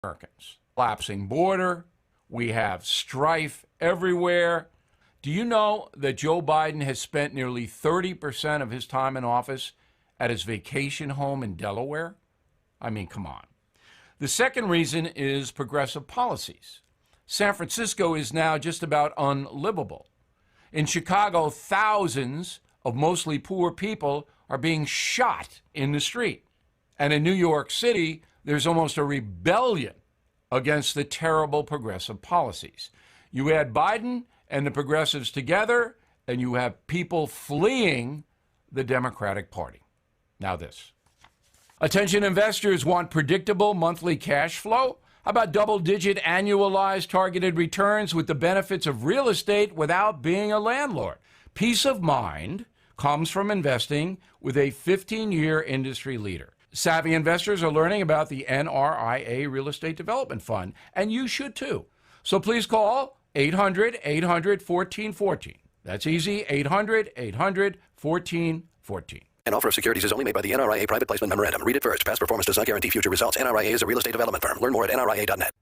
Americans. Collapsing border. We have strife everywhere. Do you know that Joe Biden has spent nearly 30% of his time in office at his vacation home in Delaware? I mean, come on. The second reason is progressive policies. San Francisco is now just about unlivable. In Chicago, thousands of mostly poor people are being shot in the street. And in New York City, there's almost a rebellion against the terrible progressive policies. You add Biden and the progressives together, and you have people fleeing the Democratic Party. Now this. Attention investors want predictable monthly cash flow? How about double-digit annualized targeted returns with the benefits of real estate without being a landlord? Peace of mind comes from investing with a 15-year industry leader. Savvy investors are learning about the NRIA Real Estate Development Fund, and you should too. So please call 800-800-1414. That's easy, 800-800-1414. An offer of securities is only made by the NRIA Private Placement Memorandum. Read it first. Past performance does not guarantee future results. NRIA is a real estate development firm. Learn more at NRIA.net.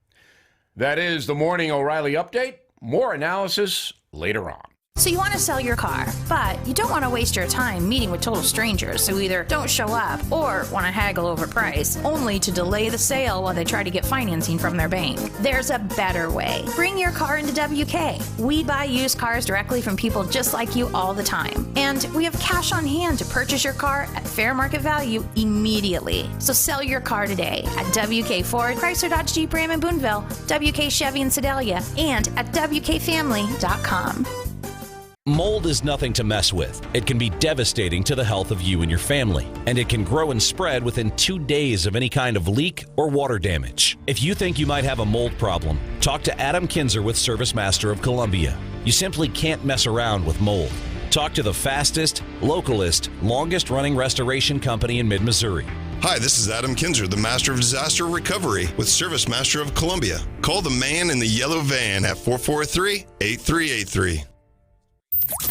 That is the Morning O'Reilly Update. More analysis later on. So you want to sell your car, but you don't want to waste your time meeting with total strangers who either don't show up or want to haggle over price, only to delay the sale while they try to get financing from their bank. There's a better way. Bring your car into WK. We buy used cars directly from people just like you all the time. And we have cash on hand to purchase your car at fair market value immediately. So sell your car today at WK Ford, Chrysler Dodge Jeep Ram in Boonville, WK Chevy in Sedalia, and at WKFamily.com. Mold is nothing to mess with. It can be devastating to the health of you and your family, and it can grow and spread within 2 days of any kind of leak or water damage. If you think you might have a mold problem, talk to Adam Kinzer with Service Master of Columbia. You simply can't mess around with mold. Talk to the fastest, localist, longest-running restoration company in mid-Missouri. Hi, this is Adam Kinzer, the Master of Disaster Recovery with Service Master of Columbia. Call the man in the yellow van at 443-8383.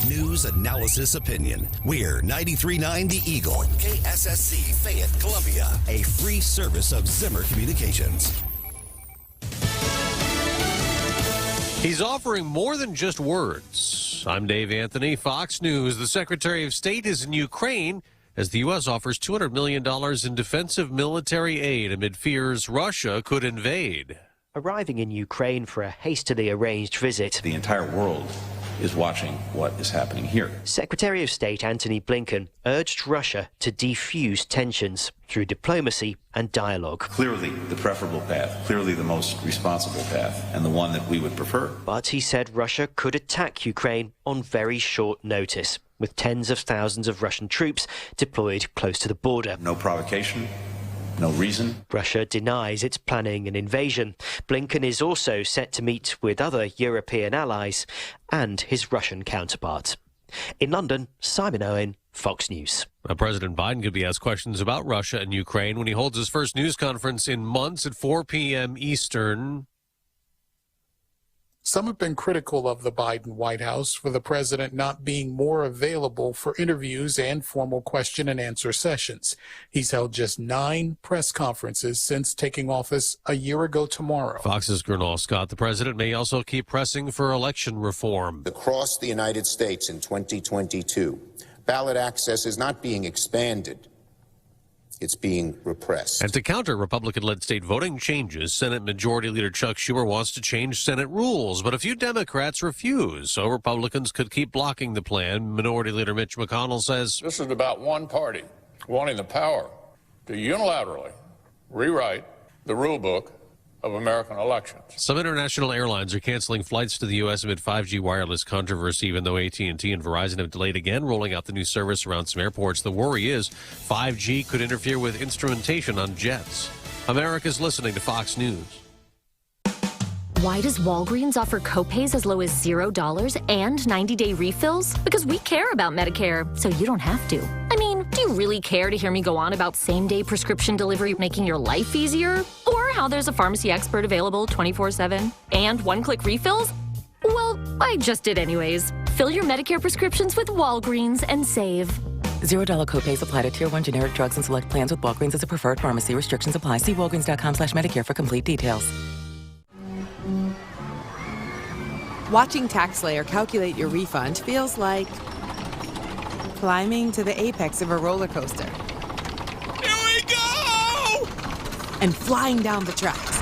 News, analysis, opinion. We're 93.9 The Eagle, KSSC, Fayette, Columbia, a free service of Zimmer Communications. He's offering more than just words. I'm Dave Anthony, Fox News. The Secretary of State is in Ukraine as the U.S. offers $200 million in defensive military aid amid fears Russia could invade. Arriving in Ukraine for a hastily arranged visit, the entire world is watching what is happening here. Secretary of State Antony Blinken urged Russia to defuse tensions through diplomacy and dialogue. Clearly the preferable path, clearly the most responsible path, and the one that we would prefer. But he said Russia could attack Ukraine on very short notice, with tens of thousands of Russian troops deployed close to the border. No provocation. No reason. Russia denies it's planning an invasion. Blinken is also set to meet with other European allies and his Russian counterpart. In London, Simon Owen, Fox News. President Biden could be asked questions about Russia and Ukraine when he holds his first news conference in months at 4 p.m. Eastern. Some have been critical of the Biden White House for the president not being more available for interviews and formal question and answer sessions. He's held just 9 press conferences since taking office a year ago tomorrow. Fox's Gernal Scott, the president may also keep pressing for election reform. Across the United States in 2022, ballot access is not being expanded. It's being repressed. And to counter Republican-led state voting changes, Senate Majority Leader Chuck Schumer wants to change Senate rules, but a few Democrats refuse, so Republicans could keep blocking the plan. Minority Leader Mitch McConnell says, this is about one party wanting the power to unilaterally rewrite the rule book of American elections. Some international airlines are canceling flights to the U.S. amid 5G wireless controversy, even though AT&T and Verizon have delayed again rolling out the new service around some airports. The worry is 5G could interfere with instrumentation on jets. America's listening to Fox News. Why does Walgreens offer copays as low as $0 and 90-day refills? Because we care about Medicare, so you don't have to. I mean, do you really care to hear me go on about same-day prescription delivery making your life easier? Or how there's a pharmacy expert available 24/7 and one-click refills? Well, I just did anyways. Fill your Medicare prescriptions with Walgreens and save. $0 copays apply to Tier 1 generic drugs and select plans with Walgreens as a preferred pharmacy. Restrictions apply. See walgreens.com/Medicare for complete details. Watching TaxSlayer calculate your refund feels like climbing to the apex of a roller coaster. Here we go! And flying down the tracks.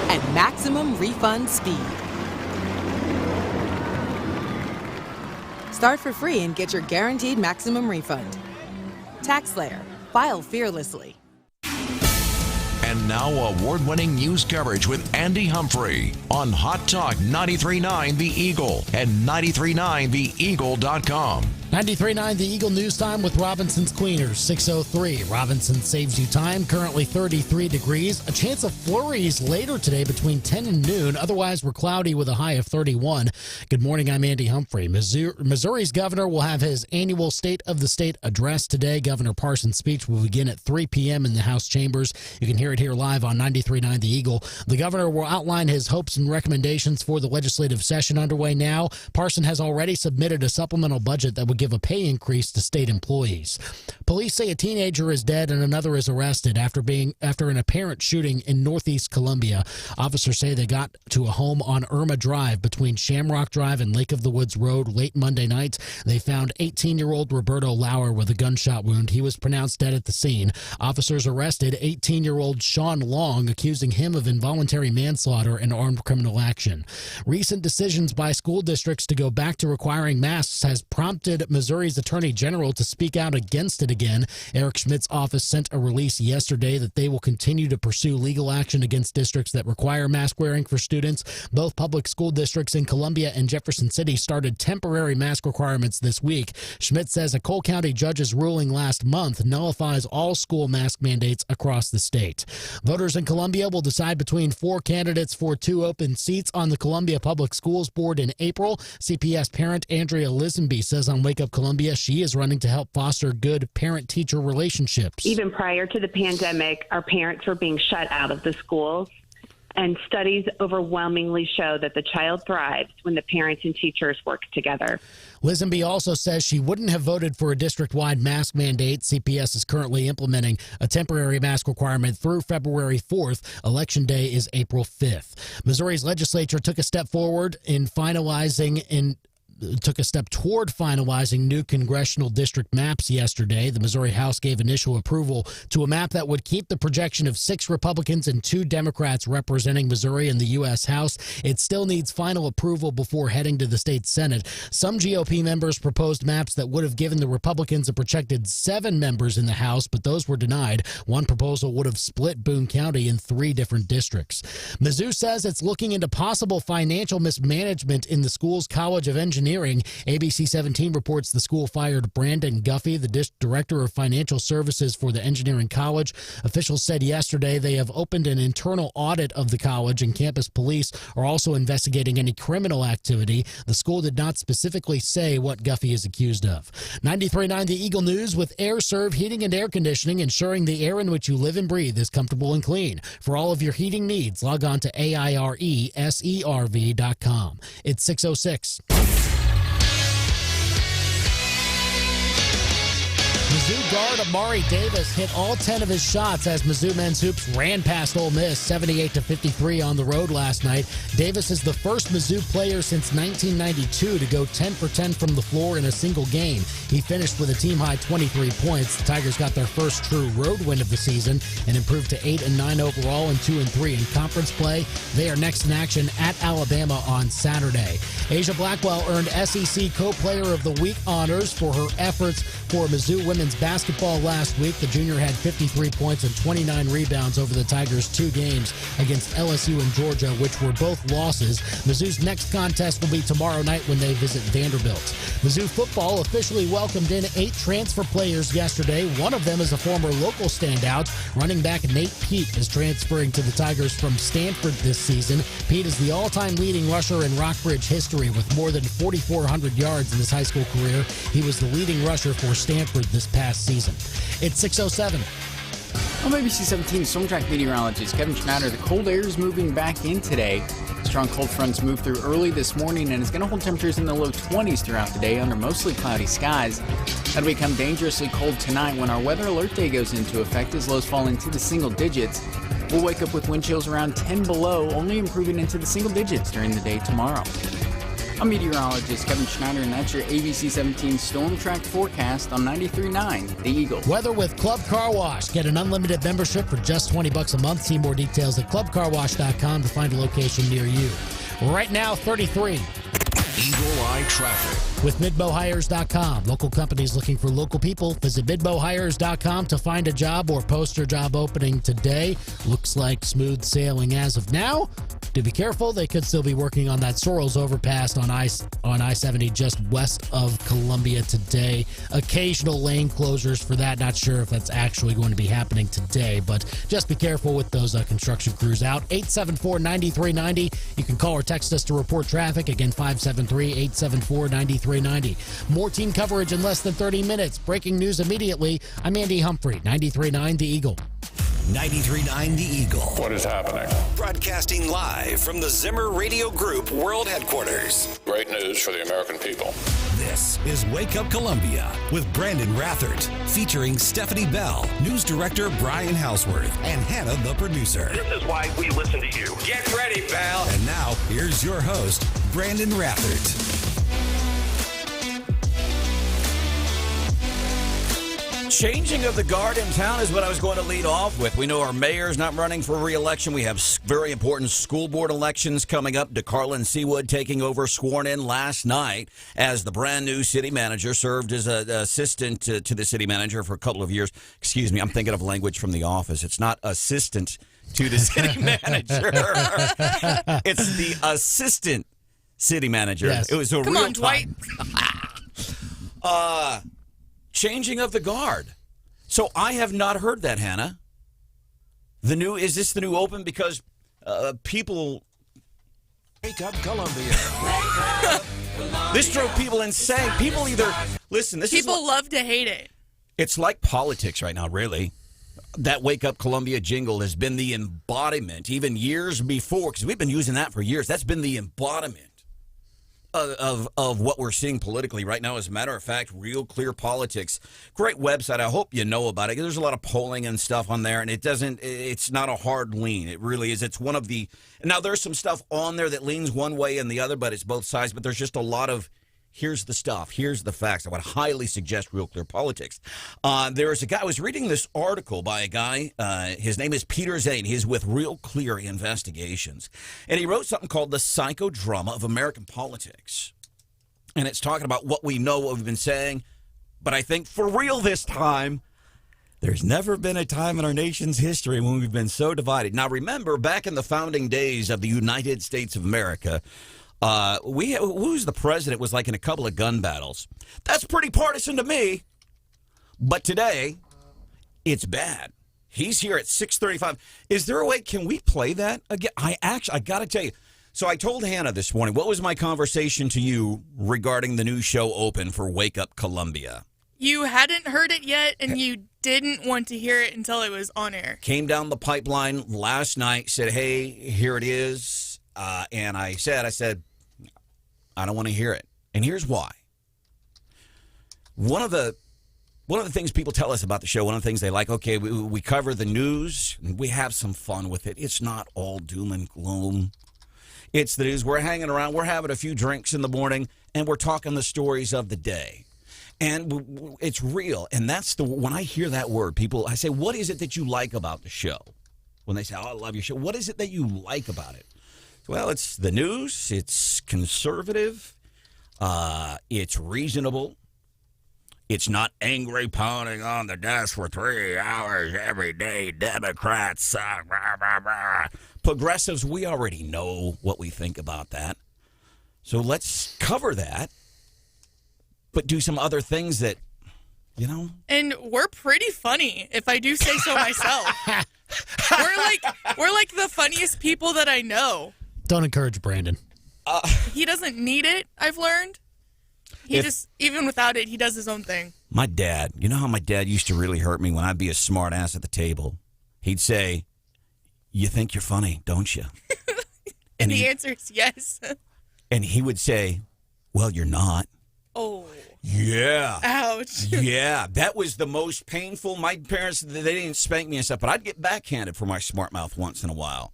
At maximum refund speed. Start for free and get your guaranteed maximum refund. TaxSlayer. File fearlessly. And now award-winning news coverage with Andy Humphrey on Hot Talk 93.9 The Eagle and 93.9theeagle.com. 93.9 The Eagle News Time with Robinson's Cleaners, 6:03. Robinson saves you time, currently 33 degrees. A chance of flurries later today between 10 and noon. Otherwise, we're cloudy with a high of 31. Good morning, I'm Andy Humphrey. Missouri's governor will have his annual State of the State address today. Governor Parson's speech will begin at 3 p.m. in the House chambers. You can hear it here live on 93.9 The Eagle. The governor will outline his hopes and recommendations for the legislative session underway now. Parson has already submitted a supplemental budget that would give a pay increase to state employees. Police say a teenager is dead and another is arrested after an apparent shooting in northeast Columbia. Officers say they got to a home on Irma Drive between Shamrock Drive and Lake of the Woods Road late Monday night. They found 18-year-old Roberto Lauer with a gunshot wound. He was pronounced dead at the scene. Officers arrested 18-year-old Sean Long, accusing him of involuntary manslaughter and armed criminal action. Recent decisions by school districts to go back to requiring masks has prompted Missouri's Attorney General to speak out against it again. Eric Schmidt's office sent a release yesterday that they will continue to pursue legal action against districts that require mask wearing for students. Both public school districts in Columbia and Jefferson City started temporary mask requirements this week. Schmidt says a Cole County judge's ruling last month nullifies all school mask mandates across the state. Voters in Columbia will decide between 4 candidates for 2 open seats on the Columbia Public Schools Board in April. CPS parent Andrea Lisenby says on Wake Up Columbia she is running to help foster good parent-teacher relationships. Even prior to the pandemic, our parents were being shut out of the schools, and studies overwhelmingly show that the child thrives when the parents and teachers work together. Lisenby also says she wouldn't have voted for a district-wide mask mandate. CPS is currently implementing a temporary mask requirement through February 4th. Election Day is April 5th. Missouri's legislature took a step toward finalizing new congressional district maps yesterday. The Missouri House gave initial approval to a map that would keep the projection of 6 Republicans and 2 Democrats representing Missouri in the U.S. House. It still needs final approval before heading to the state Senate. Some GOP members proposed maps that would have given the Republicans a projected 7 members in the House, but those were denied. One proposal would have split Boone County in 3 different districts. Mizzou says it's looking into possible financial mismanagement in the school's College of Engineering. ABC 17 reports the school fired Branden Guffey, the director of financial services for the engineering college. Officials said yesterday they have opened an internal audit of the college, and campus police are also investigating any criminal activity. The school did not specifically say what Guffey is accused of. 93.9 The Eagle News with AirServe Heating and Air Conditioning, ensuring the air in which you live and breathe is comfortable and clean. For all of your heating needs, log on to AIRESERV.com. It's 6:06. Mizzou guard Amari Davis hit all 10 of his shots as Mizzou men's hoops ran past Ole Miss 78-53 on the road last night. Davis is the first Mizzou player since 1992 to go 10 for 10 from the floor in a single game. He finished with a team-high 23 points. The Tigers got their first true road win of the season and improved to 8-9 overall and 2-3 in conference play. They are next in action at Alabama on Saturday. Asia Blackwell earned SEC Co-Player of the Week honors for her efforts for Mizzou women's basketball last week. The junior had 53 points and 29 rebounds over the Tigers' 2 games against LSU and Georgia, which were both losses. Mizzou's next contest will be tomorrow night when they visit Vanderbilt. Mizzou football officially welcomed in 8 transfer players yesterday. One of them is a former local standout. Running back Nate Pete is transferring to the Tigers from Stanford this season. Pete is the all-time leading rusher in Rockbridge history with more than 4,400 yards in his high school career. He was the leading rusher for Stanford this past season. It's 6:07. I'm ABC 17 Stormtrack meteorologist Kevin Schnatter. The cold air is moving back in today. Strong cold fronts moved through early this morning and is going to hold temperatures in the low 20s throughout the day under mostly cloudy skies. That'll become dangerously cold tonight when our weather alert day goes into effect as lows fall into the single digits. We'll wake up with wind chills around 10 below, only improving into the single digits during the day tomorrow. I'm meteorologist Kevin Schneider, and that's your ABC 17 Storm Track forecast on 93.9 The Eagle. Weather with Club Car Wash. Get an unlimited membership for just $20 a month. See more details at clubcarwash.com to find a location near you. Right now, 33. Eagle Eye traffic. With midbowhires.com. Local companies looking for local people. Visit midbowhires.com to find a job or post your job opening today. Looks like smooth sailing as of now. Do be careful. They could still be working on that Sorrells overpass on I-70 just west of Columbia today. Occasional lane closures for that. Not sure if that's actually going to be happening today, but just be careful with those construction crews out. 874-9390. You can call or text us to report traffic. Again, 573-874-9390. More team coverage in less than 30 minutes. Breaking news immediately. I'm Andy Humphrey, 93.9 The Eagle. 93.9 The Eagle. What is happening? Broadcasting live from the Zimmer Radio Group World Headquarters. Great news for the American people. This is Wake Up Columbia with Branden Rathert, featuring Stephanie Bell, news director Brian Hauswirth, and Hannah, the producer. This is why we listen to you. Get ready, pal. And now, here's your host, Branden Rathert. Changing of the guard in town is what I was going to lead off with. We know our mayor's not running for re-election. We have very important school board elections coming up. DeCarlin Seewood taking over, sworn in last night as the brand new city manager, served as an assistant to the city manager for a couple of years. Excuse me, I'm thinking of language from The Office. It's not assistant to the city manager. It's the assistant city manager. Yes. It was a Come real on, Dwight. Changing of the guard. So I have not heard that, Hannah. Is this the new open? Because people... Wake Up Columbia. This drove people insane. People either... Listen, this People is... love to hate it. It's like politics right now, really. That Wake Up Columbia jingle has been the embodiment, even years before, because we've been using that for years. That's been the embodiment of what we're seeing politically right now. As a matter of fact, Real Clear Politics, great website. I hope you know about it. There's a lot of polling and stuff on there, and it's not a hard lean. It really is. It's one of the, now there's some stuff on there that leans one way and the other, but it's both sides. But there's just a lot of, here's the stuff, here's the facts. I would highly suggest Real Clear Politics. There's a guy, I was reading this article by a guy, his name is Peter Zane. He's with Real Clear Investigations. And he wrote something called The Psychodrama of American Politics. And it's talking about what we know, what we've been saying. But I think for real this time, there's never been a time in our nation's history when we've been so divided. Now remember, back in the founding days of the United States of America, who's the president was like in a couple of gun battles. That's pretty partisan to me. But today, it's bad. He's here at 6:35. Is there a way, can we play that again? I got to tell you. So I told Hannah this morning, what was my conversation to you regarding the new show Open for Wake Up Columbia? You hadn't heard it yet, and you didn't want to hear it until it was on air. Came down the pipeline last night, said, hey, here it is. And I said, I don't want to hear it. And here's why. One of the things people tell us about the show, one of the things they like, okay, we cover the news, and we have some fun with it. It's not all doom and gloom. It's the news. We're hanging around. We're having a few drinks in the morning, and we're talking the stories of the day. And it's real. And when I hear that word, people, I say, what is it that you like about the show? When they say, oh, I love your show. What is it that you like about it? Well, it's the news. It's conservative. It's reasonable. It's not angry pounding on the desk for 3 hours every day. Democrats suck. Rah, rah, rah. Progressives, we already know what we think about that. So let's cover that, but do some other things that, you know. And we're pretty funny, if I do say so myself. We're like the funniest people that I know. Don't encourage Branden. He doesn't need it, I've learned. Even without it, he does his own thing. My dad, you know how my dad used to really hurt me when I'd be a smart ass at the table? he'd say, "You think you're funny, don't you?" And the answer is yes. And he would say, "Well, you're not." Oh. Yeah. Ouch. Yeah. That was the most painful. My parents, they didn't spank me and stuff, but I'd get backhanded for my smart mouth once in a while.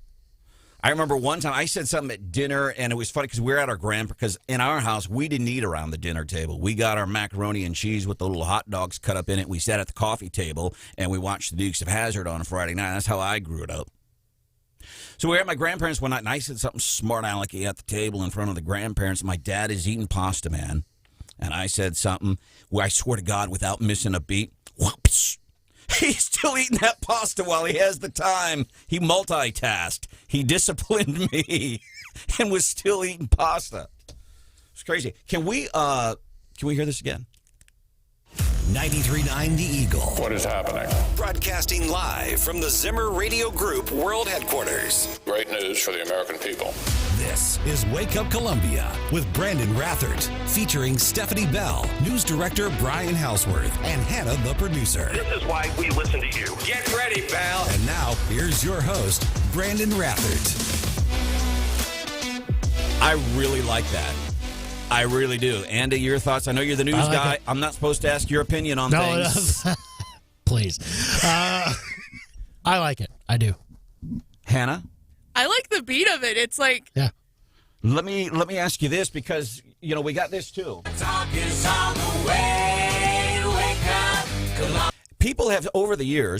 I remember one time I said something at dinner, and it was funny because we were at our because in our house, we didn't eat around the dinner table. We got our macaroni and cheese with the little hot dogs cut up in it. We sat at the coffee table, and we watched the Dukes of Hazzard on a Friday night. That's how I grew it up. So we were at my grandparents one night, and I said something smart alecky at the table in front of the grandparents. My dad is eating pasta, man. And I said something where I swear to God, without missing a beat, whoops. He's still eating that pasta while he has the time. He multitasked. He disciplined me and was still eating pasta. It's crazy. Can we hear this again? 93.9 The Eagle. What is happening? Broadcasting live from the Zimmer Radio Group World Headquarters. Great news for the American people. This is Wake Up Columbia with Branden Rathert, featuring Stephanie Bell, news director Brian Hauswirth, and Hannah, the producer. This is why we listen to you. Get ready, pal. And now, here's your host, Branden Rathert. I really like that. I really do. Andy, your thoughts? I know you're the news guy. I'm not supposed to ask your opinion on things. No. Please. I like it. I do. Hannah? I like the beat of it. It's like... Yeah. Let me ask you this because, we got this too. Talk is on the way. Wake up, Columbia.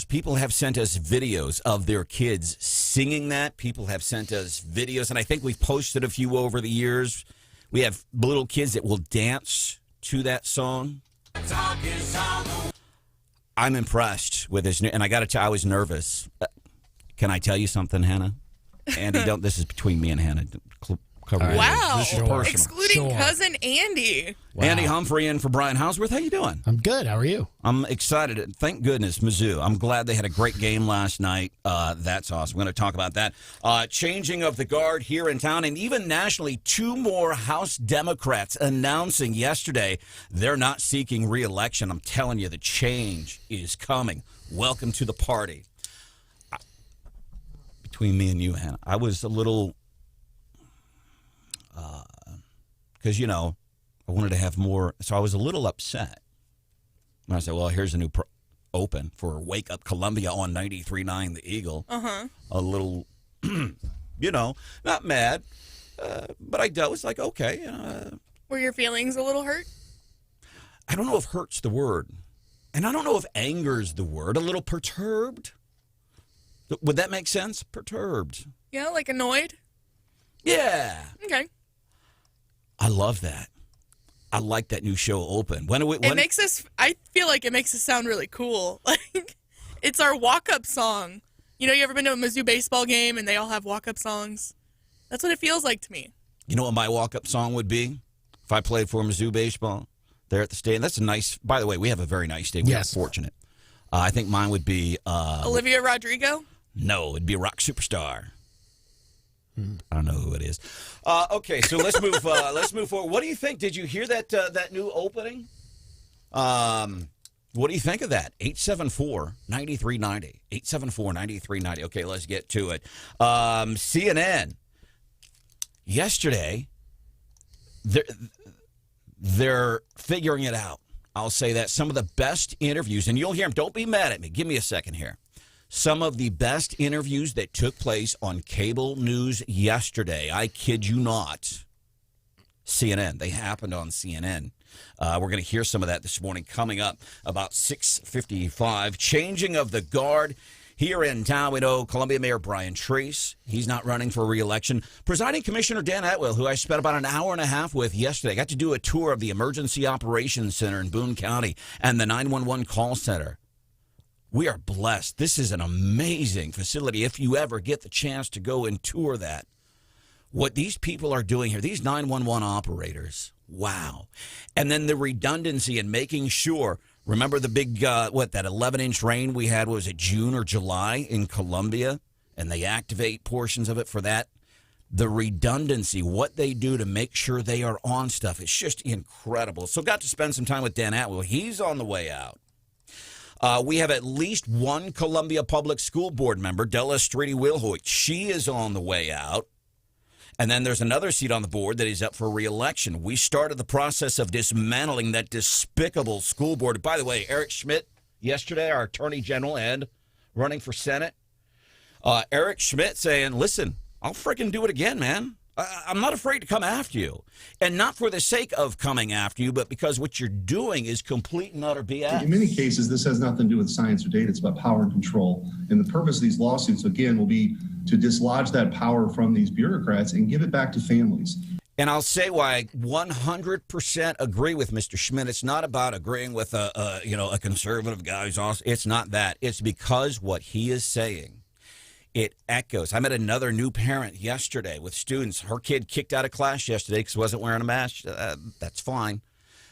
People have sent us videos of their kids singing that. People have sent us videos, and I think we've posted a few over the years. We have little kids that will dance to that song. I'm impressed with this, and I got to tell you, I was nervous. Can I tell you something, Hannah? Andy, this is between me and Hannah. Wow. This is personal. Excluding cousin Andy. Wow. Andy Humphrey in for Brian Hauswirth. How you doing? I'm good. How are you? I'm excited. Thank goodness, Mizzou. I'm glad they had a great game last night. That's awesome. We're going to talk about that. Changing of the guard here in town, and even nationally, 2 more House Democrats announcing yesterday they're not seeking re-election. I'm telling you, the change is coming. Welcome to the party. Between me and you, Hannah, I was a little... because, I wanted to have more, so I was a little upset. And I said, well, here's a new open for Wake Up Columbia on 93.9 The Eagle. Uh-huh. A little, not mad, but I was like, okay. Were your feelings a little hurt? I don't know if hurt's the word. And I don't know if anger's the word. A little perturbed. Would that make sense? Perturbed. Yeah, like annoyed? Yeah. Okay. I love that. I like that new show open. I feel like it makes us sound really cool. Like, it's our walk-up song. You ever been to a Mizzou baseball game and they all have walk-up songs? That's what it feels like to me. You know what my walk-up song would be? If I played for Mizzou baseball there at the stadium. That's a nice, by the way, we have a very nice day. We're fortunate. I think mine would be... Olivia Rodrigo? No, it'd be a rock superstar. I don't know who it is. Okay, so let's move. Let's move forward. What do you think? Did you hear that new opening? What do you think of that? 874-9390. 874-9390. Okay, let's get to it. CNN yesterday. They're figuring it out. I'll say that some of the best interviews, and you'll hear them. Don't be mad at me. Give me a second here. Some of the best interviews that took place on cable news yesterday, I kid you not, CNN. They happened on CNN. We're going to hear some of that this morning coming up about 6:55. Changing of the guard here in town. We know Columbia Mayor Brian Treese. He's not running for re-election. Presiding Commissioner Dan Atwill, who I spent about an hour and a half with yesterday. I got to do a tour of the Emergency Operations Center in Boone County and the 911 call center. We are blessed. This is an amazing facility. If you ever get the chance to go and tour that, what these people are doing here, these 911 operators, wow. And then the redundancy and making sure, remember the big, that 11-inch rain we had, was it June or July in Columbia? And they activate portions of it for that. The redundancy, what they do to make sure they are on stuff, it's just incredible. So got to spend some time with Dan Atwill. He's on the way out. We have at least one Columbia Public School Board member, Della Streety-Wilhoit. She is on the way out. And then there's another seat on the board that is up for re-election. We started the process of dismantling that despicable school board. By the way, Eric Schmidt, yesterday, our Attorney General and running for Senate. Eric Schmidt saying, listen, I'll freaking do it again, man. I'm not afraid to come after you. And not for the sake of coming after you, but because what you're doing is complete and utter BS. In many cases, this has nothing to do with science or data. It's about power and control. And the purpose of these lawsuits, again, will be to dislodge that power from these bureaucrats and give it back to families. And I'll say why I 100% agree with Mr. Schmidt. It's not about agreeing with a conservative guy who's awesome. It's not that. It's because what he is saying, it echoes. I met another new parent yesterday with students. Her kid kicked out of class yesterday because he wasn't wearing a mask. That's fine.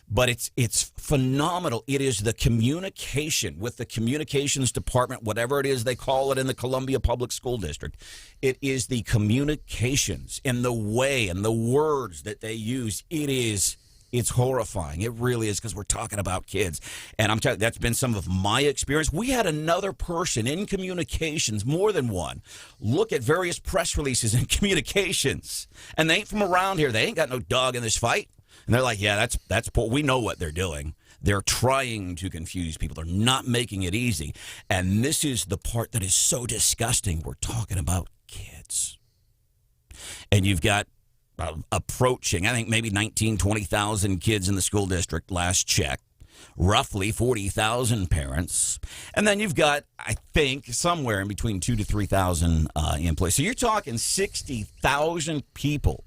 But it's phenomenal. It is the communication with the communications department, whatever it is they call it in the Columbia Public School District. It is the communications and the way and the words that they use. It's horrifying. It really is, because we're talking about kids. And I'm telling you, that's been some of my experience. We had another person in communications, more than one, look at various press releases in communications. And they ain't from around here. They ain't got no dog in this fight. And they're like, yeah, that's we know what they're doing. They're trying to confuse people. They're not making it easy. And this is the part that is so disgusting. We're talking about kids. And you've got approaching, I think, maybe 19, 20,000 kids in the school district last check, roughly 40,000 parents. And then you've got, I think, somewhere in between 2,000 to 3,000 employees. So you're talking 60,000 people.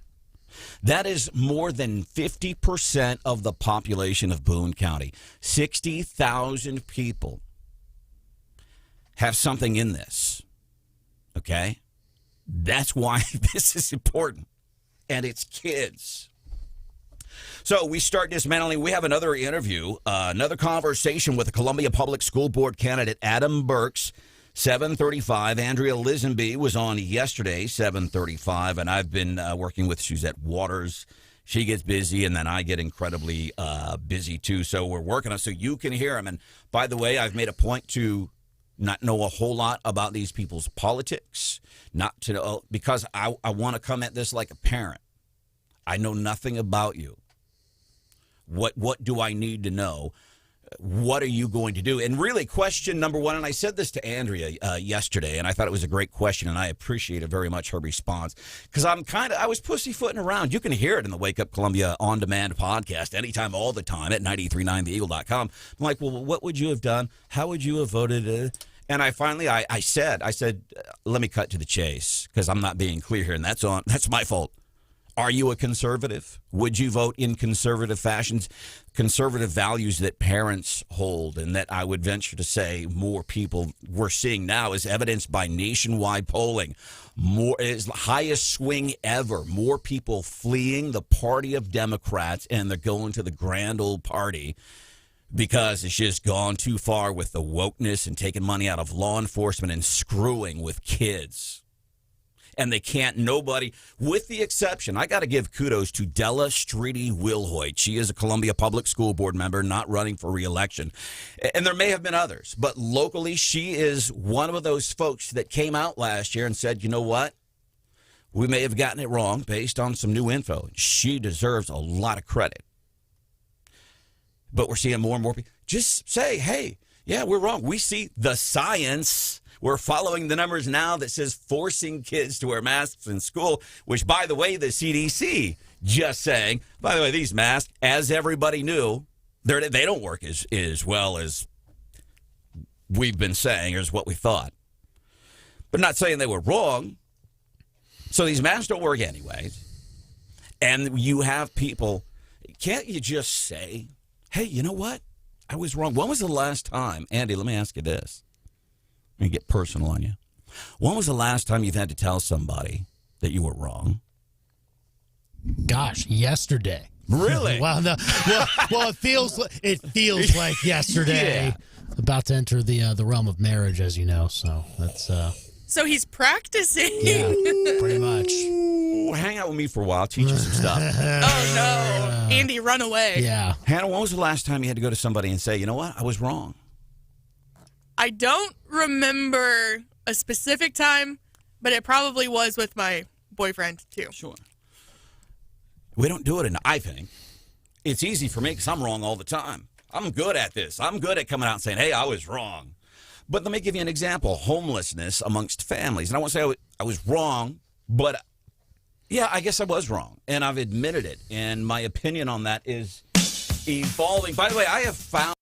That is more than 50% of the population of Boone County. 60,000 people have something in this. Okay? That's why this is important. And it's kids. So we start dismantling. We have another interview, another conversation with the Columbia Public School Board candidate, Adam Burks, 7:35. Andrea Lisenby was on yesterday, 7:35. And I've been working with Suzette Waters. She gets busy, and then I get incredibly busy, too. So we're working on it so you can hear them. And by the way, I've made a point to not know a whole lot about these people's politics, not to know, because I want to come at this like a parent. I know nothing about you. What do I need to know? What are you going to do? And really, question number one, and I said this to Andrea yesterday, and I thought it was a great question, and I appreciated very much her response, because I was pussyfooting around. You can hear it in the Wake Up Columbia On-Demand podcast anytime, all the time at 939theeagle.com. I'm like, well, what would you have done? How would you have voted? And I finally said, let me cut to the chase, because I'm not being clear here, and that's my fault. Are you a conservative? Would you vote in conservative fashions, conservative values that parents hold, and that I would venture to say more people we're seeing now is evidenced by nationwide polling. More is the highest swing ever. More people fleeing the party of Democrats, and they're going to the grand old party because it's just gone too far with the wokeness and taking money out of law enforcement and screwing with kids. And they can't, nobody, with the exception, I got to give kudos to Della Streety-Wilhoit. She is a Columbia Public School Board member, not running for re-election. And there may have been others, but locally, she is one of those folks that came out last year and said, you know what? We may have gotten it wrong based on some new info. She deserves a lot of credit. But we're seeing more and more people just say, hey, yeah, we're wrong. We see the science. We're following the numbers now that says forcing kids to wear masks in school, which, by the way, the CDC just saying, by the way, these masks, as everybody knew, they don't work as well as we've been saying, or as what we thought. But not saying they were wrong. So these masks don't work anyways. And you have people, can't you just say, hey, you know what? I was wrong. When was the last time, Andy, let me ask you this. Let me get personal on you. When was the last time you've had to tell somebody that you were wrong? Gosh, yesterday. Really? Well, it feels like yesterday. Yeah. About to enter the realm of marriage, as you know. So that's. So he's practicing. Yeah, pretty much. Hang out with me for a while. Teach you some stuff. Oh no, Andy, run away. Yeah. Hannah, when was the last time you had to go to somebody and say, you know what, I was wrong? I don't remember a specific time, but it probably was with my boyfriend, too. Sure. We don't do it, and I think it's easy for me because I'm wrong all the time. I'm good at this. I'm good at coming out and saying, hey, I was wrong. But let me give you an example. Homelessness amongst families. And I won't say I was wrong, but yeah, I guess I was wrong. And I've admitted it. And my opinion on that is evolving. By the way, I have found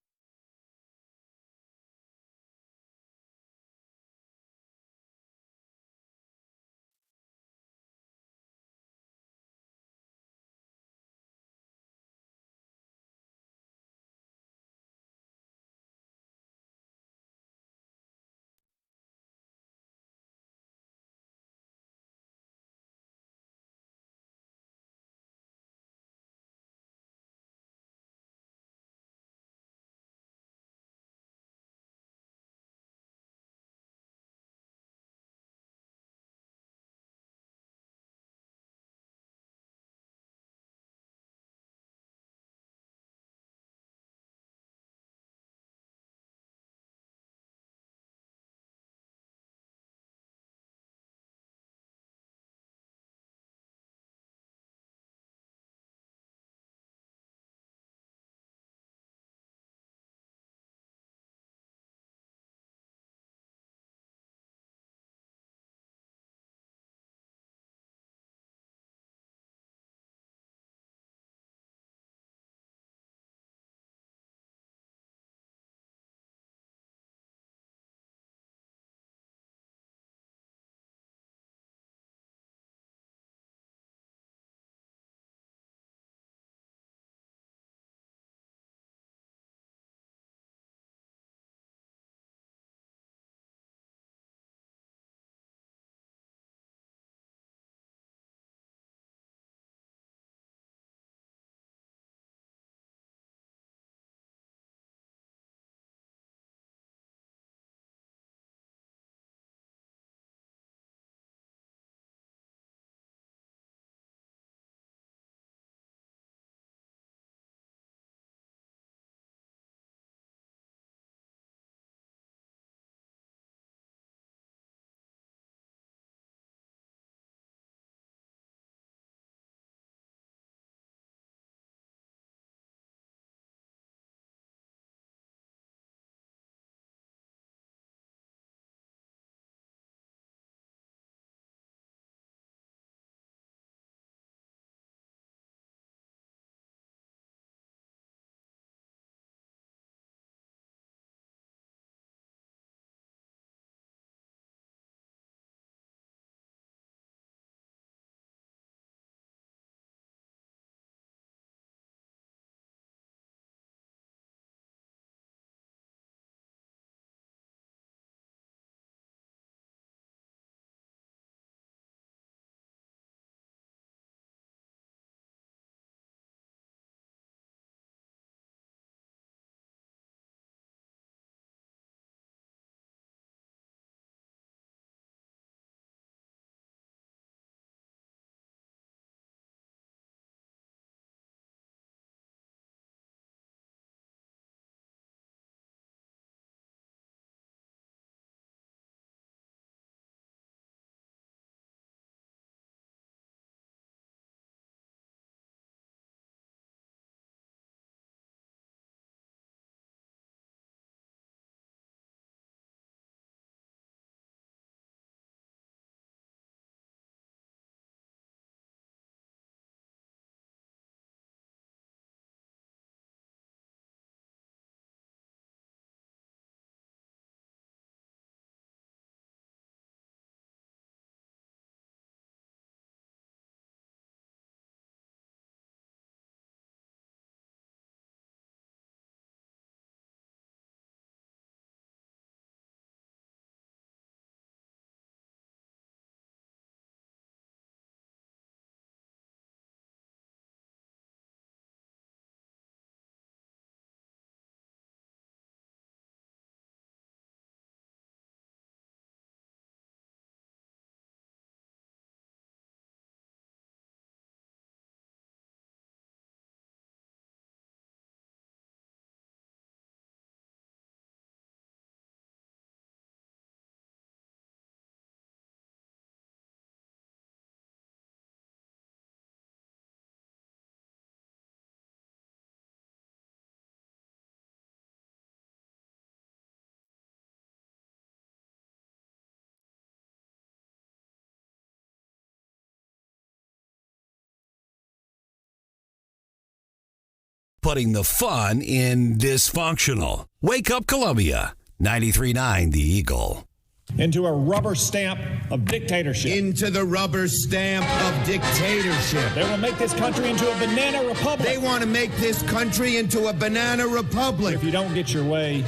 putting the fun in dysfunctional. Wake up, Columbia. 93.9 The Eagle. Into a rubber stamp of dictatorship. Into the rubber stamp of dictatorship. They will make this country into a banana republic. They want to make this country into a banana republic. If you don't get your way,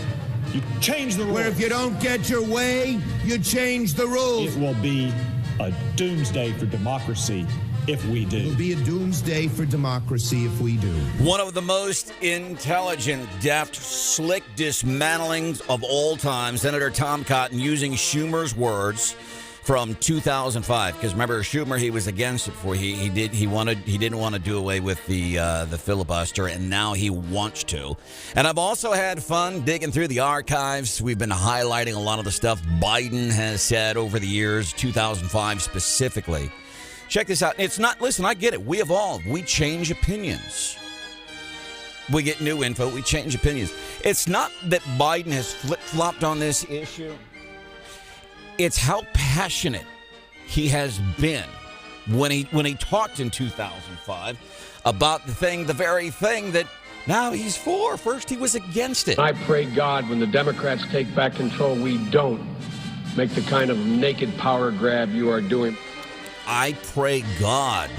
you change the rules. Where if you don't get your way, you change the rules. It will be a doomsday for democracy if we do. It will be a doomsday for democracy if we do. One of the most intelligent, deft, slick dismantlings of all time, Senator Tom Cotton using Schumer's words from 2005. Because remember, Schumer, he was against it before. He didn't want to do away with the filibuster, and now he wants to. And I've also had fun digging through the archives. We've been highlighting a lot of the stuff Biden has said over the years, 2005 specifically. Check this out. It's not, listen, I get it. We evolve. We change opinions. We get new info. We change opinions. It's not that Biden has flip-flopped on this issue. It's how passionate he has been when he talked in 2005 about the very thing that now he's for. First he was against it. I pray God when the Democrats take back control, we don't make the kind of naked power grab you are doing. I pray God.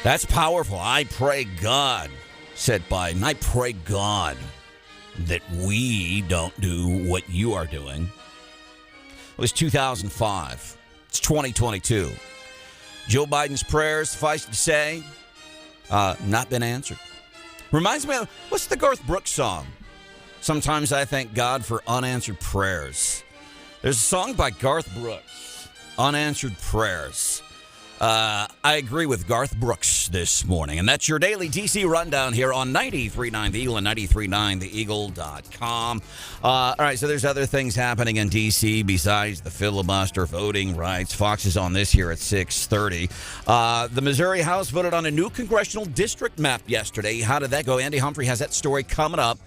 That's powerful. I pray God, said Biden. I pray God that we don't do what you are doing. It was 2005. It's 2022. Joe Biden's prayers, suffice to say, not been answered. Reminds me of, what's the Garth Brooks song? Sometimes I thank God for unanswered prayers. There's a song by Garth Brooks, Unanswered Prayers. I agree with Garth Brooks this morning. And that's your daily DC rundown here on 93.9 The Eagle and 93.9theeagle.com. All right, so there's other things happening in DC besides the filibuster, voting rights. Fox is on this here at 6:30. The Missouri House voted on a new congressional district map yesterday. How did that go? Andy Humphrey has that story coming up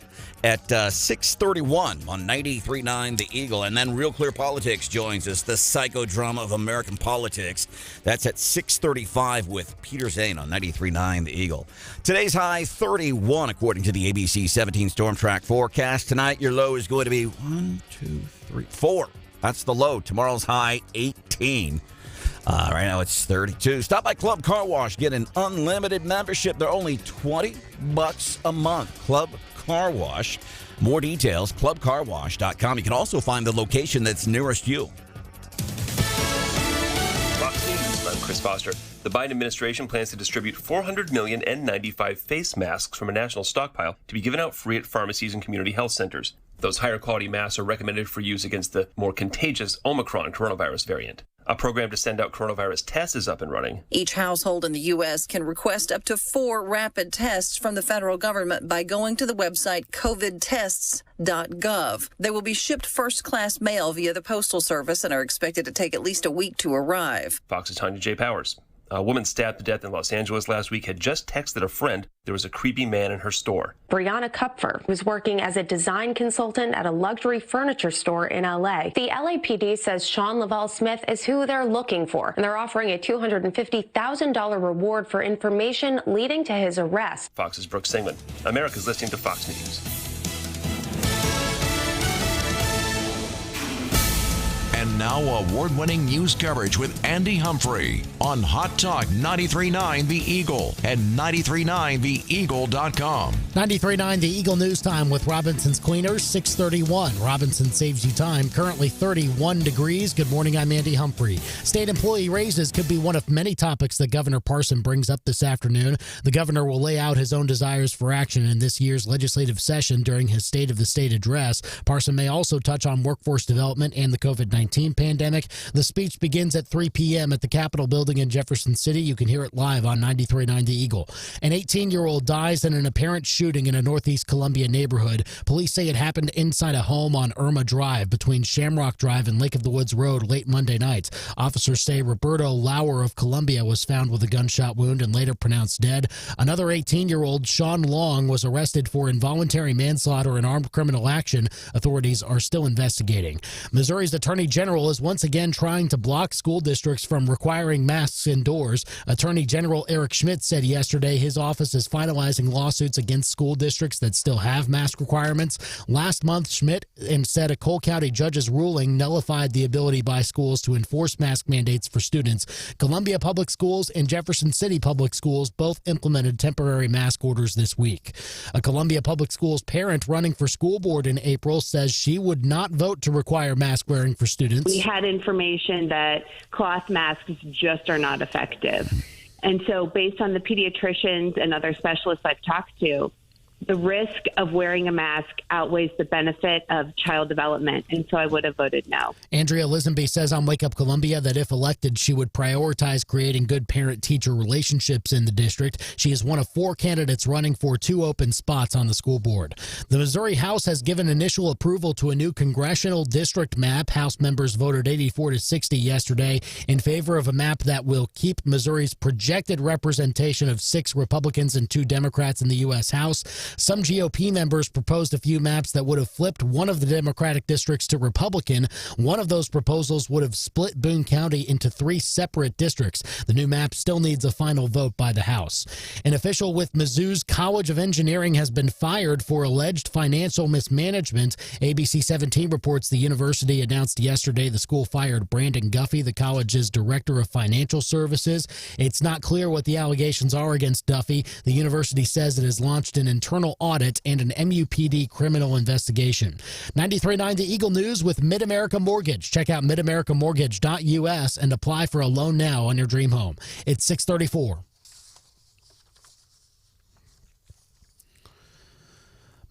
at 6:31 on 93.9 The Eagle. And then Real Clear Politics joins us, the psychodrama of American politics. That's at 6:35 with Peter Zane on 93.9 The Eagle. Today's high, 31, according to the ABC 17 Storm Track forecast. Tonight, your low is going to be 4. That's the low. Tomorrow's high, 18. Right now it's 32. Stop by Club Car Wash. Get an unlimited membership. They're only $20 a month. Club Car Wash. More details, clubcarwash.com. You can also find the location that's nearest you. Fox News, I'm Chris Foster. The Biden administration plans to distribute 400 million N95 face masks from a national stockpile to be given out free at pharmacies and community health centers. Those higher quality masks are recommended for use against the more contagious Omicron coronavirus variant. A program to send out coronavirus tests is up and running. Each household in the U.S. can request up to 4 rapid tests from the federal government by going to the website covidtests.gov. They will be shipped first-class mail via the Postal Service and are expected to take at least a week to arrive. Fox's Tanya J. Powers. A woman stabbed to death in Los Angeles last week had just texted a friend there was a creepy man in her store. Brianna Kupfer was working as a design consultant at a luxury furniture store in L.A. The LAPD says Sean Laval Smith is who they're looking for, and they're offering a $250,000 reward for information leading to his arrest. Fox's Brooks Singman. America's listening to Fox News. And now award-winning news coverage with Andy Humphrey on Hot Talk 93.9 The Eagle and 93.9theeagle.com. 93.9 The Eagle News Time with Robinson's Cleaners, 6:31. Robinson saves you time. Currently 31 degrees. Good morning, I'm Andy Humphrey. State employee raises could be one of many topics that Governor Parson brings up this afternoon. The governor will lay out his own desires for action in this year's legislative session during his State of the State address. Parson may also touch on workforce development and the COVID-19 pandemic. The speech begins at 3 p.m. at the Capitol building in Jefferson City. You can hear it live on 93.9 The Eagle. An 18-year-old dies in an apparent shooting in a Northeast Columbia neighborhood. Police say it happened inside a home on Irma Drive between Shamrock Drive and Lake of the Woods Road late Monday night. Officers say Roberto Lauer of Columbia was found with a gunshot wound and later pronounced dead. Another 18-year-old, Sean Long, was arrested for involuntary manslaughter and armed criminal action. Authorities are still investigating. Missouri's Attorney General General is once again trying to block school districts from requiring masks indoors. Attorney General Eric Schmidt said yesterday his office is finalizing lawsuits against school districts that still have mask requirements. Last month, Schmidt said a Cole County judge's ruling nullified the ability by schools to enforce mask mandates for students. Columbia Public Schools and Jefferson City Public Schools both implemented temporary mask orders this week. A Columbia Public Schools parent running for school board in April says she would not vote to require mask wearing for students. We had information that cloth masks just are not effective. And so based on the pediatricians and other specialists I've talked to, the risk of wearing a mask outweighs the benefit of child development, and so I would have voted no. Andrea Lisenby says on Wake Up Columbia that if elected, she would prioritize creating good parent-teacher relationships in the district. She is one of 4 candidates running for 2 open spots on the school board. The Missouri House has given initial approval to a new congressional district map. House members voted 84-60 yesterday in favor of a map that will keep Missouri's projected representation of 6 Republicans and 2 Democrats in the U.S. House. Some GOP members proposed a few maps that would have flipped one of the Democratic districts to Republican. One of those proposals would have split Boone County into 3 separate districts. The new map still needs a final vote by the House. An official with Mizzou's College of Engineering has been fired for alleged financial mismanagement. ABC 17 reports the university announced yesterday the school fired Branden Guffey, the college's director of financial services. It's not clear what the allegations are against Duffy. The university says it has launched an internal audit and an MUPD criminal investigation. 93.9 The Eagle News with Mid-America Mortgage. Check out midamericamortgage.us and apply for a loan now on your dream home. It's 6:34.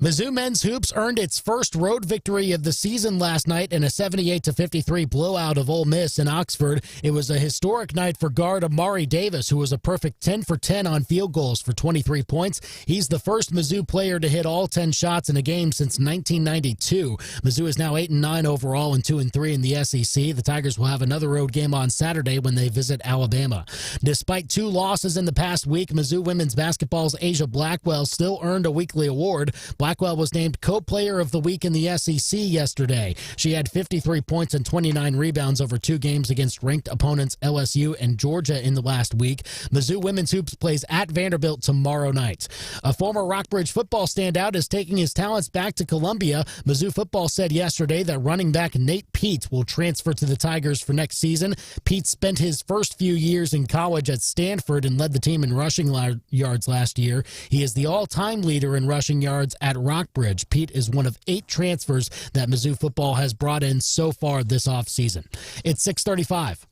Mizzou men's hoops earned its first road victory of the season last night in a 78-53 blowout of Ole Miss in Oxford. It was a historic night for guard Amari Davis, who was a perfect 10 for 10 on field goals for 23 points. He's the first Mizzou player to hit all 10 shots in a game since 1992. Mizzou is now 8-9 overall and 2-3 in the SEC. The Tigers will have another road game on Saturday when they visit Alabama. Despite 2 losses in the past week, Mizzou women's basketball's Asia Blackwell still earned a weekly award. Blackwell was named co-player of the week in the SEC yesterday. She had 53 points and 29 rebounds over 2 games against ranked opponents LSU and Georgia in the last week. Mizzou women's hoops plays at Vanderbilt tomorrow night. A former Rockbridge football standout is taking his talents back to Columbia. Mizzou football said yesterday that running back Nate Pete will transfer to the Tigers for next season. Pete spent his first few years in college at Stanford and led the team in rushing yards last year. He is the all-time leader in rushing yards at Rockbridge. Pete is one of 8 transfers that Mizzou football has brought in so far this offseason. It's 6:35.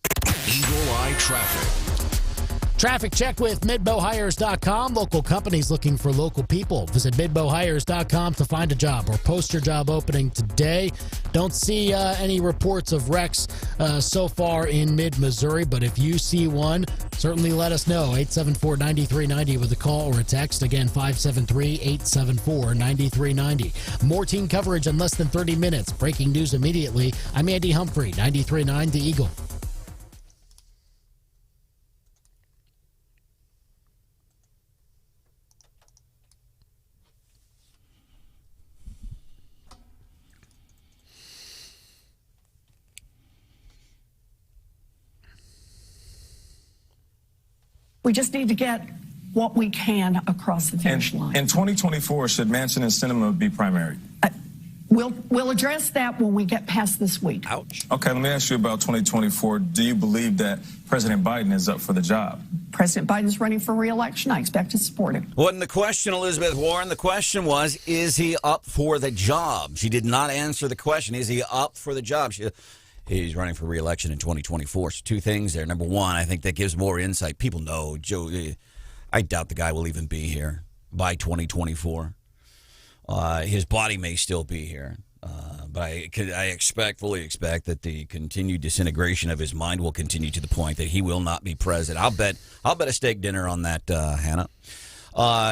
Eagle Eye Traffic. Traffic check with MidBowHires.com. Local companies looking for local people. Visit MidBowHires.com to find a job or post your job opening today. Don't see any reports of wrecks so far in mid-Missouri, but if you see one, certainly let us know. 874-9390 with a call or a text. Again, 573-874-9390. More team coverage in less than 30 minutes. Breaking news immediately. I'm Andy Humphrey, 93.9 The Eagle. We just need to get what we can across the finish line. In 2024, should Manchin and Sinema be primary? We'll address that when we get past this week. Ouch. Okay, let me ask you about 2024. Do you believe that President Biden is up for the job? President Biden's running for re-election. I expect to support him. Wasn't the question, Elizabeth Warren? The question was, is he up for the job? She did not answer the question. Is he up for the job? He's running for re-election in 2024. So 2 things there. Number one, I think that gives more insight. People know, Joe, I doubt the guy will even be here by 2024. His body may still be here. But I fully expect that the continued disintegration of his mind will continue to the point that he will not be president. I'll bet a steak dinner on that, Hannah.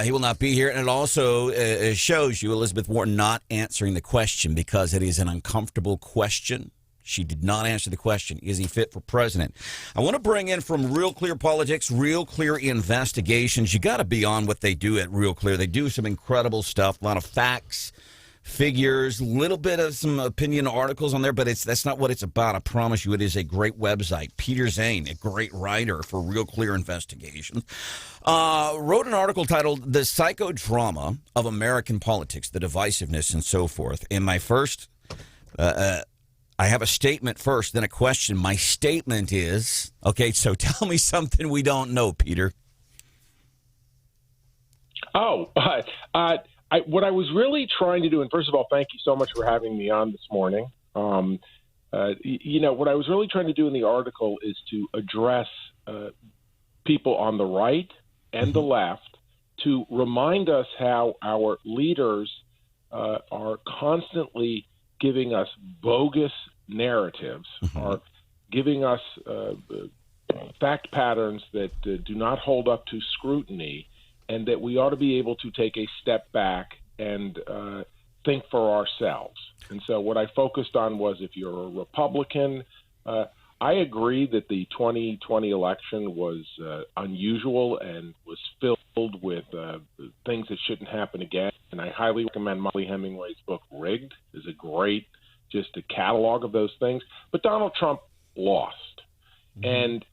He will not be here, and it also shows you Elizabeth Warren not answering the question because it is an uncomfortable question. She did not answer the question, is he fit for president? I want to bring in from Real Clear Politics, Real Clear Investigations. You got to be on what they do at Real Clear. They do some incredible stuff, a lot of facts, figures, a little bit of some opinion articles on there, but that's not what it's about. I promise you, it is a great website. Peter Zane, a great writer for Real Clear Investigations, wrote an article titled "The Psychodrama of American Politics: The Divisiveness and So Forth." And my first, I have a statement first, then a question. My statement is, okay, so tell me something we don't know, Peter. What I was really trying to do, and first of all, thank you so much for having me on this morning. What I was really trying to do in the article is to address people on the right and the left to remind us how our leaders are constantly giving us bogus narratives, are giving us fact patterns that do not hold up to scrutiny, and that we ought to be able to take a step back and think for ourselves. And so what I focused on was, if you're a Republican, I agree that the 2020 election was unusual and was filled with things that shouldn't happen again. And I highly recommend Molly Hemingway's book, Rigged, is a great, just a catalog of those things. But Donald Trump lost. And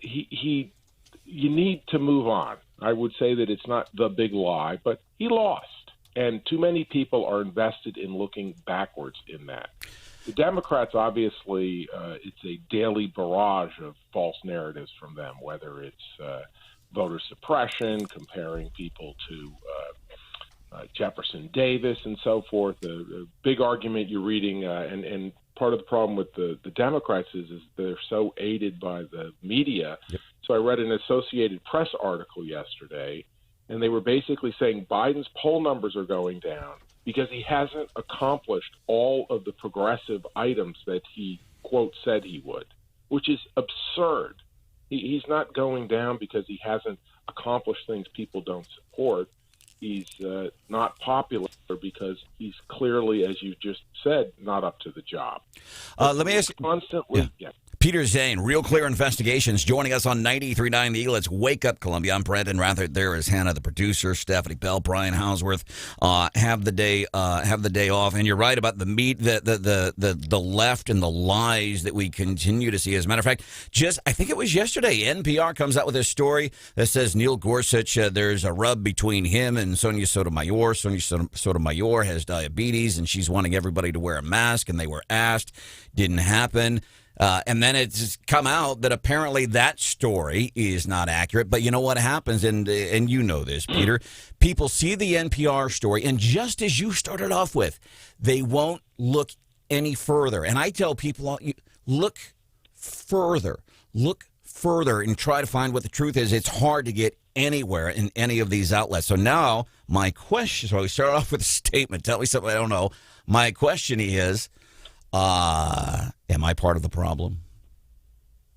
you need to move on. I would say that it's not the big lie, but he lost. And too many people are invested in looking backwards in that. The Democrats, obviously, it's a daily barrage of false narratives from them, whether it's voter suppression, comparing people to Jefferson Davis and so forth. A big argument you're reading, and part of the problem with the Democrats is they're so aided by the media. Yep. So I read an Associated Press article yesterday, and they were basically saying Biden's poll numbers are going down because he hasn't accomplished all of the progressive items that he, quote, said he would, which is absurd. He's not going down because he hasn't accomplished things people don't support. He's not popular because he's clearly, as you just said, not up to the job. Let me ask you. Constantly, yeah. Peter Zane, Real Clear Investigations, joining us on 93.9 The Eagle. It's Wake Up Columbia. I'm Branden. Rathert. There is Hannah, the producer. Stephanie Bell, Brian Hauswirth have the day off. And you're right about the left and the lies that we continue to see. As a matter of fact, I think it was yesterday, NPR comes out with a story that says Neil Gorsuch, there's a rub between him and Sonia Sotomayor. Sonia Sotomayor has diabetes, and she's wanting everybody to wear a mask, and they were asked. Didn't happen. And then it's come out that apparently that story is not accurate. But you know what happens, and you know this, Peter. People see the NPR story, and just as you started off with, they won't look any further. And I tell people, look further, and try to find what the truth is. It's hard to get anywhere in any of these outlets. So now my question, so we start off with a statement. Tell me something I don't know. My question is, am I part of the problem?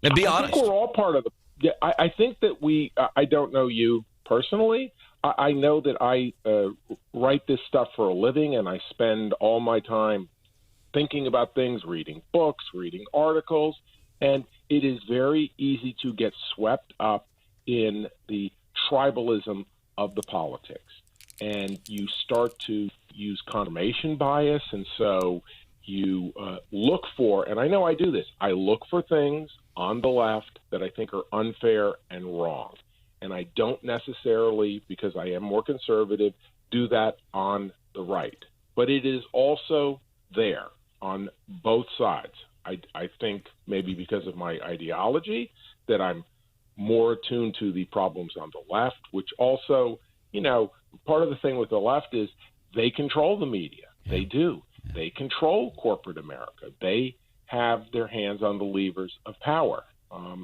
And be honest. I think we're all part of the. Yeah, I think that we. I don't know you personally. I know that I write this stuff for a living, and I spend all my time thinking about things, reading books, reading articles, and it is very easy to get swept up in the tribalism of the politics, and you start to use confirmation bias, and so you look for, and I know I do this, I look for things on the left that I think are unfair and wrong. And I don't necessarily, because I am more conservative, do that on the right. But it is also there on both sides. I think maybe because of my ideology that I'm more attuned to the problems on the left, which also, part of the thing with the left is they control the media. They do. They control corporate America. They have their hands on the levers of power.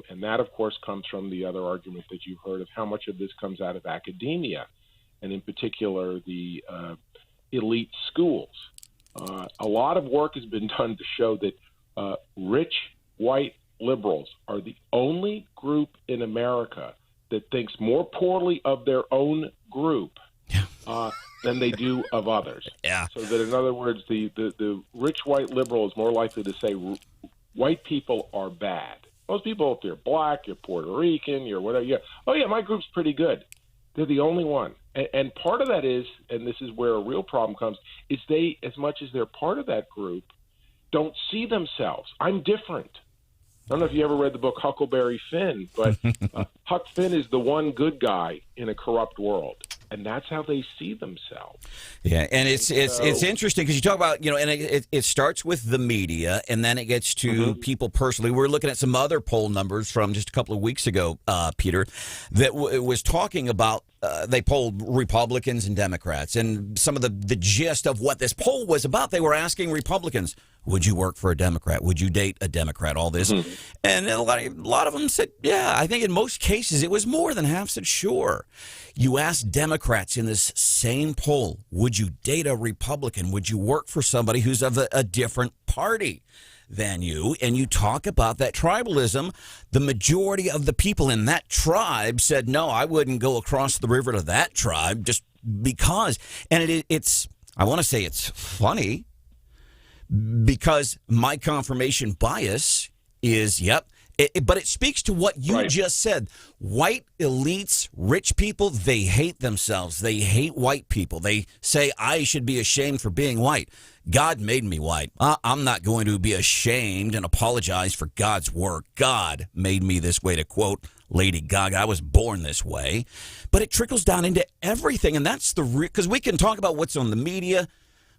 And that, of course, comes from the other argument that you've heard of how much of this comes out of academia, and in particular the elite schools. A lot of work has been done to show that rich white liberals are the only group in America that thinks more poorly of their own group than they do of others. Yeah. So that, in other words, the rich white liberal is more likely to say white people are bad. Most people, if you're black, you're Puerto Rican, you're whatever, my group's pretty good. They're the only one. And part of that is, and this is where a real problem comes, is they, as much as they're part of that group, don't see themselves. I'm different. I don't know if you ever read the book Huckleberry Finn, but Huck Finn is the one good guy in a corrupt world. And that's how they see themselves. Yeah, and it's interesting because you talk about, and it starts with the media, and then it gets to people personally. We're looking at some other poll numbers from just a couple of weeks ago, Peter, that was talking about they polled Republicans and Democrats, and some of the gist of what this poll was about. They were asking Republicans, would you work for a Democrat? Would you date a Democrat? All this. And a lot of them said, yeah. I think in most cases it was more than half said sure. You ask Democrats in this same poll, would you date a Republican? Would you work for somebody who's of a different party than you? And you talk about that tribalism. The majority of the people in that tribe said, no, I wouldn't go across the river to that tribe just because. And it's I want to say it's funny because my confirmation bias is, but it speaks to what you just said. White elites, rich people, they hate themselves. They hate white people. They say, I should be ashamed for being white. God made me white. I'm not going to be ashamed and apologize for God's work. God made me this way, to quote Lady Gaga. I was born this way. But it trickles down into everything, and that's because we can talk about what's on the media,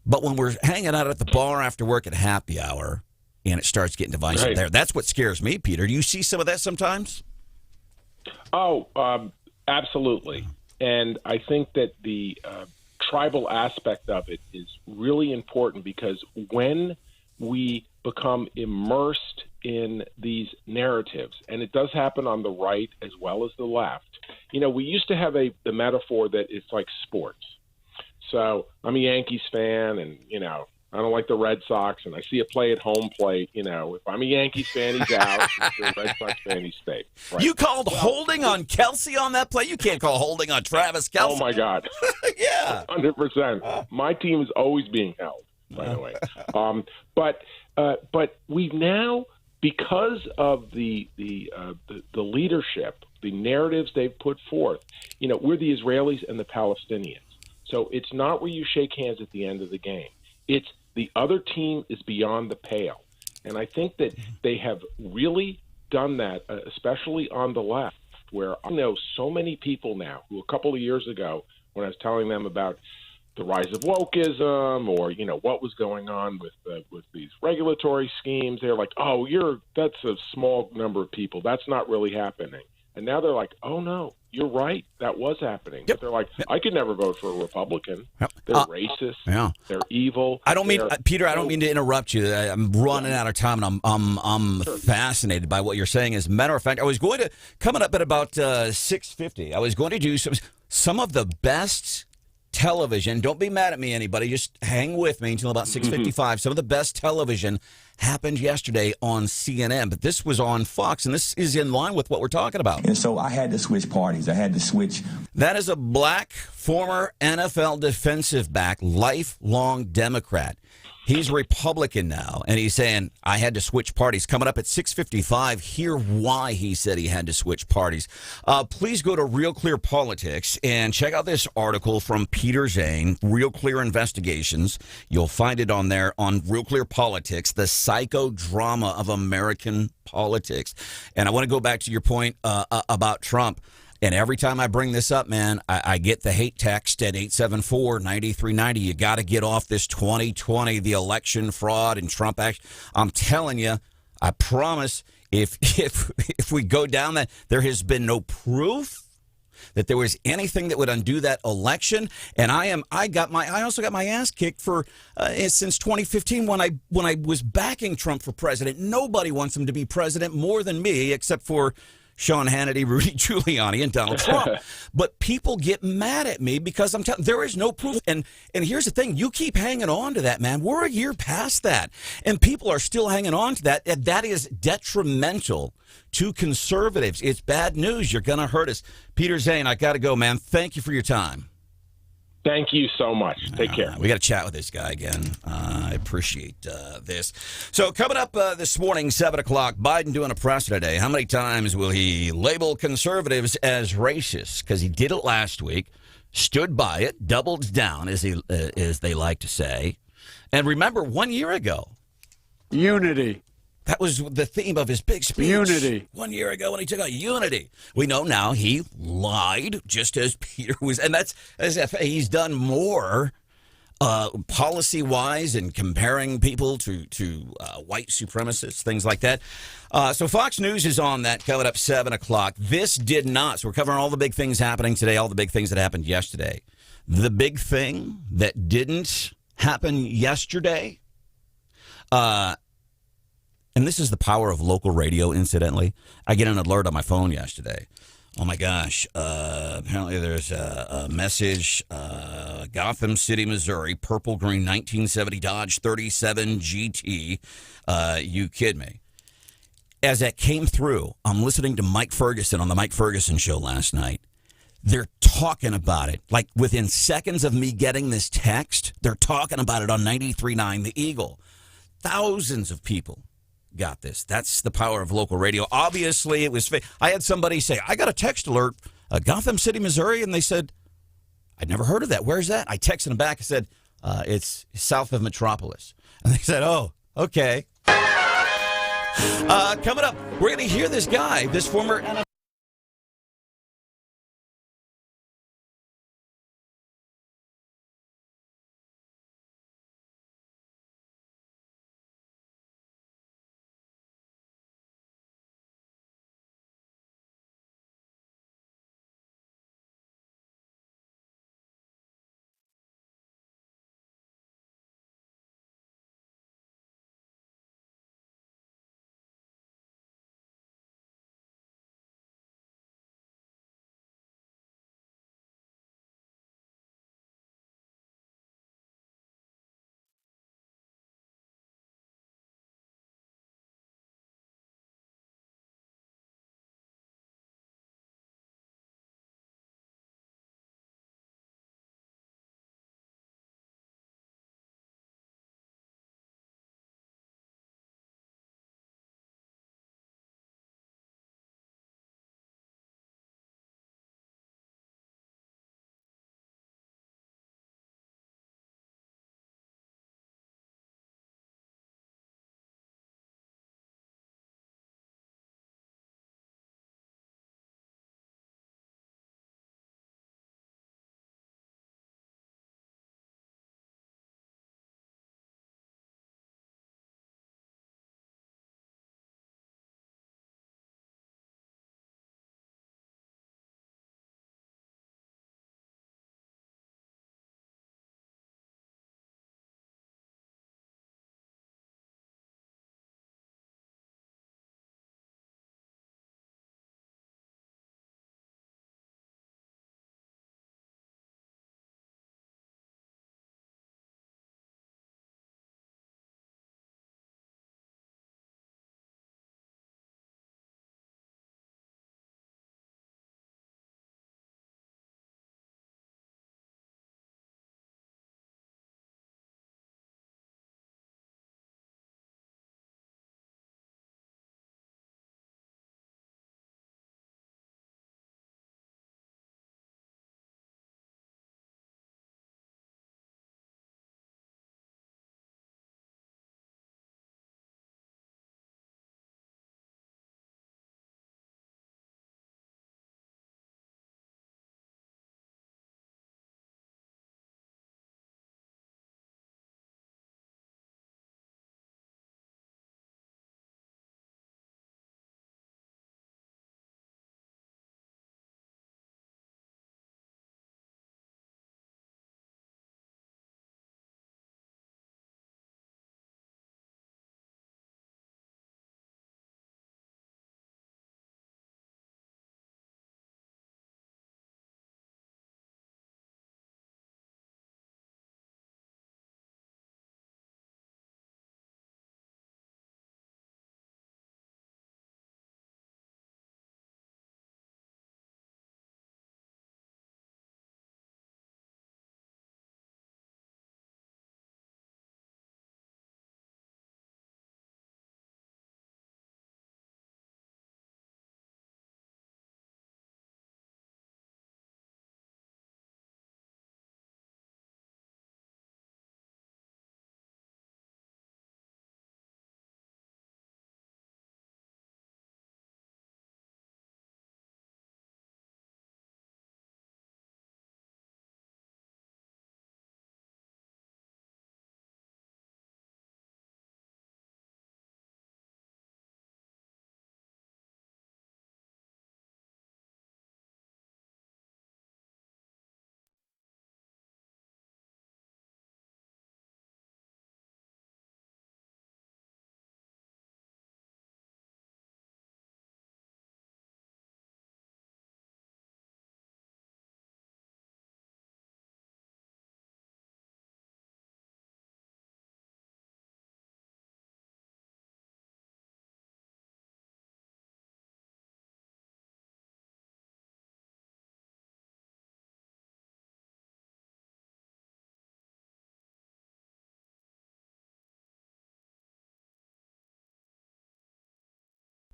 but when we're hanging out at the bar after work at happy hour, and it starts getting divisive there. That's what scares me, Peter. Do you see some of that sometimes? Oh, absolutely. And I think that the tribal aspect of it is really important because when we become immersed in these narratives, and it does happen on the right as well as the left, we used to have the metaphor that it's like sports. So I'm a Yankees fan, and, I don't like the Red Sox, and I see a play at home plate. If I'm a Yankees fan, he's out. If you're a Red Sox fan, he's safe. Right? You called holding on Kelsey on that play? You can't call holding on Travis Kelce. Oh, my God. Yeah. 100%. My team is always being held, by the way. But we've now, because of the leadership, the narratives they've put forth, we're the Israelis and the Palestinians. So it's not where you shake hands at the end of the game. It's the other team is beyond the pale. And I think that they have really done that, especially on the left, where I know so many people now who a couple of years ago, when I was telling them about the rise of wokeism or, what was going on with these regulatory schemes, they're like, oh, that's a small number of people. That's not really happening. And now they're like, oh, no, you're right. That was happening. But they're like, I could never vote for a Republican. They're racist. They're evil. Peter, I don't mean to interrupt you. I'm running out of time, and I'm fascinated by what you're saying. As a matter of fact, I was going to, coming up at about 6:50, I was going to do some of the best television. Don't be mad at me, anybody. Just hang with me until about 6:55. Some of the best television happened yesterday on CNN, but this was on Fox, and this is in line with what we're talking about. And so I had to switch parties. I had to switch. That is a black former NFL defensive back, lifelong Democrat. He's Republican now, and he's saying, I had to switch parties. Coming up at 6:55, hear why he said he had to switch parties. Please go to Real Clear Politics and check out this article from Peter Zane, Real Clear Investigations. You'll find it on there on Real Clear Politics, the psychodrama of American politics. And I want to go back to your point about Trump. And every time I bring this up, man, I get the hate text at 874-9390. You got to get off this 2020, the election fraud and Trump action. I'm telling you, I promise, if we go down that, there has been no proof that there was anything that would undo that election. And I also got my ass kicked for since 2015 when I was backing Trump for president. Nobody wants him to be president more than me, except for Sean Hannity, Rudy Giuliani, and Donald Trump. But people get mad at me because I'm telling there is no proof. And here's the thing. You keep hanging on to that, man. We're a year past that. And people are still hanging on to that. And that is detrimental to conservatives. It's bad news. You're going to hurt us. Peter Zane, I got to go, man. Thank you for your time. Thank you so much. Take care. We got to chat with this guy again. I appreciate this. So coming up this morning, 7 o'clock, Biden doing a presser today. How many times will he label conservatives as racist? Because he did it last week. stood by it, doubled down, as they like to say. And remember, 1 year ago, unity. That was the theme of his big speech. Unity. 1 year ago when he took out unity. We know now he lied, just as Peter was. And that's as if he's done more policy-wise and comparing people to white supremacists, things like that. So Fox News is on that coming up 7 o'clock. This did not. So we're covering all the big things happening today, all the big things that happened yesterday. The big thing that didn't happen yesterday, and this is the power of local radio, incidentally. I get an alert on my phone yesterday. Oh, my gosh. Apparently there's a message. Gotham City, Missouri, purple green 1970 Dodge 37 GT. You kid me. As that came through, I'm listening to Mike Ferguson on the Mike Ferguson show last night. They're talking about it. Like within seconds of me getting this text, they're talking about it on 93.9 The Eagle. Thousands of people got this. That's the power of local radio. Obviously, it was. I had somebody say, I got a text alert, Gotham City, Missouri, and they said, I'd never heard of that. Where's that? I texted them back and said, it's south of Metropolis. And they said, oh, okay. Coming up, we're going to hear this guy, this former NFL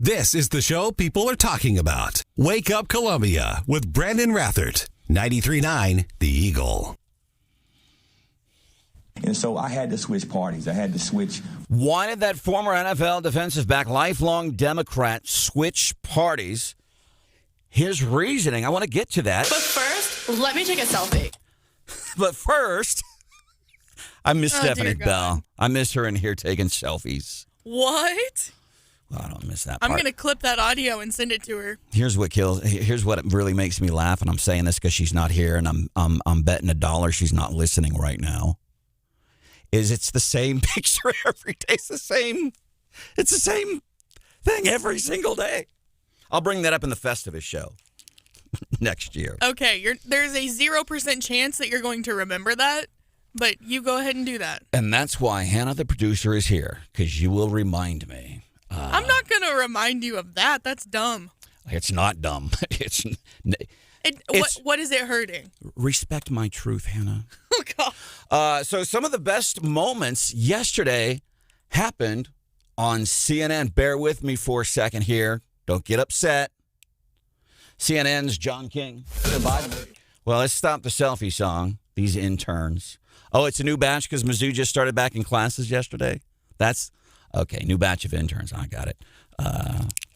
This is the show people are talking about. Wake Up Columbia with Branden Rathert. 93.9 The Eagle. And so I had to switch parties. I had to switch. Why did that former NFL defensive back, lifelong Democrat, switch parties? His reasoning. I want to get to that. But first, let me take a selfie. But first, I miss Stephanie dear Bell. God. I miss her in here taking selfies. What? Well, I don't miss that I'm part. going to clip that audio and send it to her. Here's what really makes me laugh, and I'm saying this because she's not here, and I'm betting $1 she's not listening right now. It's the same picture every day. It's the same thing every single day. I'll bring that up in the Festivus show next year. Okay, there's a 0% chance that you're going to remember that, but you go ahead and do that. And that's why Hannah, the producer, is here, because you will remind me. I'm not going to remind you of that. That's dumb. It's not dumb. What is it hurting? Respect my truth, Hannah. Oh, God. So some of the best moments yesterday happened on CNN. Bear with me for a second here. Don't get upset. CNN's John King. Well, let's stop the selfie song. These interns. Oh, it's a new batch because Mizzou just started back in classes yesterday? That's... Okay, new batch of interns. I got it.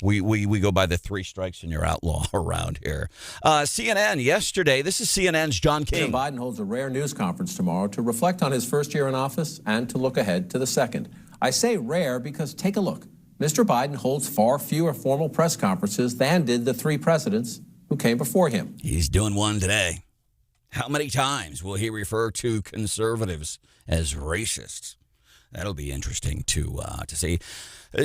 We go by the 3 strikes and you're outlaw around here. CNN yesterday. This is CNN's John King. President Biden holds a rare news conference tomorrow to reflect on his first year in office and to look ahead to the second. I say rare because take a look. Mr. Biden holds far fewer formal press conferences than did the 3 presidents who came before him. He's doing one today. How many times will he refer to conservatives as racists? That'll be interesting to see.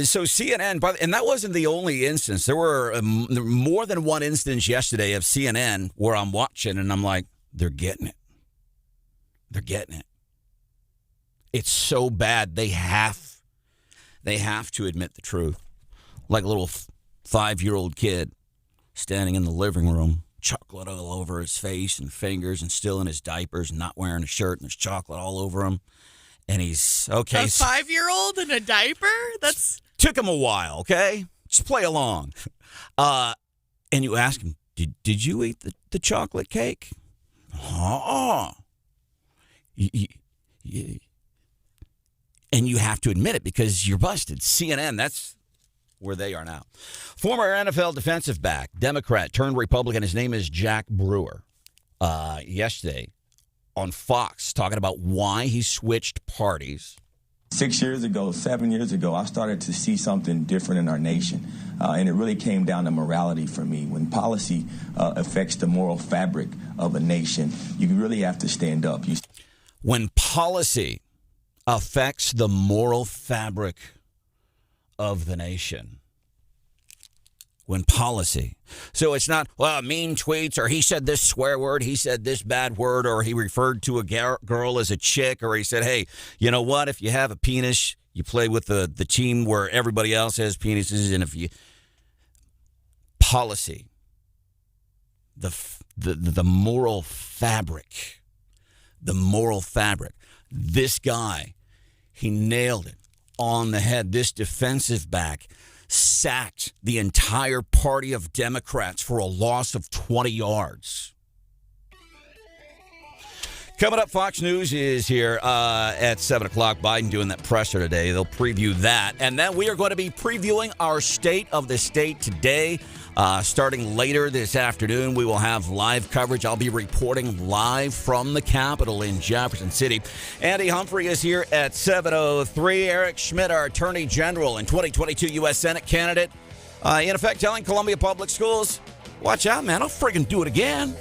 So CNN, and that wasn't the only instance. There were more than one instance yesterday of CNN where I'm watching and I'm like, they're getting it. They're getting it. It's so bad they have to admit the truth. Like a little 5-year-old kid standing in the living room, chocolate all over his face and fingers and still in his diapers and not wearing a shirt and there's chocolate all over him. And he's, okay. A 5-year-old in a diaper? That's... Took him a while, okay? Just play along. And you ask him, did you eat the chocolate cake? Oh. And you have to admit it because you're busted. CNN, that's where they are now. Former NFL defensive back, Democrat turned Republican. His name is Jack Brewer. Yesterday on Fox, talking about why he switched parties. 6 years ago, 7 years ago, I started to see something different in our nation. And it really came down to morality for me. When policy affects the moral fabric of a nation, you really have to stand up. When policy affects the moral fabric of the nation. When policy. So it's not, well, mean tweets, or he said this swear word, he said this bad word, or he referred to a girl as a chick, or he said, hey, you know what? If you have a penis, you play with the team where everybody else has penises, and if you... Policy. The moral fabric. The moral fabric. This guy, he nailed it on the head. This defensive back sacked the entire party of Democrats for a loss of 20 yards. Coming up, Fox News is here at 7 o'clock. Biden doing that presser today. They'll preview that. And then we are going to be previewing our State of the State today. Starting later this afternoon, we will have live coverage. I'll be reporting live from the Capitol in Jefferson City. Andy Humphrey is here at 7:03. Eric Schmidt, our Attorney General and 2022 U.S. Senate candidate, in effect telling Columbia Public Schools, watch out, man, I'll friggin' do it again.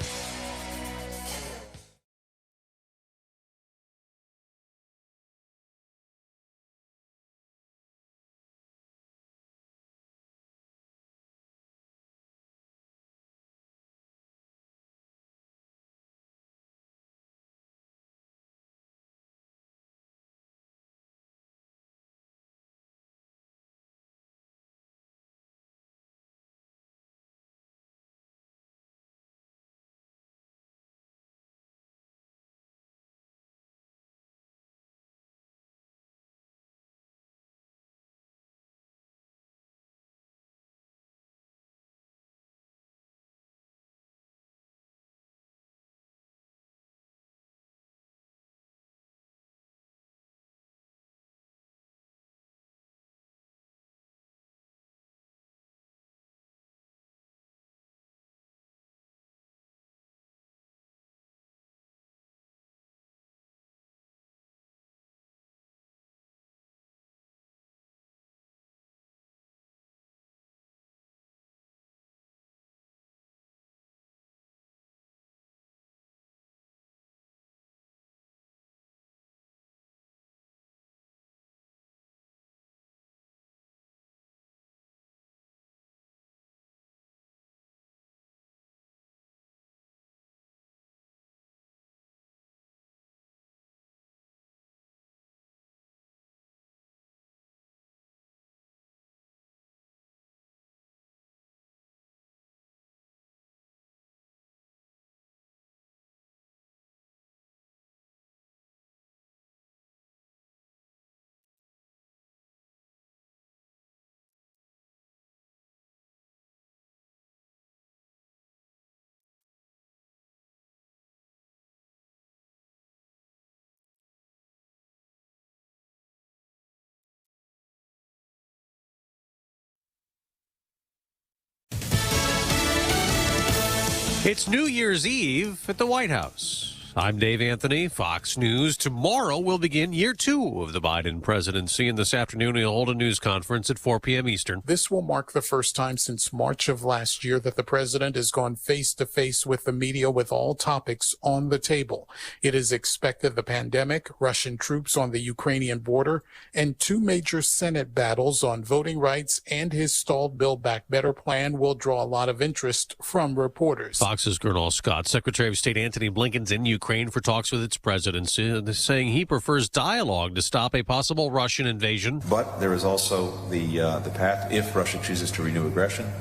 It's New Year's Eve at the White House. I'm Dave Anthony, Fox News. Tomorrow will begin year 2 of the Biden presidency, and this afternoon he'll hold a news conference at 4 p.m. Eastern. This will mark the first time since March of last year that the president has gone face-to-face with the media with all topics on the table. It is expected the pandemic, Russian troops on the Ukrainian border, and 2 major Senate battles on voting rights and his stalled Build Back Better plan will draw a lot of interest from reporters. Fox's Gernal Scott. Secretary of State Antony Blinken's in Ukraine for talks with its president, saying he prefers dialogue to stop a possible Russian invasion. But there is also the path, if Russia chooses to renew aggression,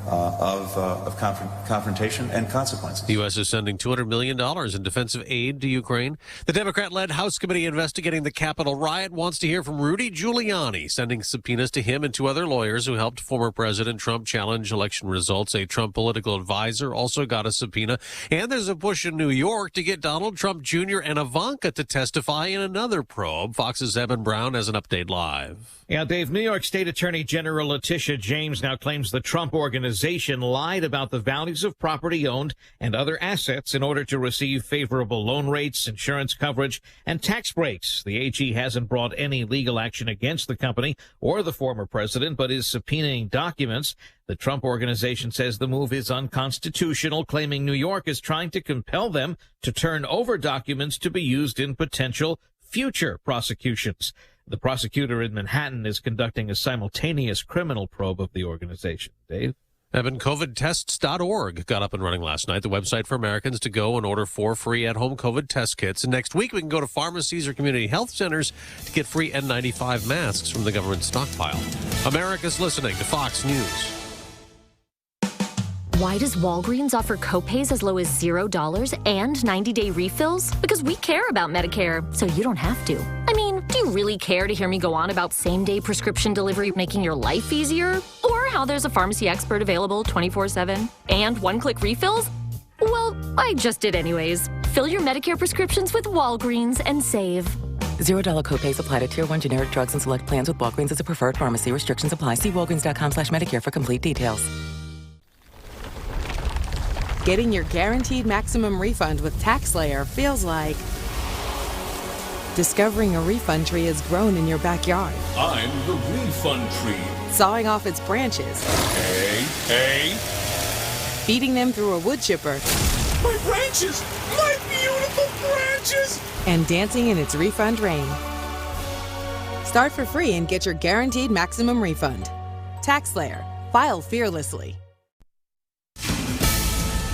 of confrontation and consequences. The U.S. is sending $200 million in defensive aid to Ukraine. The Democrat-led House committee investigating the Capitol riot wants to hear from Rudy Giuliani, sending subpoenas to him and 2 other lawyers who helped former President Trump challenge election results. A Trump political advisor also got a subpoena. And there's a push in New York to get Donald Trump Jr. and Ivanka to testify in another probe. Fox's Evan Brown has an update live. Yeah, Dave, New York State Attorney General Letitia James now claims the Trump organization lied about the values of property owned and other assets in order to receive favorable loan rates, insurance coverage, and tax breaks. The AG hasn't brought any legal action against the company or the former president, but is subpoenaing documents. The Trump organization says the move is unconstitutional, claiming New York is trying to compel them to turn over documents to be used in potential future prosecutions. The prosecutor in Manhattan is conducting a simultaneous criminal probe of the organization. Dave? Evan, COVIDtests.org got up and running last night, the website for Americans to go and order 4 free at-home COVID test kits. And next week, we can go to pharmacies or community health centers to get free N95 masks from the government stockpile. America's listening to Fox News. Why does Walgreens offer copays as low as $0 and 90-day refills? Because we care about Medicare, so you don't have to. I mean, do you really care to hear me go on about same-day prescription delivery making your life easier? Or how there's a pharmacy expert available 24/7 and one-click refills? Well, I just did anyways. Fill your Medicare prescriptions with Walgreens and save. $0 copays apply to Tier 1 generic drugs and select plans with Walgreens as a preferred pharmacy. Restrictions apply. See walgreens.com/Medicare for complete details. Getting your guaranteed maximum refund with TaxSlayer feels like discovering a refund tree has grown in your backyard. I'm the refund tree. Sawing off its branches. Hey. Feeding them through a wood chipper. My branches! My beautiful branches! And dancing in its refund rain. Start for free and get your guaranteed maximum refund. TaxSlayer. File fearlessly.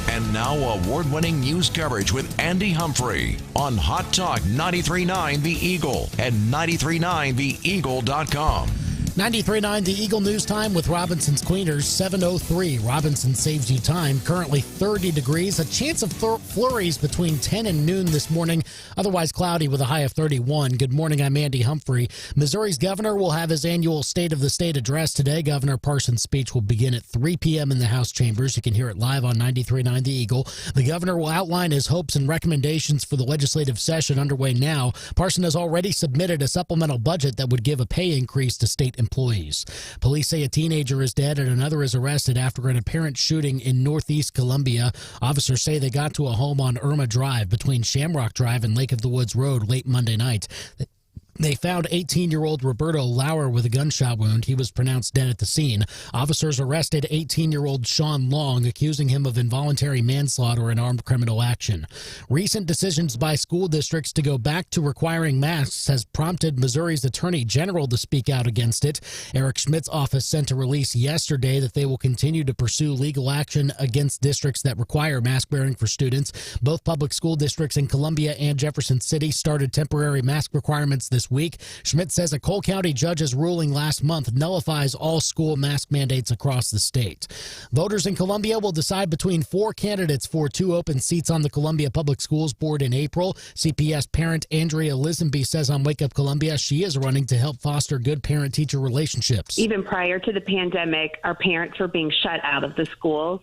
And now award-winning news coverage with Andy Humphrey on Hot Talk 93.9 The Eagle and 93.9theeagle.com. 93.9 The Eagle News Time with Robinson's Cleaners, 7:03. Robinson saves you time. Currently 30 degrees. A chance of flurries between 10 and noon this morning. Otherwise cloudy with a high of 31. Good morning. I'm Andy Humphrey. Missouri's governor will have his annual State of the State address today. Governor Parson's speech will begin at 3 p.m. in the House chambers. You can hear it live on 93.9 The Eagle. The governor will outline his hopes and recommendations for the legislative session underway now. Parson has already submitted a supplemental budget that would give a pay increase to state employees. Police say a teenager is dead and another is arrested after an apparent shooting in northeast Columbia. Officers say they got to a home on Irma Drive between Shamrock Drive and Lake of the Woods Road late Monday night. They found 18-year-old Roberto Lauer with a gunshot wound. He was pronounced dead at the scene. Officers arrested 18-year-old Sean Long, accusing him of involuntary manslaughter and armed criminal action. Recent decisions by school districts to go back to requiring masks has prompted Missouri's Attorney General to speak out against it. Eric Schmidt's office sent a release yesterday that they will continue to pursue legal action against districts that require mask wearing for students. Both public school districts in Columbia and Jefferson City started temporary mask requirements this week. Schmidt says a Cole County judge's ruling last month nullifies all school mask mandates across the state. Voters in Columbia will decide between 4 candidates for 2 open seats on the Columbia Public Schools Board in April. CPS parent Andrea Lisenby says on Wake Up Columbia she is running to help foster good parent-teacher relationships. Even prior to the pandemic, our parents were being shut out of the schools.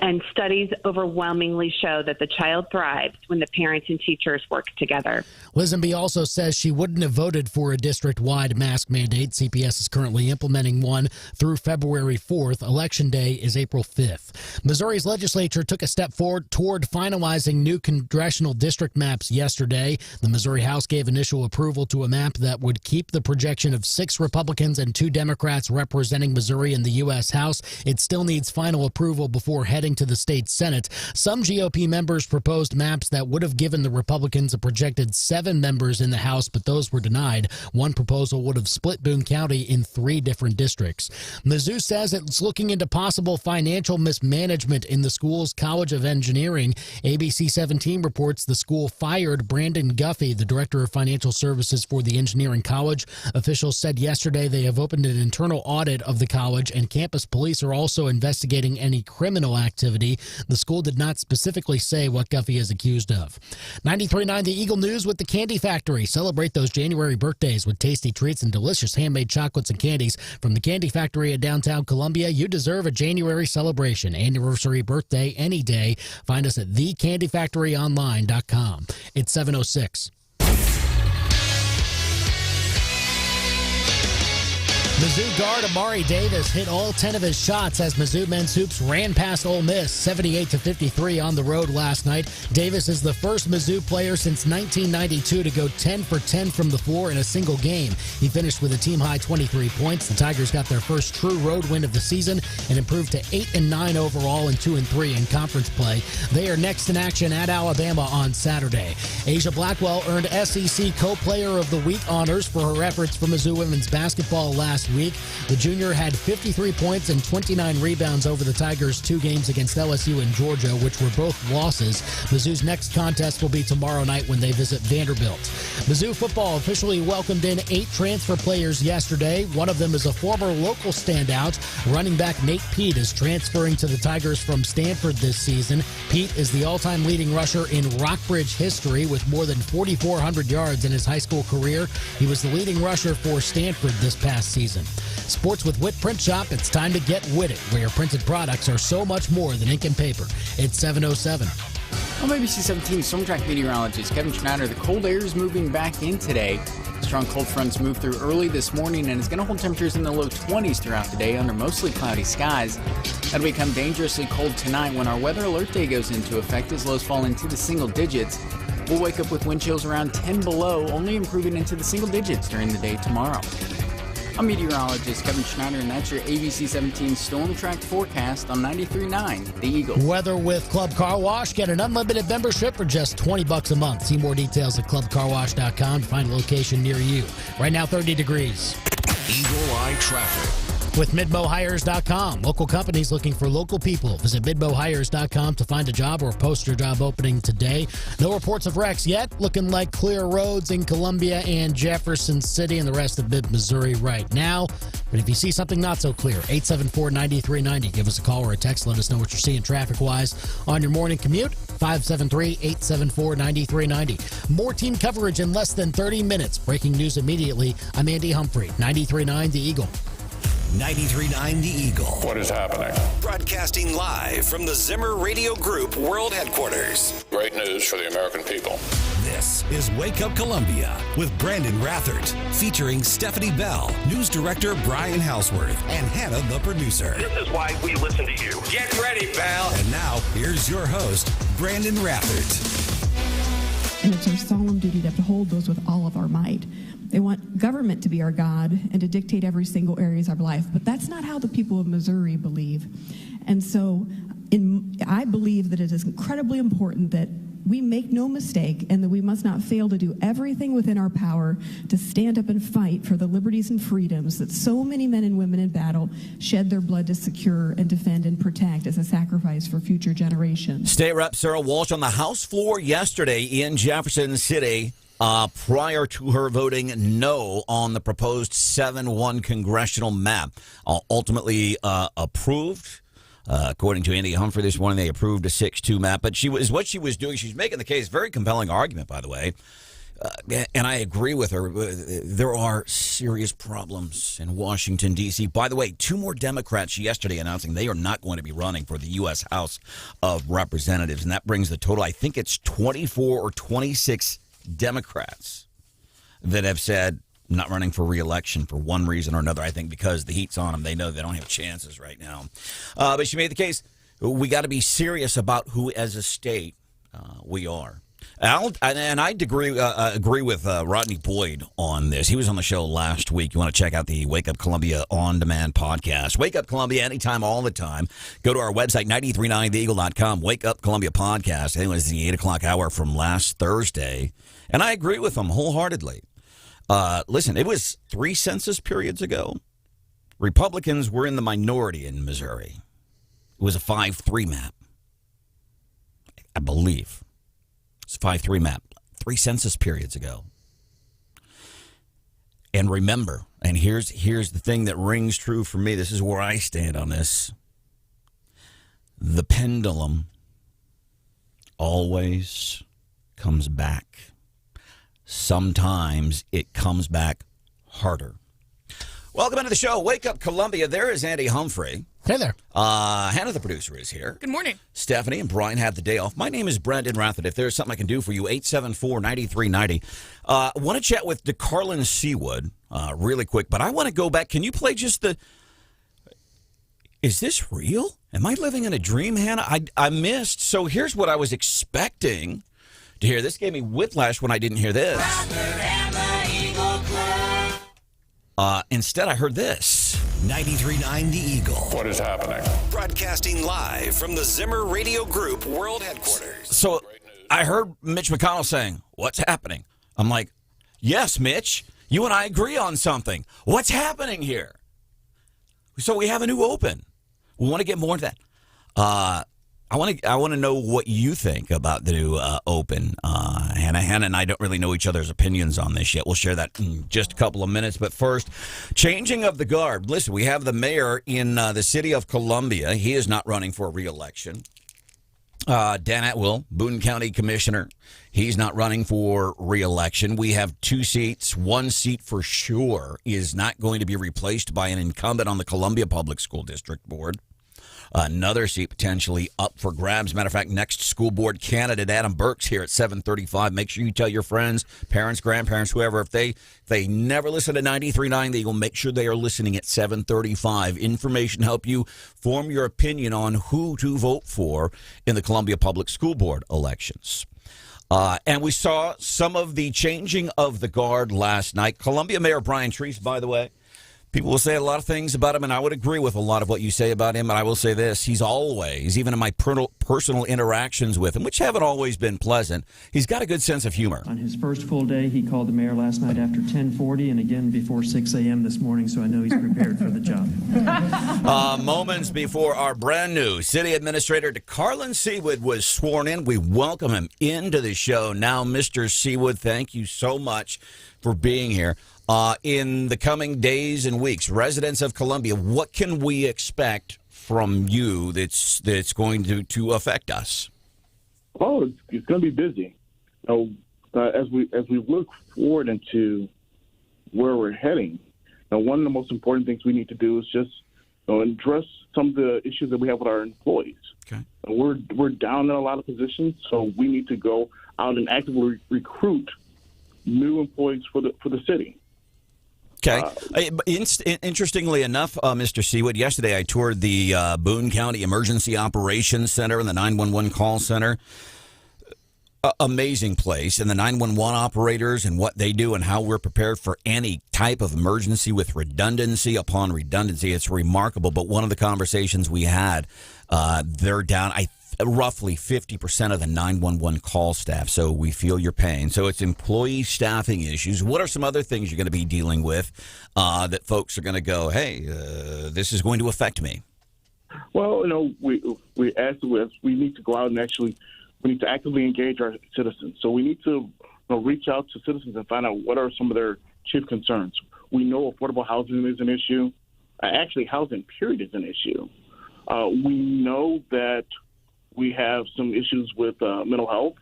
And studies overwhelmingly show that the child thrives when the parents and teachers work together. Lisenby also says she wouldn't have voted for a district-wide mask mandate. CPS is currently implementing one through February 4th. Election Day is April 5th. Missouri's legislature took a step forward toward finalizing new congressional district maps yesterday. The Missouri House gave initial approval to a map that would keep the projection of 6 Republicans and 2 Democrats representing Missouri in the U.S. House. It still needs final approval before heading to the state Senate. Some GOP members proposed maps that would have given the Republicans a projected 7 members in the House, but those were denied. One proposal would have split Boone County in 3 different districts. Mizzou says it's looking into possible financial mismanagement in the school's College of Engineering. ABC 17 reports the school fired Branden Guffey, the director of financial services for the engineering college. Officials said yesterday they have opened an internal audit of the college, and campus police are also investigating any criminal activity. The school did not specifically say what Guffey is accused of. 93.9 The Eagle News with the Candy Factory. Celebrate those January birthdays with tasty treats and delicious handmade chocolates and candies from the Candy Factory at downtown Columbia. You deserve a January celebration. Anniversary, birthday, any day. Find us at thecandyfactoryonline.com. It's 7:06. Mizzou guard Amari Davis hit all 10 of his shots as Mizzou men's hoops ran past Ole Miss 78-53 on the road last night. Davis is the first Mizzou player since 1992 to go 10 for 10 from the floor in a single game. He finished with a team-high 23 points. The Tigers got their first true road win of the season and improved to 8-9 overall and 2-3 in conference play. They are next in action at Alabama on Saturday. Asia Blackwell earned SEC Co-Player of the Week honors for her efforts for Mizzou women's basketball last week. The junior had 53 points and 29 rebounds over the Tigers' 2 games against LSU and Georgia, which were both losses. Mizzou's next contest will be tomorrow night when they visit Vanderbilt. Mizzou football officially welcomed in 8 transfer players yesterday. One of them is a former local standout. Running back Nate Pete is transferring to the Tigers from Stanford this season. Pete is the all-time leading rusher in Rockbridge history with more than 4,400 yards in his high school career. He was the leading rusher for Stanford this past season. Sports with Witt Print Shop. It's time to get with it, where your printed products are so much more than ink and paper. It's 7:07. I'm ABC 17 Storm Track meteorologist Kevin Schneider. The cold air is moving back in today. Strong cold fronts moved through early this morning and is going to hold temperatures in the low 20s throughout the day under mostly cloudy skies. That'll become dangerously cold tonight when our weather alert day goes into effect as lows fall into the single digits. We'll wake up with wind chills around 10 below, only improving into the single digits during the day tomorrow. I'm meteorologist Kevin Schneider, and that's your ABC 17 Storm Track forecast on 93.9 The Eagle. Weather with Club Car Wash. Get an unlimited membership for just $20 a month. See more details at clubcarwash.com to find a location near you. Right now, 30 degrees. Eagle Eye Traffic. With MidmoHires.com. Local companies looking for local people. Visit MidmoHires.com to find a job or post your job opening today. No reports of wrecks yet. Looking like clear roads in Columbia and Jefferson City and the rest of mid-Missouri right now. But if you see something not so clear, 874-9390. Give us a call or a text. Let us know what you're seeing traffic-wise on your morning commute. 573-874-9390. More team coverage in less than 30 minutes. Breaking news immediately. I'm Andy Humphrey, 93.9 The Eagle. 93.9 The Eagle. What is happening? Broadcasting live from the Zimmer Radio Group World Headquarters. Great news for the American people. This is Wake Up Columbia with Branden Rathert, featuring Stephanie Bell, news director Brian Hauswirth, and Hannah, the producer. This is why we listen to you. Get ready, pal. And now, here's your host, Branden Rathert. And it's our solemn duty to uphold those with all of our might. They want government to be our God and to dictate every single area of our life. But that's not how the people of Missouri believe. And so I believe that it is incredibly important that we make no mistake and that we must not fail to do everything within our power to stand up and fight for the liberties and freedoms that so many men and women in battle shed their blood to secure and defend and protect as a sacrifice for future generations. State Rep Sarah Walsh on the House floor yesterday in Jefferson City prior to her voting no on the proposed 7-1 congressional map. Ultimately approved. According to Andy Humphrey this morning, they approved a 6-2 map. But what she was doing, she's making the case, very compelling argument, by the way, and I agree with her. There are serious problems in Washington, D.C. By the way, 2 more Democrats yesterday announcing they are not going to be running for the U.S. House of Representatives, and that brings the total, I think it's 24 or 26 Democrats that have said not running for re-election for one reason or another. I think because the heat's on them. They know they don't have chances right now. But she made the case, we got to be serious about who as a state we are. And I agree with Rodney Boyd on this. He was on the show last week. You want to check out the Wake Up Columbia on-demand podcast. Wake Up Columbia anytime, all the time. Go to our website, 939theeagle.com. Wake Up Columbia podcast. I think it was the 8 o'clock hour from last Thursday. And I agree with him wholeheartedly. Listen, it was 3 census periods ago. Republicans were in the minority in Missouri. It was a 5-3 map, I believe. It's a 5-3 map, 3 census periods ago. And remember, and here's the thing that rings true for me. This is where I stand on this. The pendulum always comes back. Sometimes it comes back harder. Welcome into the show. Wake Up Columbia. There is Andy Humphrey. Hey there. Hannah, the producer, is here. Good morning. Stephanie and Brian had the day off. My name is Branden Rathert. If there's something I can do for you, 874-9390. I want to chat with DeCarlin Seewood really quick, but I want to go back. Can you play just the... Is this real? Am I living in a dream, Hannah? I missed. So here's what I was expecting to hear. This gave me whiplash when I didn't hear this. Instead, I heard this. 93.9 The Eagle. What is happening? Broadcasting live from the Zimmer Radio Group World Headquarters. So I heard Mitch McConnell saying, what's happening? I'm like, yes, Mitch, you and I agree on something. What's happening here? So we have a new open. We want to get more into that. I want to know what you think about the new open. Hannah and I don't really know each other's opinions on this yet. We'll share that in just a couple of minutes. But first, changing of the guard. Listen, we have the mayor in the city of Columbia. He is not running for re-election. Dan Atwill, Boone County Commissioner. He's not running for re-election. We have 2 seats. 1 seat for sure is not going to be replaced by an incumbent on the Columbia Public School District Board. Another seat potentially up for grabs. Matter of fact, next school board candidate, Adam Burks, here at 7:35. Make sure you tell your friends, parents, grandparents, whoever, if they never listen to 93.9 The Eagle, make sure they are listening at 7:35. Information help you form your opinion on who to vote for in the Columbia Public School Board elections. And we saw some of the changing of the guard last night. Columbia Mayor Brian Treese, by the way, people will say a lot of things about him, and I would agree with a lot of what you say about him, and I will say this. He's always, even in my personal interactions with him, which haven't always been pleasant, he's got a good sense of humor. On his first full day, he called the mayor last night after 10:40 and again before 6 a.m. this morning, so I know he's prepared for the job. Moments before our brand new city administrator, DeCarlin Seewood, was sworn in. We welcome him into the show now. Mr. Seewood, thank you so much for being here. In the coming days and weeks, residents of Columbia, what can we expect from you that's going to affect us? Oh, it's going to be busy. As we look forward into where we're heading, one of the most important things we need to do is just address some of the issues that we have with our employees. Okay. We're down in a lot of positions, so we need to go out and actively recruit new employees for the city. Okay. Interestingly enough, Mr. Seewood, yesterday I toured the Boone County Emergency Operations Center and the 911 call center. Amazing place. And the 911 operators and what they do and how we're prepared for any type of emergency with redundancy upon redundancy. It's remarkable. But one of the conversations we had, they're down, roughly 50% of the 911 call staff, so we feel your pain. So it's employee staffing issues. What are some other things you're going to be dealing with that folks are going to go, hey, this is going to affect me? Well, we need to go out and we need to actively engage our citizens. So we need to reach out to citizens and find out what are some of their chief concerns. We know affordable housing is an issue. Actually, housing period is an issue. We know that we have some issues with mental health.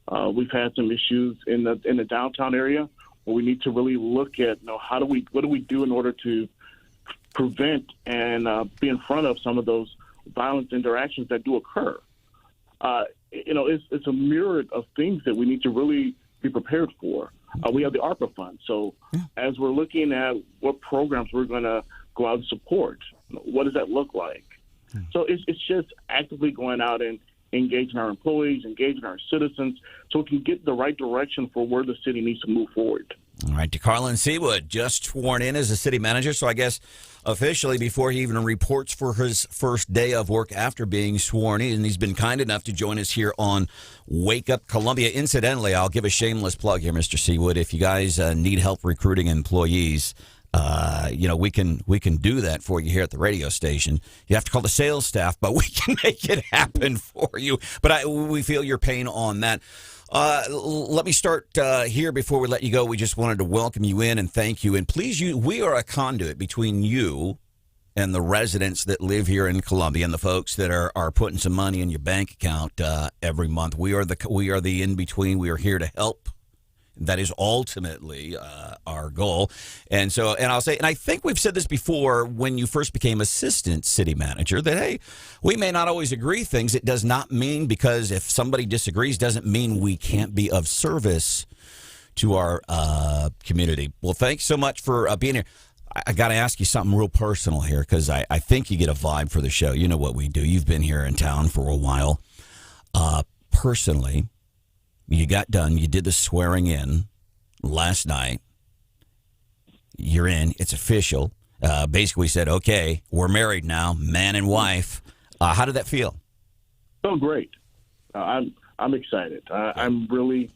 We've had some issues in the downtown area where we need to really look at, what do we do in order to prevent and be in front of some of those violent interactions that do occur. It's a myriad of things that we need to really be prepared for. We have the ARPA fund. So as we're looking at what programs we're going to go out and support, what does that look like? So it's just actively going out and engaging our employees, engaging our citizens, so we can get the right direction for where the city needs to move forward. All right, DeCarlin Seewood just sworn in as a city manager, so I guess officially before he even reports for his first day of work after being sworn in, he's been kind enough to join us here on Wake Up Columbia. Incidentally, I'll give a shameless plug here, Mr. Seewood. If you guys need help recruiting employees, we can do that for you here at the radio station. You have to call the sales staff, but we can make it happen for you. But we feel your pain on that. Let me start here before we let you go. We just wanted to welcome you in and thank you. And please, we are a conduit between you and the residents that live here in Columbia and the folks that are putting some money in your bank account every month. We are the in-between. We are here to help. That is ultimately our goal. And I'll say, and I think we've said this before when you first became assistant city manager, that, hey, we may not always agree things. It does not mean, because if somebody disagrees, doesn't mean we can't be of service to our community. Well, thanks so much for being here. I got to ask you something real personal here, because I think you get a vibe for the show. You know what we do. You've been here in town for a while. Personally, you got done. You did the swearing in last night. You're in. It's official. Basically said, okay, we're married now, man and wife. How did that feel? Oh, great. I'm excited. I'm really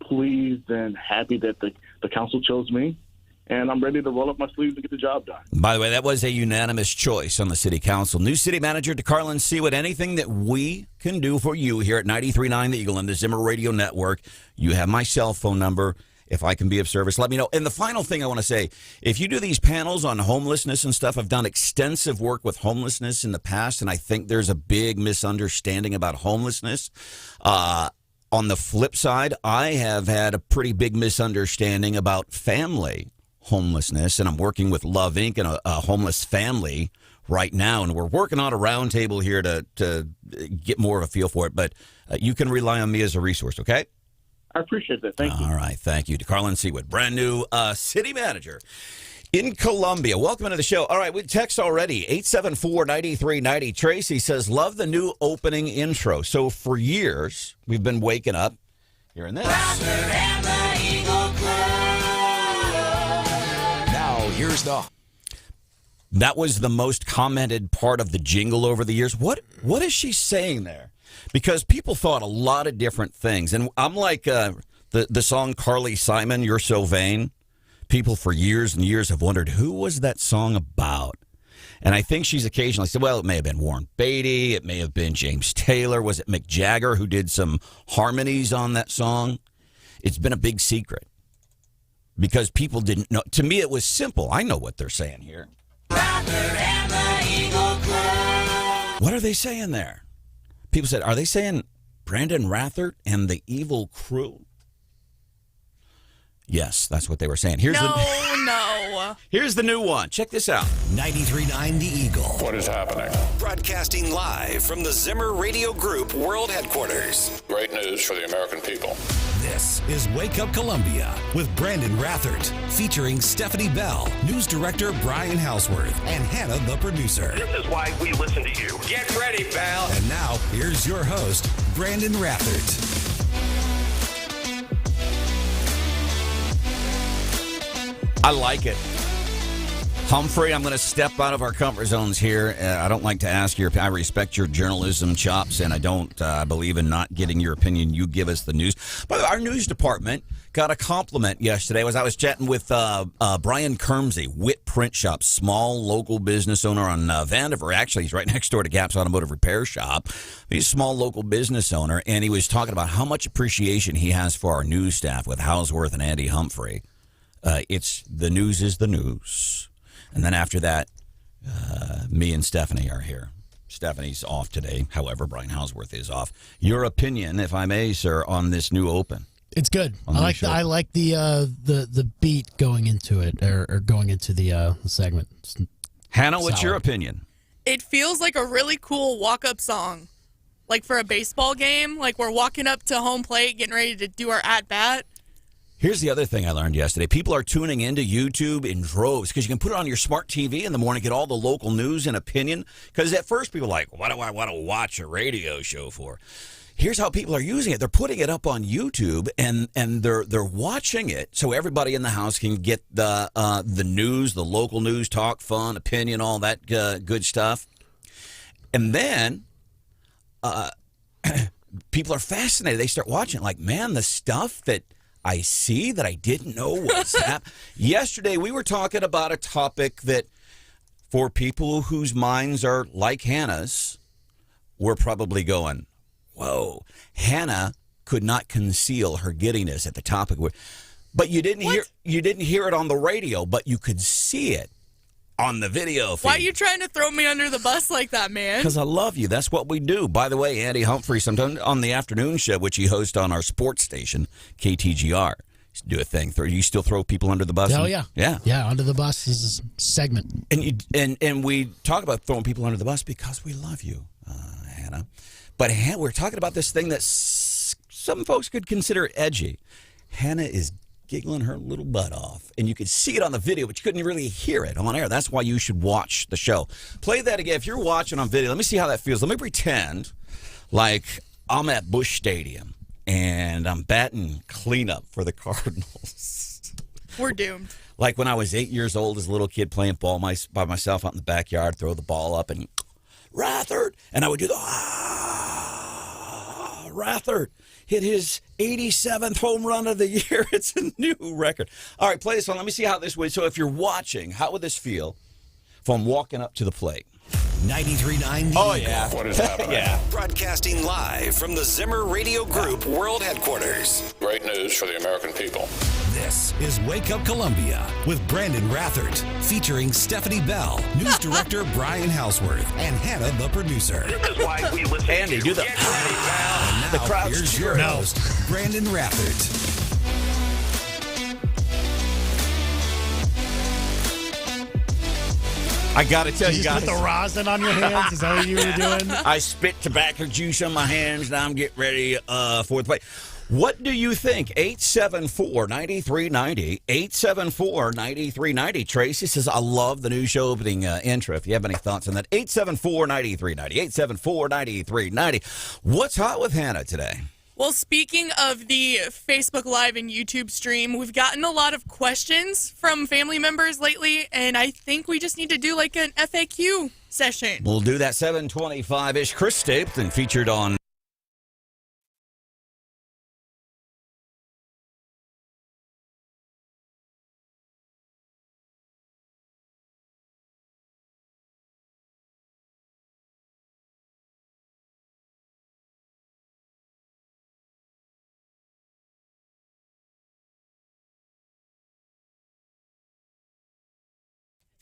pleased and happy that the council chose me. And I'm ready to roll up my sleeves and get the job done. By the way, that was a unanimous choice on the city council. New city manager DeCarlin Seewood, anything that we can do for you here at 93.9 The Eagle and the Zimmer Radio Network, you have my cell phone number. If I can be of service, let me know. And the final thing I want to say, if you do these panels on homelessness and stuff, I've done extensive work with homelessness in the past, and I think there's a big misunderstanding about homelessness. On the flip side, I have had a pretty big misunderstanding about family homelessness, and I'm working with Love Inc. and a homeless family right now, and we're working on a roundtable here to get more of a feel for it, but you can rely on me as a resource, okay? I appreciate that. Thank you. All right, thank you. DeCarlin Seewood, brand new city manager in Columbia. Welcome to the show. All right, we text already, 874-9390. Tracy says, love the new opening intro. So for years, we've been waking up hearing this. That was the most commented part of the jingle over the years. What is she saying there? Because people thought a lot of different things. And I'm like the song Carly Simon, You're So Vain. People for years and years have wondered, who was that song about? And I think she's occasionally said, well, it may have been Warren Beatty. It may have been James Taylor. Was it Mick Jagger who did some harmonies on that song? It's been a big secret. Because people didn't know. To me, it was simple. I know what they're saying here. What are they saying there? People said, are they saying Branden Rathert and the Evil Crew? Yes, that's what they were saying. Here's the new one. Check this out. 93.9 The Eagle. What is happening? Broadcasting live from the Zimmer Radio Group World Headquarters. Great news for the American people. This is Wake Up Columbia with Branden Rathert, featuring Stephanie Bell, news director Brian Hauswirth, and Hannah, the producer. This is why we listen to you. Get ready, pal. And now, here's your host, Branden Rathert. I like it. Humphrey, I'm going to step out of our comfort zones here. I don't like to ask your opinion. I respect your journalism chops, and I don't believe in not getting your opinion. You give us the news. But our news department got a compliment yesterday. I was chatting with Brian Kermsey, Wit Print Shop, small local business owner on Vandiver. Actually, he's right next door to Gap's Automotive Repair Shop. He's a small local business owner, and he was talking about how much appreciation he has for our news staff with Hauswirth and Andy Humphrey. It's the news is the news. And then after that, me and Stephanie are here. Stephanie's off today. However, Brian Hauswirth is off. Your opinion, if I may, sir, on this new open? It's good. I like the beat going into it or going into the segment. Hannah, what's your opinion? It feels like a really cool walk-up song. Like for a baseball game, like we're walking up to home plate, getting ready to do our at-bat. Here's the other thing I learned yesterday. People are tuning into YouTube in droves because you can put it on your smart TV in the morning, get all the local news and opinion. Because at first people are like, what do I want to watch a radio show for? Here's how people are using it. They're putting it up on YouTube, and they're watching it so everybody in the house can get the news, the local news, talk, fun, opinion, all that good stuff. And then people are fascinated. They start watching it like, man, the stuff that I see that I didn't know was happening. Yesterday, we were talking about a topic that for people whose minds are like Hannah's, we're probably going, whoa. Hannah could not conceal her giddiness at the topic. But you didn't hear it on the radio, but you could see it on the video feed. Why are you trying to throw me under the bus like that, man? Because I love you. That's what we do. By the way, Andy Humphrey, sometimes on the afternoon show, which he hosts on our sports station, KTGR, do a thing. You still throw people under the bus? Oh, yeah. Yeah, under the bus is a segment. And we talk about throwing people under the bus because we love you, Hannah. But we're talking about this thing that some folks could consider edgy. Hannah is giggling her little butt off, and you could see it on the video, but you couldn't really hear it on air. That's why you should watch the show. Play that again. If you're watching on video, let me see how that feels. Let me pretend like I'm at Busch Stadium, and I'm batting cleanup for the Cardinals. We're doomed. Like when I was 8 years old as a little kid playing ball by myself out in the backyard, throw the ball up, and Rathert, and I would do the Rathert hit his 87th home run of the year. It's a new record. All right, play this one. Let me see how this would. So if you're watching, how would this feel if I'm walking up to the plate? 93.9 Oh, yeah. What is happening? Yeah. Broadcasting live from the Zimmer Radio Group World Headquarters. Great news for the American people. This is Wake Up Columbia with Branden Rathert, featuring Stephanie Bell, news director Brian Hauswirth, and Hannah, the producer. This is why we listen Andy, to you. do the... Get ready, pal. And now, The crowd's here's your cheering. host, Branden Rathert. I got to tell You you just guys. put the rosin on your hands? Is that what you were doing? I spit tobacco juice on my hands. Now I'm getting ready for the play. What do you think? 874-9390. 874-9390. Tracy says, I love the new show opening intro. If you have any thoughts on that, 874-9390. 874-9390. What's hot with Hannah today? Well, speaking of the Facebook Live and YouTube stream, we've gotten a lot of questions from family members lately, and I think we just need to do like an FAQ session. We'll do that 725-ish. Chris Stapleton featured on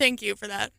Thank you for that.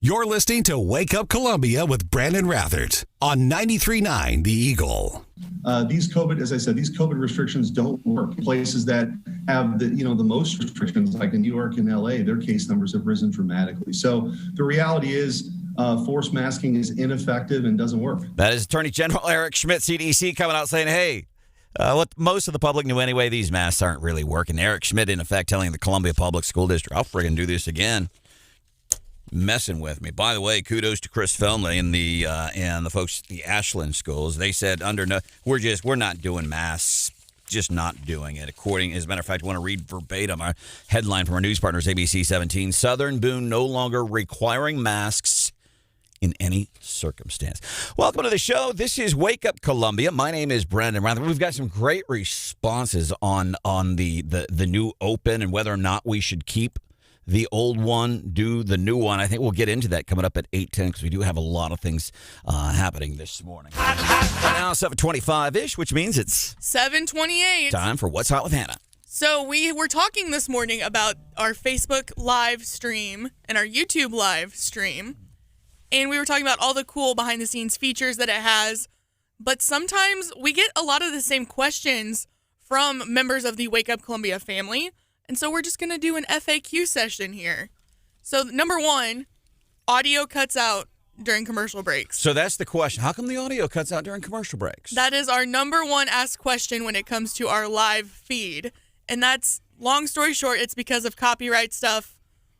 You're listening to Wake Up Columbia with Branden Rathert on 93.9 The Eagle. These COVID restrictions don't work. Places that have the most restrictions, like in New York and LA, their case numbers have risen dramatically. So the reality is forced masking is ineffective and doesn't work. That is Attorney General Eric Schmidt, CDC, coming out saying, hey, what most of the public knew anyway, these masks aren't really working. Eric Schmidt, in effect, telling the Columbia Public School District, I'll friggin' do this again. Messing with me. By the way, kudos to Chris Felmley and the folks at the Ashland schools. They said we're not doing masks, just not doing it. As a matter of fact, I want to read verbatim our headline from our news partners, ABC 17. Southern Boone no longer requiring masks in any circumstance. Welcome to the show. This is Wake Up Columbia. My name is Branden Rathert. We've got some great responses on the new open and whether or not we should keep the old one, do the new one. I think we'll get into that coming up at 8:10 because we do have a lot of things happening this morning. Now 7:25-ish, which means it's 7:28. Time for What's Hot with Hannah. So we were talking this morning about our Facebook live stream and our YouTube live stream. And we were talking about all the cool behind-the-scenes features that it has. But sometimes we get a lot of the same questions from members of the Wake Up Columbia family. And so we're just going to do an FAQ session here. So number one, audio cuts out during commercial breaks. So that's the question. How come the audio cuts out during commercial breaks? That is our number one asked question when it comes to our live feed. And that's, long story short, it's because of copyright stuff.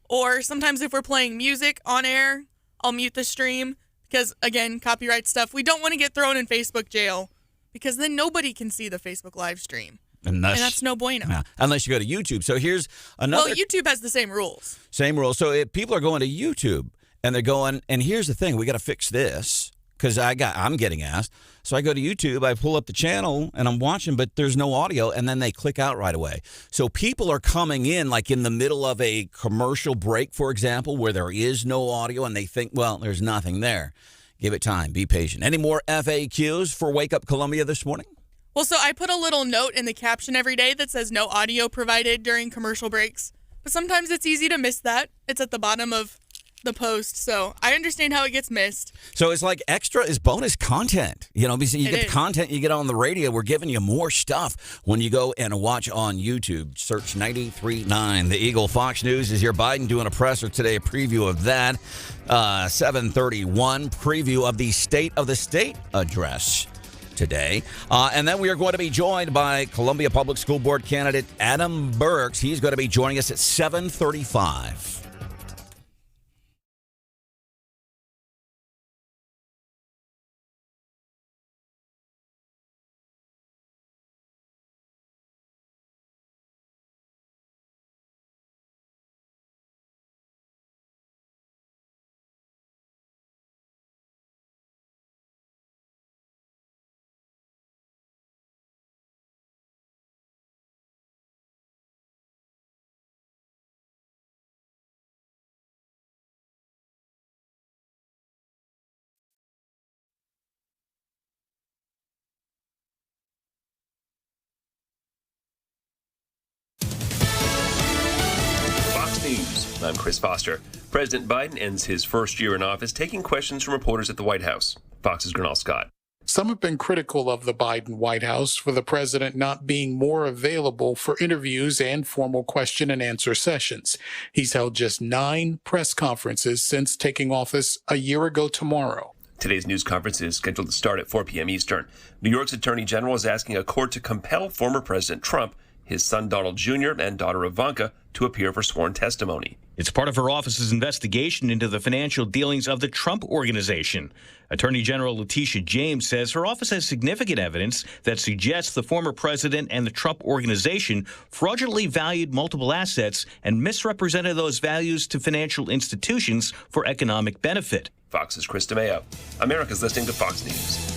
Or sometimes if we're playing music on air, I'll mute the stream because, again, copyright stuff. We don't want to get thrown in Facebook jail because then nobody can see the Facebook live stream. And that's no bueno. Yeah, unless you go to YouTube. So here's another. Well, YouTube has the same rules. Same rules. So if people are going to YouTube and they're going, and here's the thing, we got to fix this because I'm getting asked. So I go to YouTube, I pull up the channel and I'm watching, but there's no audio, and then they click out right away. So people are coming in like in the middle of a commercial break, for example, where there is no audio, and they think, well, there's nothing there. Give it time. Be patient. Any more FAQs for Wake Up Columbia this morning? Well, so I put a little note in the caption every day that says no audio provided during commercial breaks. But sometimes it's easy to miss that. It's at the bottom of the post, so I understand how it gets missed. So it's like extra is bonus content. Because you get the content you get on the radio. We're giving you more stuff when you go and watch on YouTube. Search 93.9 The Eagle. Fox News is here. Biden doing a presser today, a preview of that. 7:31, preview of the State of the State address today. And then we are going to be joined by Columbia Public School Board candidate Adam Burks. He's going to be joining us at 7:35. News. I'm Chris Foster. President Biden ends his first year in office taking questions from reporters at the White House. Fox's Gernal Scott. Some have been critical of the Biden White House for the president not being more available for interviews and formal question and answer sessions. He's held just 9 press conferences since taking office a year ago tomorrow. Today's news conference is scheduled to start at 4 p.m. Eastern. New York's Attorney General is asking a court to compel former President Trump, his son Donald Jr., and daughter Ivanka to appear for sworn testimony. It's part of her office's investigation into the financial dealings of the Trump Organization. Attorney General Letitia James says her office has significant evidence that suggests the former president and the Trump Organization fraudulently valued multiple assets and misrepresented those values to financial institutions for economic benefit. Fox's Chris DeMeo. America's listening to Fox News.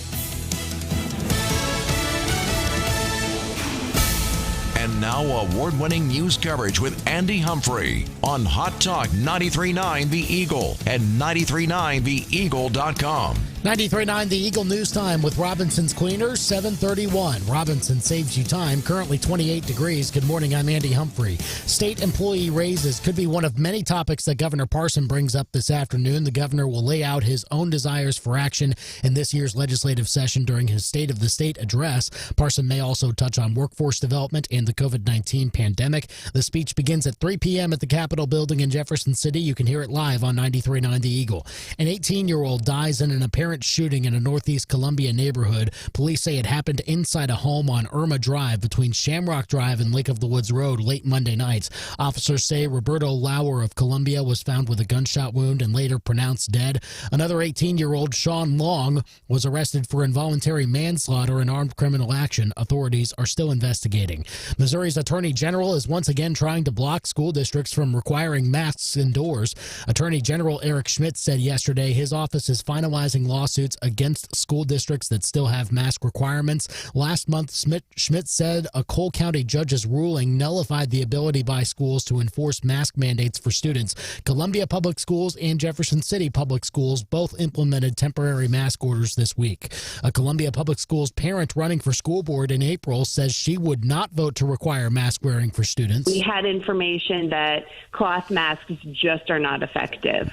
And now award-winning news coverage with Andy Humphrey on Hot Talk 93.9 The Eagle and 93.9theeagle.com. 93.9 The Eagle News Time with Robinson's Cleaners, 7:31. Robinson saves you time. Currently 28 degrees. Good morning. I'm Andy Humphrey. State employee raises could be one of many topics that Governor Parson brings up this afternoon. The governor will lay out his own desires for action in this year's legislative session during his State of the State address. Parson may also touch on workforce development and the COVID-19 pandemic. The speech begins at 3 p.m. at the Capitol building in Jefferson City. You can hear it live on 93.9 The Eagle. An 18-year-old dies in an apparent shooting in a Northeast Columbia neighborhood. Police say it happened inside a home on Irma Drive between Shamrock Drive and Lake of the Woods Road late Monday night. Officers say Roberto Lauer of Columbia was found with a gunshot wound and later pronounced dead. Another 18-year-old, Sean Long, was arrested for involuntary manslaughter and armed criminal action. Authorities are still investigating. Missouri's Attorney General is once again trying to block school districts from requiring masks indoors. Attorney General Eric Schmidt said yesterday his office is finalizing lawsuits against school districts that still have mask requirements. Last month, Schmidt said a Cole County judge's ruling nullified the ability by schools to enforce mask mandates for students. Columbia Public Schools and Jefferson City Public Schools both implemented temporary mask orders this week. A Columbia Public Schools parent running for school board in April says she would not vote to require mask wearing for students. We had information that cloth masks just are not effective.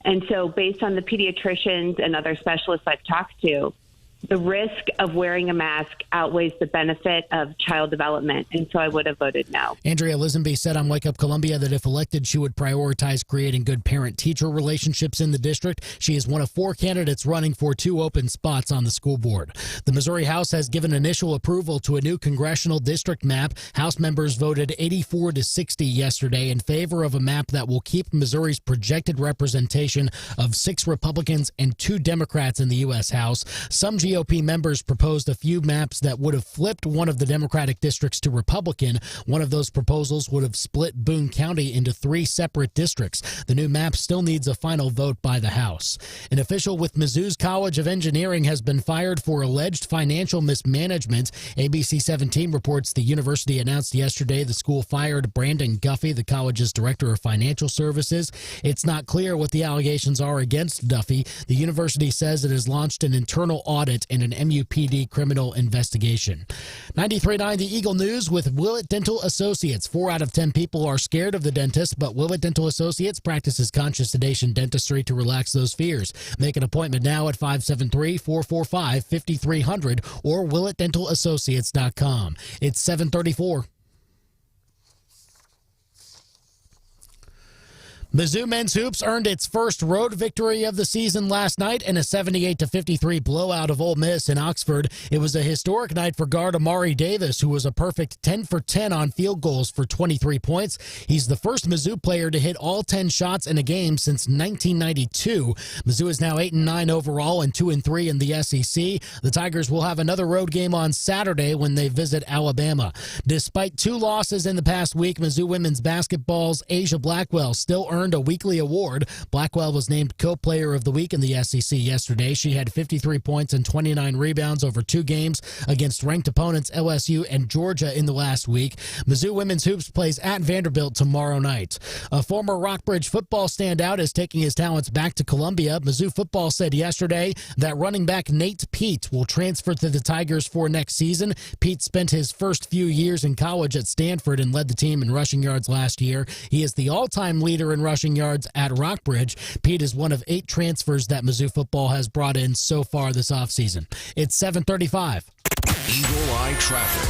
And so based on the pediatricians and other specialists I've talked to, the risk of wearing a mask outweighs the benefit of child development, and so I would have voted no. Andrea Lisenby said on Wake Up Columbia that if elected, she would prioritize creating good parent-teacher relationships in the district. She is one of 4 candidates running for 2 open spots on the school board. The Missouri House has given initial approval to a new congressional district map. House members voted 84-60 yesterday in favor of a map that will keep Missouri's projected representation of 6 Republicans and 2 Democrats in the U.S. House. Some GOP members proposed a few maps that would have flipped one of the Democratic districts to Republican. One of those proposals would have split Boone County into 3 separate districts. The new map still needs a final vote by the House. An official with Mizzou's College of Engineering has been fired for alleged financial mismanagement. ABC 17 reports the university announced yesterday the school fired Branden Guffey, the college's director of financial services. It's not clear what the allegations are against Duffy. The university says it has launched an internal audit in an MUPD criminal investigation. 93.9 The Eagle News with Willett Dental Associates. 4 out of 10 people are scared of the dentist, but Willett Dental Associates practices conscious sedation dentistry to relax those fears. Make an appointment now at 573-445-5300 or WillettDentalAssociates.com. It's 7:34. Mizzou men's hoops earned its first road victory of the season last night in a 78-53 blowout of Ole Miss in Oxford. It was a historic night for guard Amari Davis, who was a perfect 10 for 10 on field goals for 23 points. He's the first Mizzou player to hit all 10 shots in a game since 1992. Mizzou is now 8-9 overall and 2-3 in the SEC. The Tigers will have another road game on Saturday when they visit Alabama. Despite 2 losses in the past week, Mizzou women's basketball's Asia Blackwell still earned a weekly award. Blackwell was named co-player of the week in the SEC yesterday. She had 53 points and 29 rebounds over 2 games against ranked opponents LSU and Georgia in the last week. Mizzou women's hoops plays at Vanderbilt tomorrow night. A former Rockbridge football standout is taking his talents back to Columbia. Mizzou football said yesterday that running back Nate Pete will transfer to the Tigers for next season. Pete spent his first few years in college at Stanford and led the team in rushing yards last year. He is the all-time leader in rushing yards at Rockbridge. Pete is one of 8 transfers that Mizzou football has brought in so far this offseason. It's 7:35. Eagle Eye Traffic.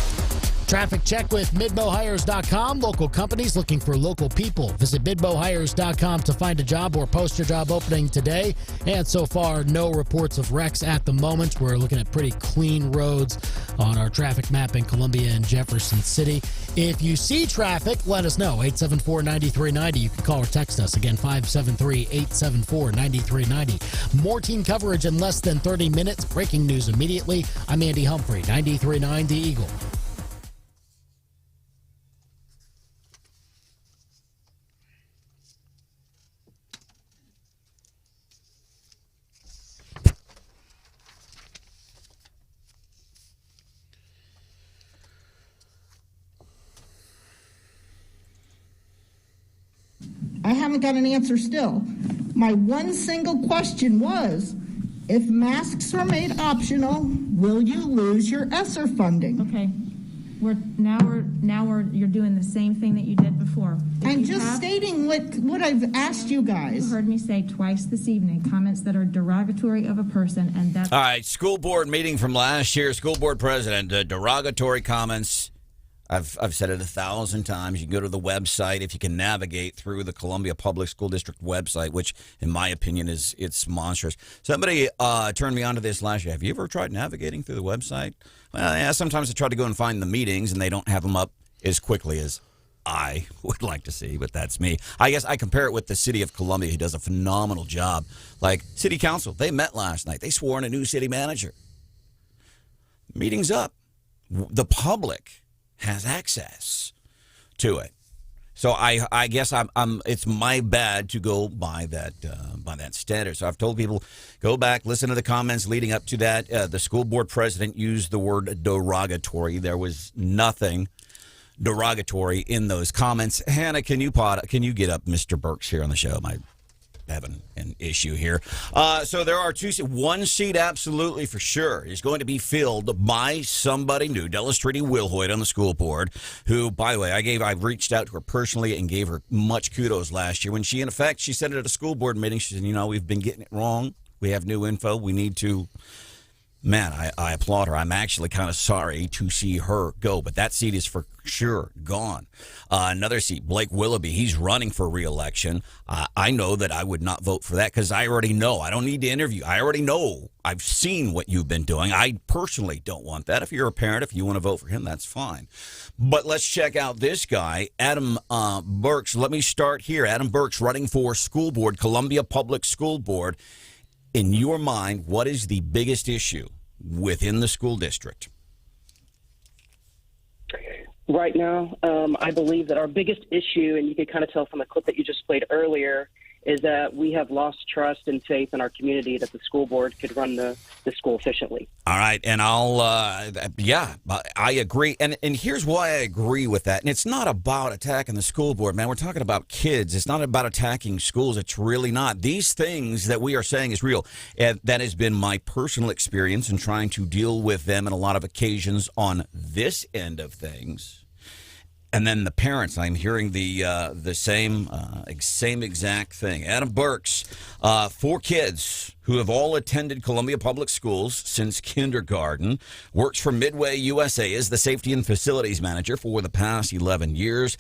Traffic check with MidmoHires.com. Local companies looking for local people. Visit MidmoHires.com to find a job or post your job opening today. And so far, no reports of wrecks at the moment. We're looking at pretty clean roads on our traffic map in Columbia and Jefferson City. If you see traffic, let us know. 874-9390. You can call or text us. Again, 573-874-9390. More team coverage in less than 30 minutes. Breaking news immediately. I'm Andy Humphrey, 93.9 The Eagle. I haven't got an answer still. My one single question was, If masks are made optional, will you lose your ESSER funding? Okay. You're doing the same thing that you did before. I'm just stating what I've asked you guys. You heard me say twice this evening comments that are derogatory of a person, and that's... All right, school board meeting from last year. School board president, derogatory comments. I've said it 1,000 times. You can go to the website if you can navigate through the Columbia Public School District website, which, in my opinion, it's monstrous. Somebody turned me on to this last year. Have you ever tried navigating through the website? Well, yeah, sometimes I try to go and find the meetings, and they don't have them up as quickly as I would like to see, but that's me. I guess I compare it with the city of Columbia, who does a phenomenal job. Like city council, they met last night. They swore in a new city manager. Meeting's up. The public has access to it. So I guess I'm it's my bad to go by that standard. So I've told people, go back, listen to the comments leading up to that. The school board president used the word derogatory. There was nothing derogatory in those comments. Hannah, can you get up Mr. Burks here on the show? I'm having an issue here. So there are two seats. One seat, absolutely for sure, is going to be filled by somebody new. Delastrini Wilhoit on the school board, who, by the way, I reached out to her personally and gave her much kudos last year when she said it at a school board meeting. She said, we've been getting it wrong. We have new info. We need to. Man, I applaud her. I'm actually kind of sorry to see her go, but that seat is for sure gone. Another seat, Blake Willoughby, he's running for re-election. I know that I would not vote for that because I already know. I don't need to interview. I already know. I've seen what you've been doing. I personally don't want that. If you're a parent, if you want to vote for him, that's fine. But let's check out this guy, Adam Burks. Let me start here. Adam Burks running for school board, Columbia Public School Board. In your mind, what is the biggest issue within the school district? Right now, I believe that our biggest issue, and you can kind of tell from the clip that you just played earlier, is that we have lost trust and faith in our community that the school board could run the school efficiently. All right, and I agree. And here's why I agree with that. And it's not about attacking the school board, man. We're talking about kids. It's not about attacking schools. It's really not. These things that we are saying is real. And that has been my personal experience in trying to deal with them in a lot of occasions on this end of things. And then the parents, I'm hearing the same exact thing. Adam Burks, 4 kids who have all attended Columbia Public Schools since kindergarten, works for Midway USA as the safety and facilities manager for the past 11 years.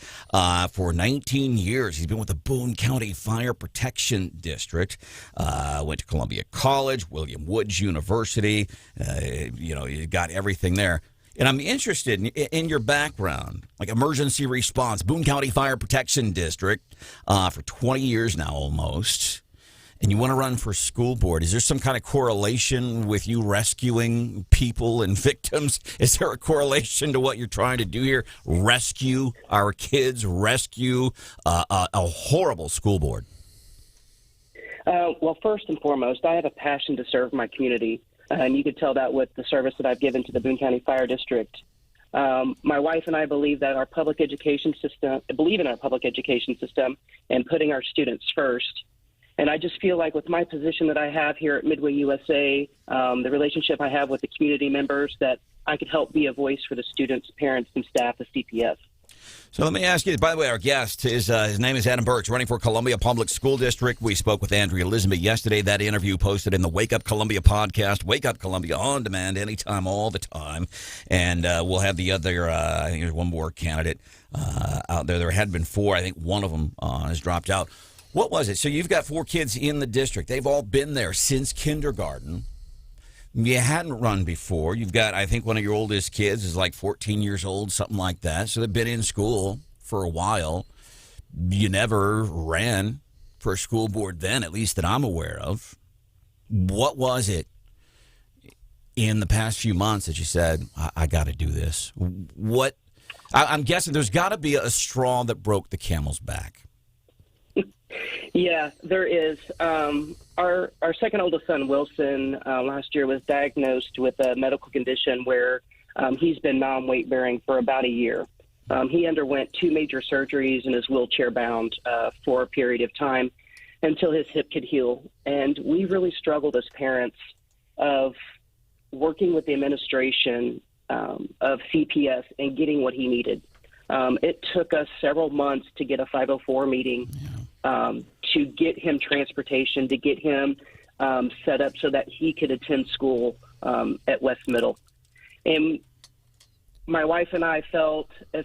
For 19 years, he's been with the Boone County Fire Protection District. Went to Columbia College, William Woods University. You got everything there. And I'm interested in your background, like emergency response, Boone County Fire Protection District, for 20 years now almost. And you want to run for school board. Is there some kind of correlation with you rescuing people and victims? Is there a correlation to what you're trying to do here? Rescue our kids, rescue a horrible school board? Well, first and foremost, I have a passion to serve my community. And you could tell that with the service that I've given to the Boone County Fire District. My wife and I believe in our public education system and putting our students first. And I just feel like with my position that I have here at Midway USA, the relationship I have with the community members, that I could help be a voice for the students, parents, and staff of CPS. So let me ask you, by the way, our guest, his name is Adam Burks, running for Columbia Public School District. We spoke with Andrea Elizabeth yesterday. That interview posted in the Wake Up Columbia podcast. Wake Up Columbia on demand, anytime, all the time. And we'll have the other, I think there's one more candidate out there. There had been 4. I think one of them has dropped out. What was it? So you've got 4 kids in the district. They've all been there since kindergarten. You hadn't run before. You've got, I think one of your oldest kids is like 14 years old, something like that. So they've been in school for a while. You never ran for a school board then, at least that I'm aware of. What was it in the past few months that you said, I got to do this? I'm guessing there's got to be a straw that broke the camel's back. Yeah, there is. Our second oldest son, Wilson, last year was diagnosed with a medical condition where he's been non-weight bearing for about a year. He underwent 2 major surgeries and is wheelchair bound for a period of time until his hip could heal. And we really struggled as parents of working with the administration of CPS and getting what he needed. It took us several months to get a 504 meeting, to get him transportation, to get him set up so that he could attend school at West Middle. And my wife and I felt as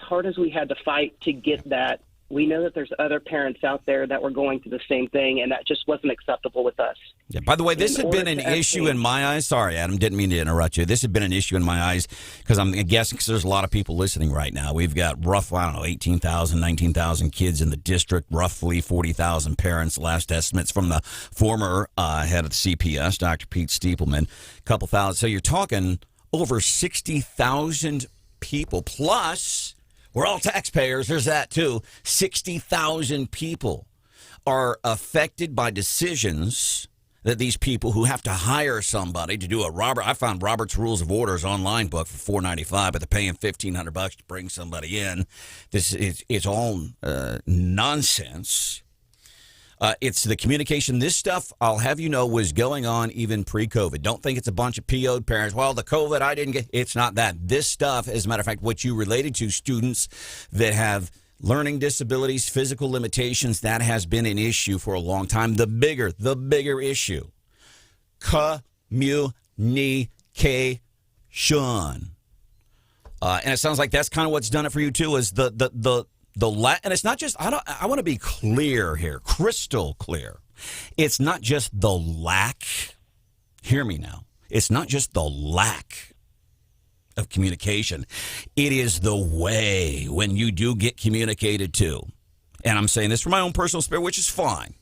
hard as we had to fight to get that, we know that there's other parents out there that were going through the same thing, and that just wasn't acceptable with us. Yeah, by the way, this had been an issue in my eyes. Sorry, Adam, didn't mean to interrupt you. This had been an issue in my eyes because I'm guessing because there's a lot of people listening right now. We've got 18,000, 19,000 kids in the district, roughly 40,000 parents, last estimates from the former head of the CPS, Dr. Pete Stiepelman, a couple thousand. So you're talking over 60,000 people, plus we're all taxpayers. There's that, too. 60,000 people are affected by decisions that these people who have to hire somebody to do I found Robert's Rules of Orders online book for $4.95, but they're paying $1,500 to bring somebody in. It's all nonsense. It's the communication. This stuff, I'll have you know, was going on even pre-COVID. Don't think it's a bunch of PO'd parents. Well, the COVID, I didn't get. It's not that. This stuff, as a matter of fact, what you related to, students that have learning disabilities, physical limitations, that has been an issue for a long time. The bigger issue, communication. And it sounds like that's kind of what's done it for you, too, is and it's not just, I want to be clear here, crystal clear. It's not just the lack, hear me now, it's not just the lack of communication. It is the way when you do get communicated to. And I'm saying this from my own personal spirit, which is fine.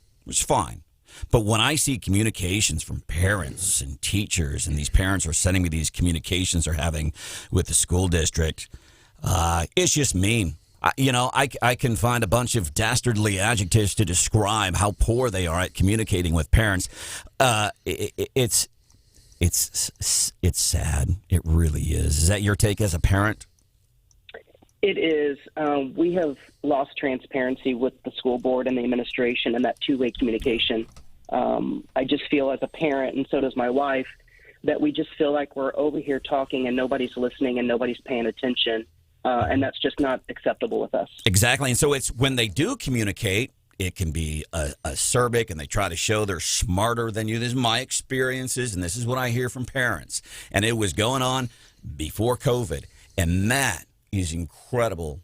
But when I see communications from parents and teachers, and these parents are sending me these communications they're having with the school district, it's just mean. I can find a bunch of dastardly adjectives to describe how poor they are at communicating with parents. It's sad. It really is. Is that your take as a parent? It is. We have lost transparency with the school board and the administration and that two-way communication. I just feel as a parent, and so does my wife, that we just feel like we're over here talking and nobody's listening and nobody's paying attention. And that's just not acceptable with us. Exactly. And so it's when they do communicate, it can be acerbic, and they try to show they're smarter than you. This is my experiences, and this is what I hear from parents. And it was going on before COVID. And that is incredible.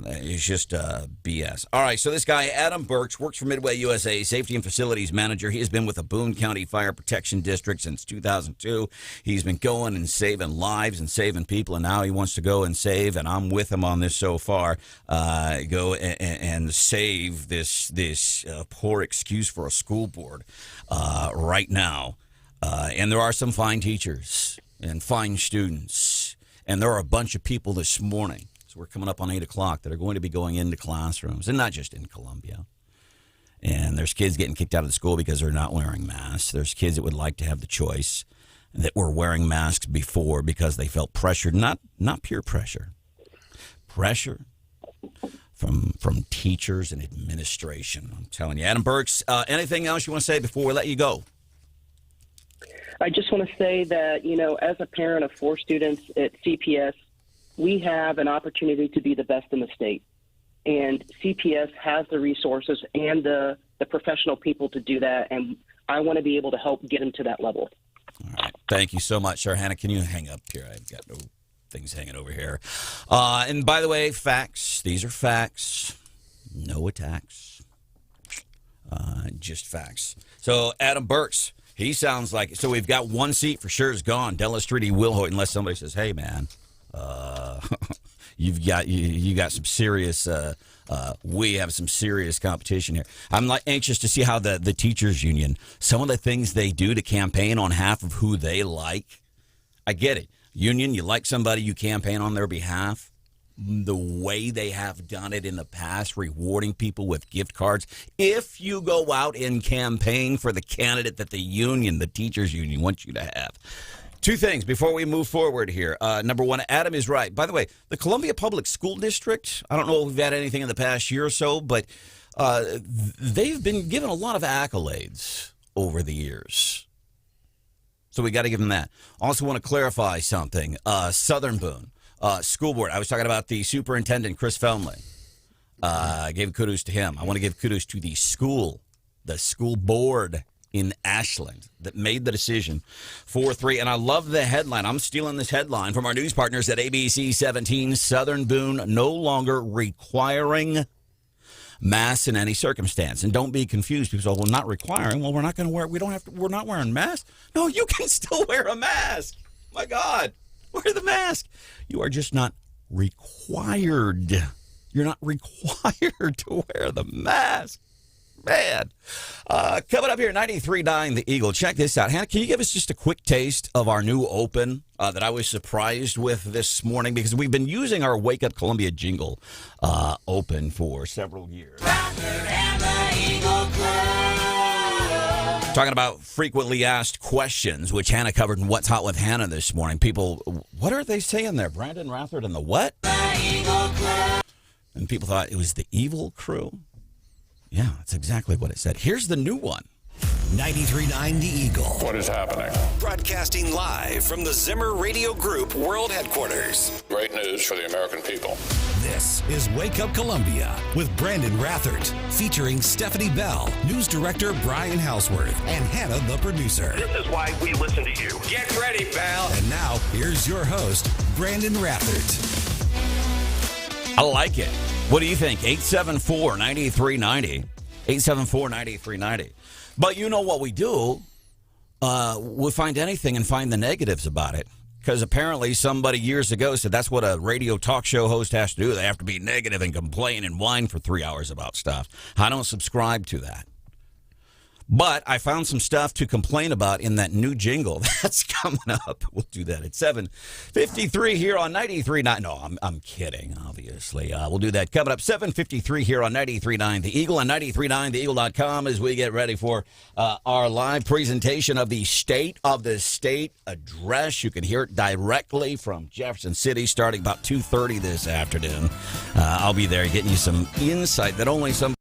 It's just BS. All right, so this guy, Adam Burks, works for Midway USA, Safety and Facilities Manager. He has been with the Boone County Fire Protection District since 2002. He's been going and saving lives and saving people, and now he wants to go and save, and I'm with him on this so far, go and save this poor excuse for a school board right now. And there are some fine teachers and fine students, and there are a bunch of people this morning. We're coming up on 8 o'clock that are going to be going into classrooms, and not just in Columbia. And there's kids getting kicked out of the school because they're not wearing masks. There's kids that would like to have the choice that were wearing masks before because they felt pressured, not peer pressure. Pressure from teachers and administration. I'm telling you. Adam Burks, anything else you want to say before we let you go? I just want to say that, as a parent of 4 students at CPS, we have an opportunity to be the best in the state. And CPS has the resources and the professional people to do that. And I want to be able to help get them to that level. All right. Thank you so much, sir. Hannah, can you hang up here? I've got no things hanging over here. And by the way, facts. These are facts. No attacks. Just facts. So Adam Burks, he sounds like, so we've got 1 seat for sure is gone. Della Street, Will Hoyt, unless somebody says, hey, man. You got some serious. We have some serious competition here. I'm anxious to see how the teachers union, some of the things they do to campaign on behalf of who they like. I get it. Union, you like somebody, you campaign on their behalf. The way they have done it in the past, rewarding people with gift cards. If you go out and campaign for the candidate that the union, the teachers union, wants you to have. 2 things before we move forward here. Number 1, Adam is right. By the way, the Columbia Public School District, I don't know if we've had anything in the past year or so, but they've been given a lot of accolades over the years. So we got to give them that. Also want to clarify something. Southern Boone, school board. I was talking about the superintendent, Chris Felmley. I gave kudos to him. I want to give kudos to the school board in Ashland that made the decision 4-3. And I love the headline. I'm stealing this headline from our news partners at ABC 17. Southern Boone no longer requiring masks in any circumstance. And don't be confused. People say, well, not requiring. Well, we're not going to wear, we're not wearing masks. No, you can still wear a mask. My God, wear the mask. You are just not required. You're not required to wear the mask. Man. Coming up here at 93.9 The Eagle. Check this out. Hannah, can you give us just a quick taste of our new open that I was surprised with this morning? Because we've been using our Wake Up Columbia jingle open for several years. Talking about frequently asked questions, which Hannah covered in What's Hot with Hannah this morning. People, what are they saying there? Branden, Rathert, and the what? The Eagle Crew. And people thought it was the Evil Crew. Yeah, that's exactly what it said. Here's the new one. 93.9 The Eagle. What is happening? Broadcasting live from the Zimmer Radio Group World Headquarters. Great news for the American people. This is Wake Up Columbia with Branden Rathert, featuring Stephanie Bell, news director Brian Hauswirth, and Hannah, the producer. This is why we listen to you. Get ready, pal. And now, here's your host, Branden Rathert. I like it. What do you think? 874-9390. 874-9390. But you know what we do? We'll find anything and find the negatives about it. Because apparently somebody years ago said that's what a radio talk show host has to do. They have to be negative and complain and whine for 3 hours about stuff. I don't subscribe to that. But I found some stuff to complain about in that new jingle that's coming up. We'll do that at 7:53 here on 93.9. No, I'm kidding, obviously. We'll do that coming up 7:53 here on 93.9 The Eagle and 93.9theeagle.com as we get ready for our live presentation of the State of the State address. You can hear it directly from Jefferson City starting about 2:30 this afternoon. I'll be there getting you some insight that only some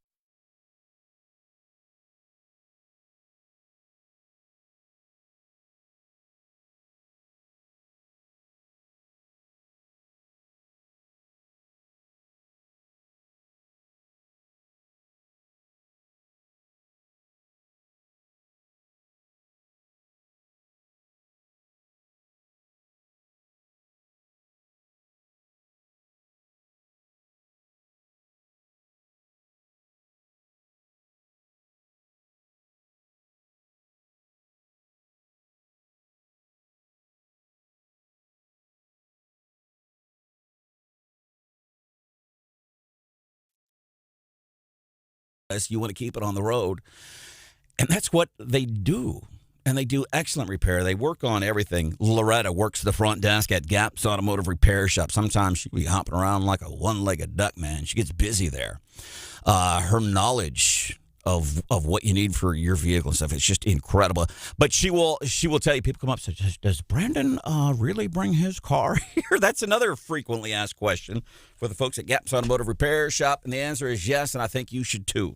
you want to keep it on the road. And that's what they do. And they do excellent repair. They work on everything. Loretta works the front desk at Gap's Automotive Repair Shop. Sometimes she'll be hopping around like a one-legged duck, man. She gets busy there. Her knowledge of what you need for your vehicle and stuff, it's just incredible. But she will tell you, people come up and say, does Branden really bring his car here? That's another frequently asked question for the folks at Gap's Automotive Repair Shop. And the answer is yes, and I think you should too.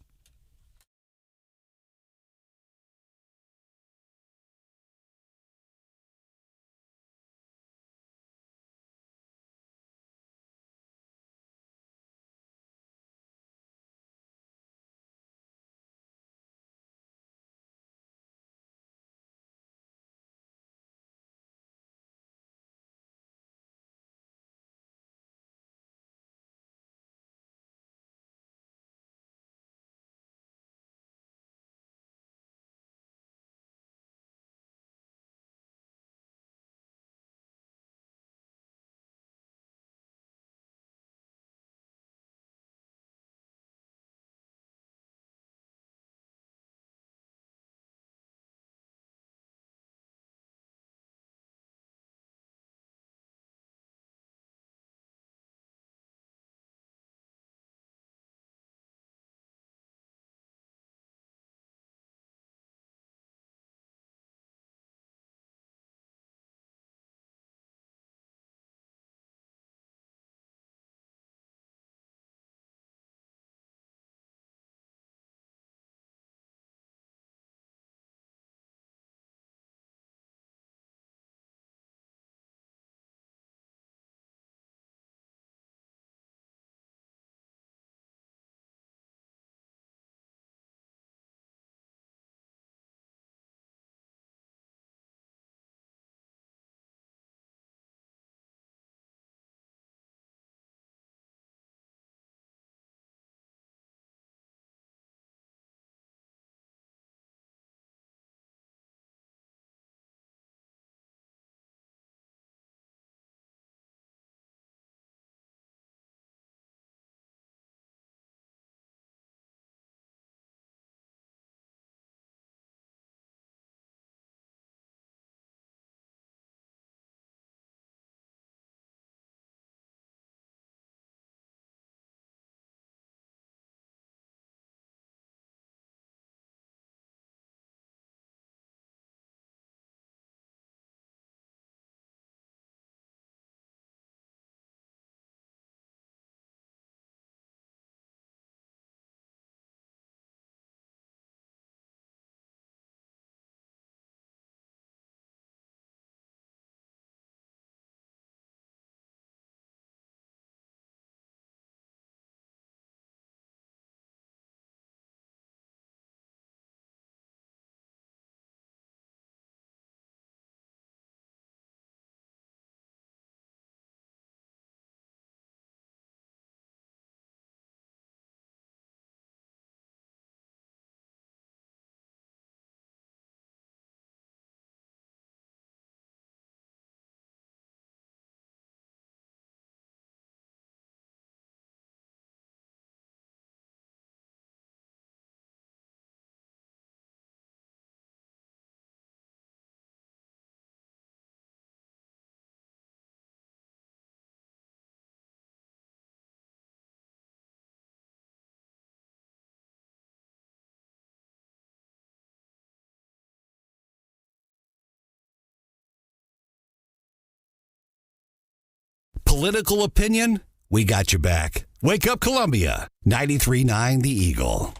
political opinion, we got your back. Wake Up Columbia, 93.9 The Eagle.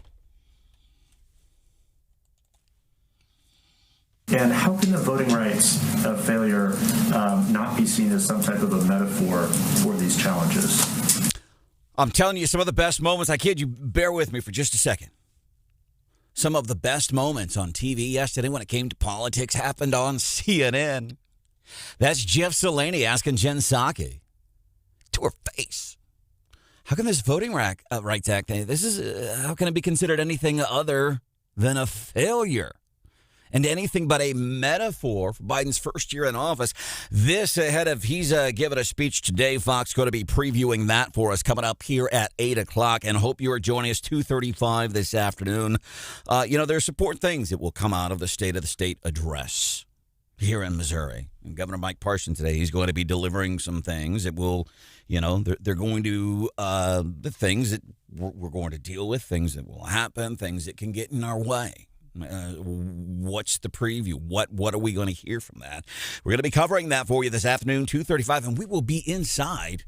And how can the voting rights failure not be seen as some type of a metaphor for these challenges? I'm telling you, some of the best moments, I kid you, bear with me for just a second. Some of the best moments on TV yesterday when it came to politics happened on CNN. That's Jeff Salaney asking Jen Psaki to her face. How can this Voting Rights Act, how can it be considered anything other than a failure? And anything but a metaphor for Biden's first year in office. This ahead of, he's giving a speech today. Fox going to be previewing that for us coming up here at 8 o'clock. And hope you are joining us 2:35 this afternoon. There's important things that will come out of the State of the State address here in Missouri. And Governor Mike Parson today, he's going to be delivering some things that will, they're going to, the things that we're going to deal with, things that will happen, things that can get in our way. What's the preview? What are we going to hear from that? We're going to be covering that for you this afternoon, 2:35, and we will be inside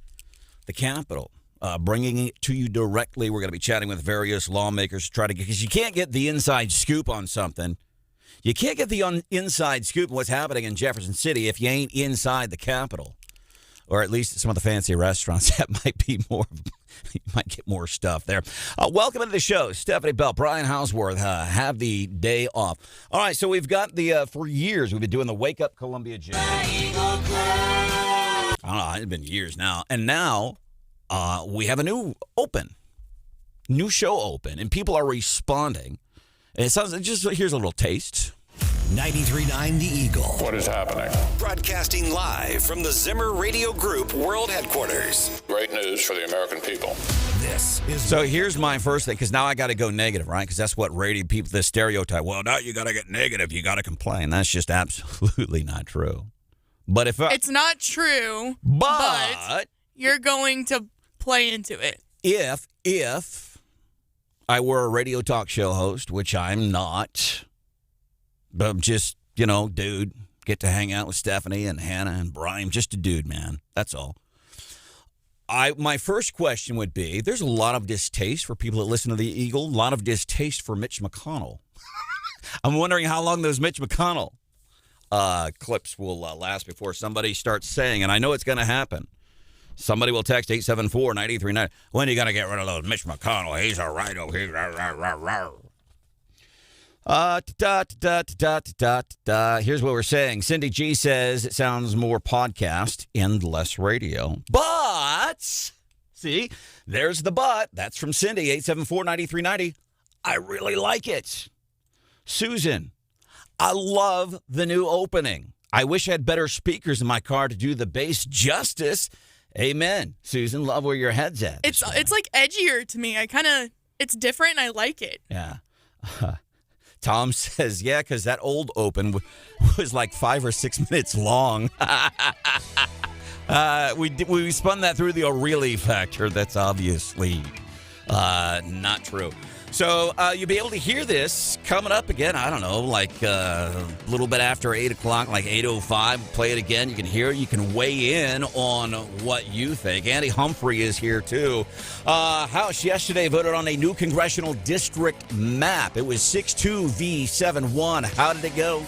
the Capitol, bringing it to you directly. We're going to be chatting with various lawmakers to try to get, because you can't get the inside scoop on something. You can't get the inside scoop on what's happening in Jefferson City if you ain't inside the Capitol. Or at least some of the fancy restaurants, that might be more, you might get more stuff there. Welcome to the show. Stephanie Bell, Brian Hauswirth have the day off. All right, so we've got for years, we've been doing the Wake Up Columbia Jam. I don't know, it's been years now. And now we have a new show open, and people are responding. And it sounds, here's a little taste. 93.9 The Eagle. What is happening? Broadcasting live from the Zimmer Radio Group World Headquarters. Great news for the American people. This is... So here's my first thing, because now I got to go negative, right? Because that's what radio people, the stereotype. Well, now you got to get negative. You got to complain. That's just absolutely not true. But it's not true, but you're going to play into it. If I were a radio talk show host, which I'm not... But I'm just, dude, get to hang out with Stephanie and Hannah and Brian. Just a dude, man. That's all. My first question would be, there's a lot of distaste for people that listen to the Eagle, a lot of distaste for Mitch McConnell. I'm wondering how long those Mitch McConnell clips will last before somebody starts saying, and I know it's going to happen. Somebody will text 874-9390. When are you going to get rid of those Mitch McConnell? He's a rhino. Here's what we're saying. Cindy G says it sounds more podcast and less radio. But, see, there's the but. That's from Cindy, 874-9390. I really like it. Susan, I love the new opening. I wish I had better speakers in my car to do the bass justice. Amen. Susan, love where your head's at. It's like edgier to me. It's different and I like it. Yeah. Tom says, yeah, because that old open was like 5 or 6 minutes long. We spun that through the O'Reilly factor. That's obviously not true. So you'll be able to hear this coming up again, I don't know, like a little bit after 8 o'clock, like 8:05. Play it again. You can hear it. You can weigh in on what you think. Andy Humphrey is here, too. House yesterday voted on a new congressional district map. It was 6-2 v. 7-1. How did it go?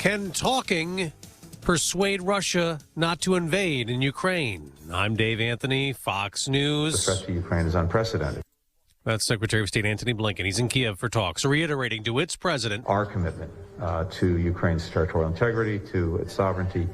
Can talking persuade Russia not to invade in Ukraine? I'm Dave Anthony, Fox News. The threat to Ukraine is unprecedented. That's Secretary of State Antony Blinken. He's in Kiev for talks, reiterating to its president our commitment to Ukraine's territorial integrity, to its sovereignty,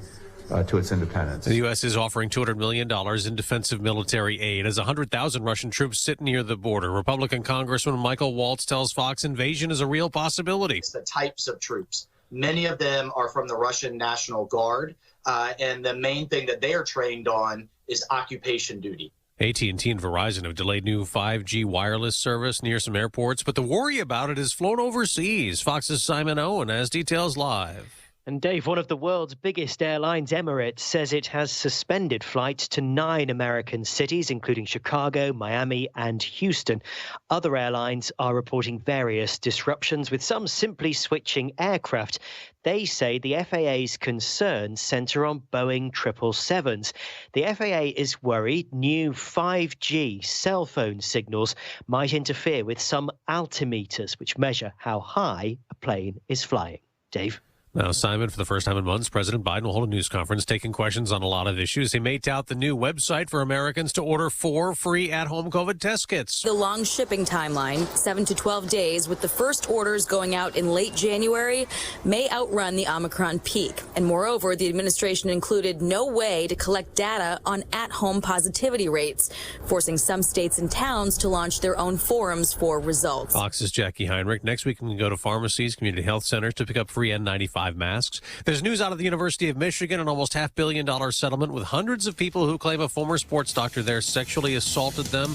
to its independence. The U.S. is offering $200 million in defensive military aid as 100,000 Russian troops sit near the border. Republican Congressman Michael Waltz tells Fox invasion is a real possibility. It's the types of troops. Many of them are from the Russian National Guard, and the main thing that they are trained on is occupation duty. AT&T and Verizon have delayed new 5G wireless service near some airports, but the worry about it is flown overseas. Fox's Simon Owen has details live. And Dave, one of the world's biggest airlines, Emirates, says it has suspended flights to 9 American cities, including Chicago, Miami, and Houston. Other airlines are reporting various disruptions, with some simply switching aircraft. They say the FAA's concerns center on Boeing 777s. The FAA is worried new 5G cell phone signals might interfere with some altimeters, which measure how high a plane is flying. Dave? Now, Simon, for the first time in months, President Biden will hold a news conference taking questions on a lot of issues. He may tout the new website for Americans to order 4 free at-home COVID test kits. The long shipping timeline, 7 to 12 days, with the first orders going out in late January, may outrun the Omicron peak. And moreover, the administration included no way to collect data on at-home positivity rates, forcing some states and towns to launch their own forums for results. Fox's Jackie Heinrich. Next week, we can go to pharmacies, community health centers to pick up free N95 masks. There's news out of the University of Michigan, an almost $500 million settlement with hundreds of people who claim a former sports doctor there sexually assaulted them.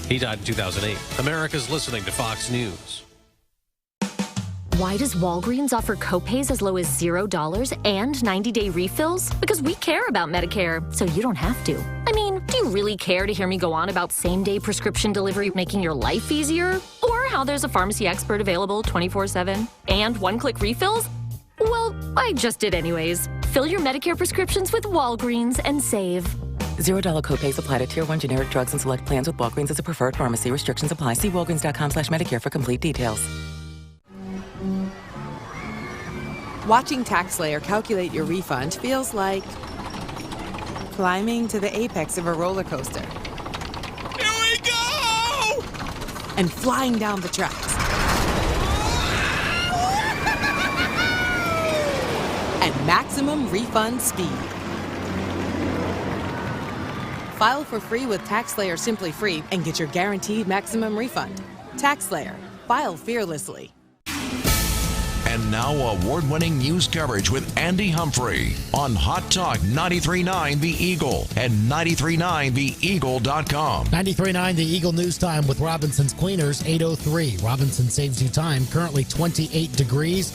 He died in 2008. America's listening to Fox News. Why does Walgreens offer copays as low as $0 and 90-day refills? Because we care about Medicare, so you don't have to. I mean, do you really care to hear me go on about same-day prescription delivery making your life easier? Or how there's a pharmacy expert available 24/7 and one-click refills? Well, I just did anyways. Fill your Medicare prescriptions with Walgreens and save. $0 copays apply to Tier 1 generic drugs and select plans with Walgreens as a preferred pharmacy. Restrictions apply. See walgreens.com/Medicare for complete details. Watching TaxSlayer calculate your refund feels like climbing to the apex of a roller coaster. Here we go! And flying down the tracks. At maximum refund speed. File for free with TaxSlayer Simply Free and get your guaranteed maximum refund. TaxSlayer. File fearlessly. And now award-winning news coverage with Andy Humphrey on Hot Talk 93.9 The Eagle and 93.9theeagle.com. 93.9 The Eagle News Time with Robinson's Cleaners, 8:03. Robinson saves you time, currently 28 degrees.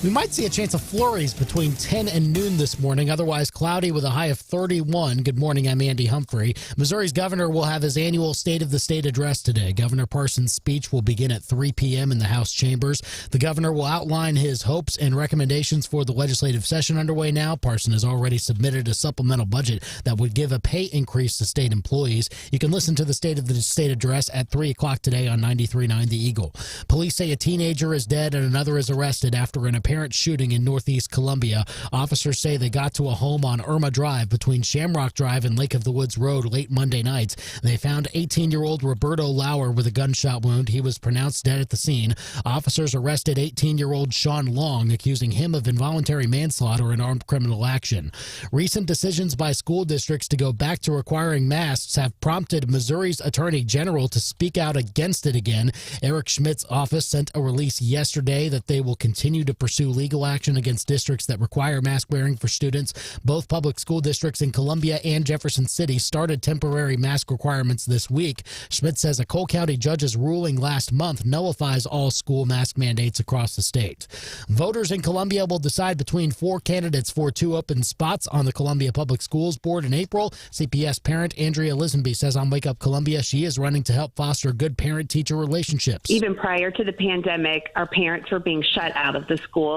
We might see a chance of flurries between 10 and noon this morning, otherwise cloudy with a high of 31. Good morning, I'm Andy Humphrey. Missouri's governor will have his annual State of the State address today. Governor Parsons' speech will begin at 3 p.m. in the House chambers. The governor will outline his hopes and recommendations for the legislative session underway now. Parsons has already submitted a supplemental budget that would give a pay increase to state employees. You can listen to the State of the State address at 3 o'clock today on 93.9 The Eagle. Police say a teenager is dead and another is arrested after an apparent shooting in Northeast Columbia. Officers say they got to a home on Irma Drive between Shamrock Drive and Lake of the Woods Road late Monday night. They found 18-year-old Roberto Lauer with a gunshot wound. He was pronounced dead at the scene. Officers arrested 18-year-old Sean Long, accusing him of involuntary manslaughter and armed criminal action. Recent decisions by school districts to go back to requiring masks have prompted Missouri's Attorney General to speak out against it again. Eric Schmidt's office sent a release yesterday that they will continue to pursue legal action against districts that require mask wearing for students. Both public school districts in Columbia and Jefferson City started temporary mask requirements this week. Schmidt says a Cole County judge's ruling last month nullifies all school mask mandates across the state. Voters in Columbia will decide between 4 candidates for 2 open spots on the Columbia Public Schools Board in April. CPS parent Andrea Lisenby says on Wake Up Columbia she is running to help foster good parent-teacher relationships. Even prior to the pandemic, our parents were being shut out of the schools.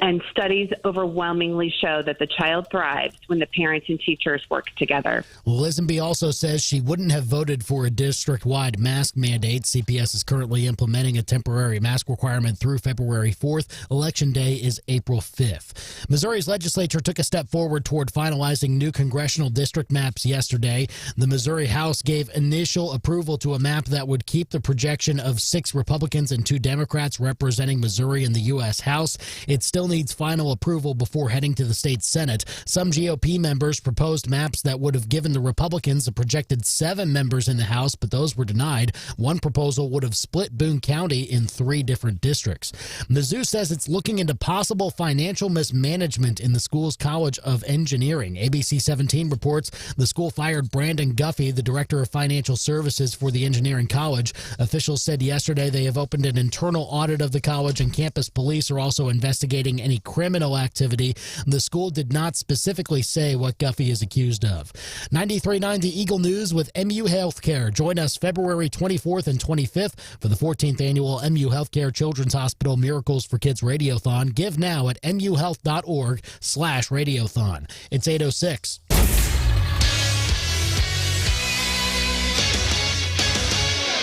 And studies overwhelmingly show that the child thrives when the parents and teachers work together. Lisenby also says she wouldn't have voted for a district-wide mask mandate. CPS is currently implementing a temporary mask requirement through February 4th. Election Day is April 5th. Missouri's legislature took a step forward toward finalizing new congressional district maps yesterday. The Missouri House gave initial approval to a map that would keep the projection of 6 Republicans and 2 Democrats representing Missouri in the U.S. House. It still needs final approval before heading to the state Senate. Some GOP members proposed maps that would have given the Republicans a projected 7 members in the House, but those were denied. One proposal would have split Boone County in 3 different districts. Mizzou says it's looking into possible financial mismanagement in the school's College of Engineering. ABC 17 reports the school fired Branden Guffey, the director of financial services for the engineering college. Officials said yesterday they have opened an internal audit of the college, and campus police are also investigating any criminal activity. The school did not specifically say what Guffey is accused of. 93.9 The Eagle News with MU Healthcare. Join us February 24th and 25th for the 14th annual MU Healthcare Children's Hospital Miracles for Kids Radiothon. Give now at muhealth.org/radiothon. It's 8:06.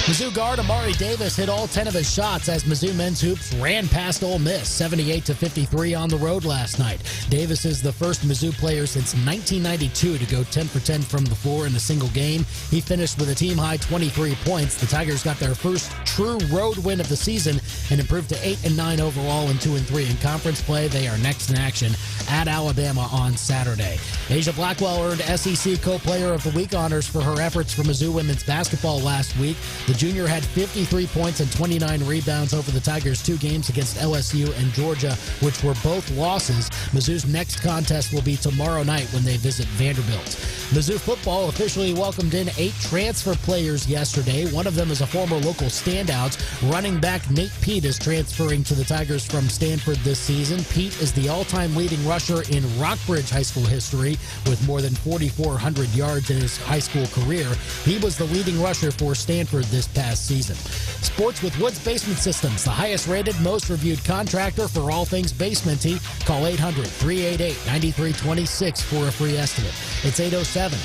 Mizzou guard Amari Davis hit all 10 of his shots as Mizzou men's hoops ran past Ole Miss 78-53 on the road last night. Davis is the first Mizzou player since 1992 to go 10 for 10 from the floor in a single game. He finished with a team-high 23 points. The Tigers got their first true road win of the season and improved to 8-9 overall and 2-3 in conference play. They are next in action at Alabama on Saturday. Asia Blackwell earned SEC Co-Player of the Week honors for her efforts for Mizzou women's basketball last week. The junior had 53 points and 29 rebounds over the Tigers' 2 games against LSU and Georgia, which were both losses. Mizzou's next contest will be tomorrow night when they visit Vanderbilt. Mizzou football officially welcomed in 8 transfer players yesterday. One of them is a former local standout. Running back Nate Pete is transferring to the Tigers from Stanford this season. Pete is the all-time leading rusher in Rockbridge High School history with more than 4,400 yards in his high school career. He was the leading rusher for Stanford this past season. Sports with Woods Basement Systems, the highest rated, most reviewed contractor for all things basementy. Call 800-388-9326 for a free estimate. It's 8:07.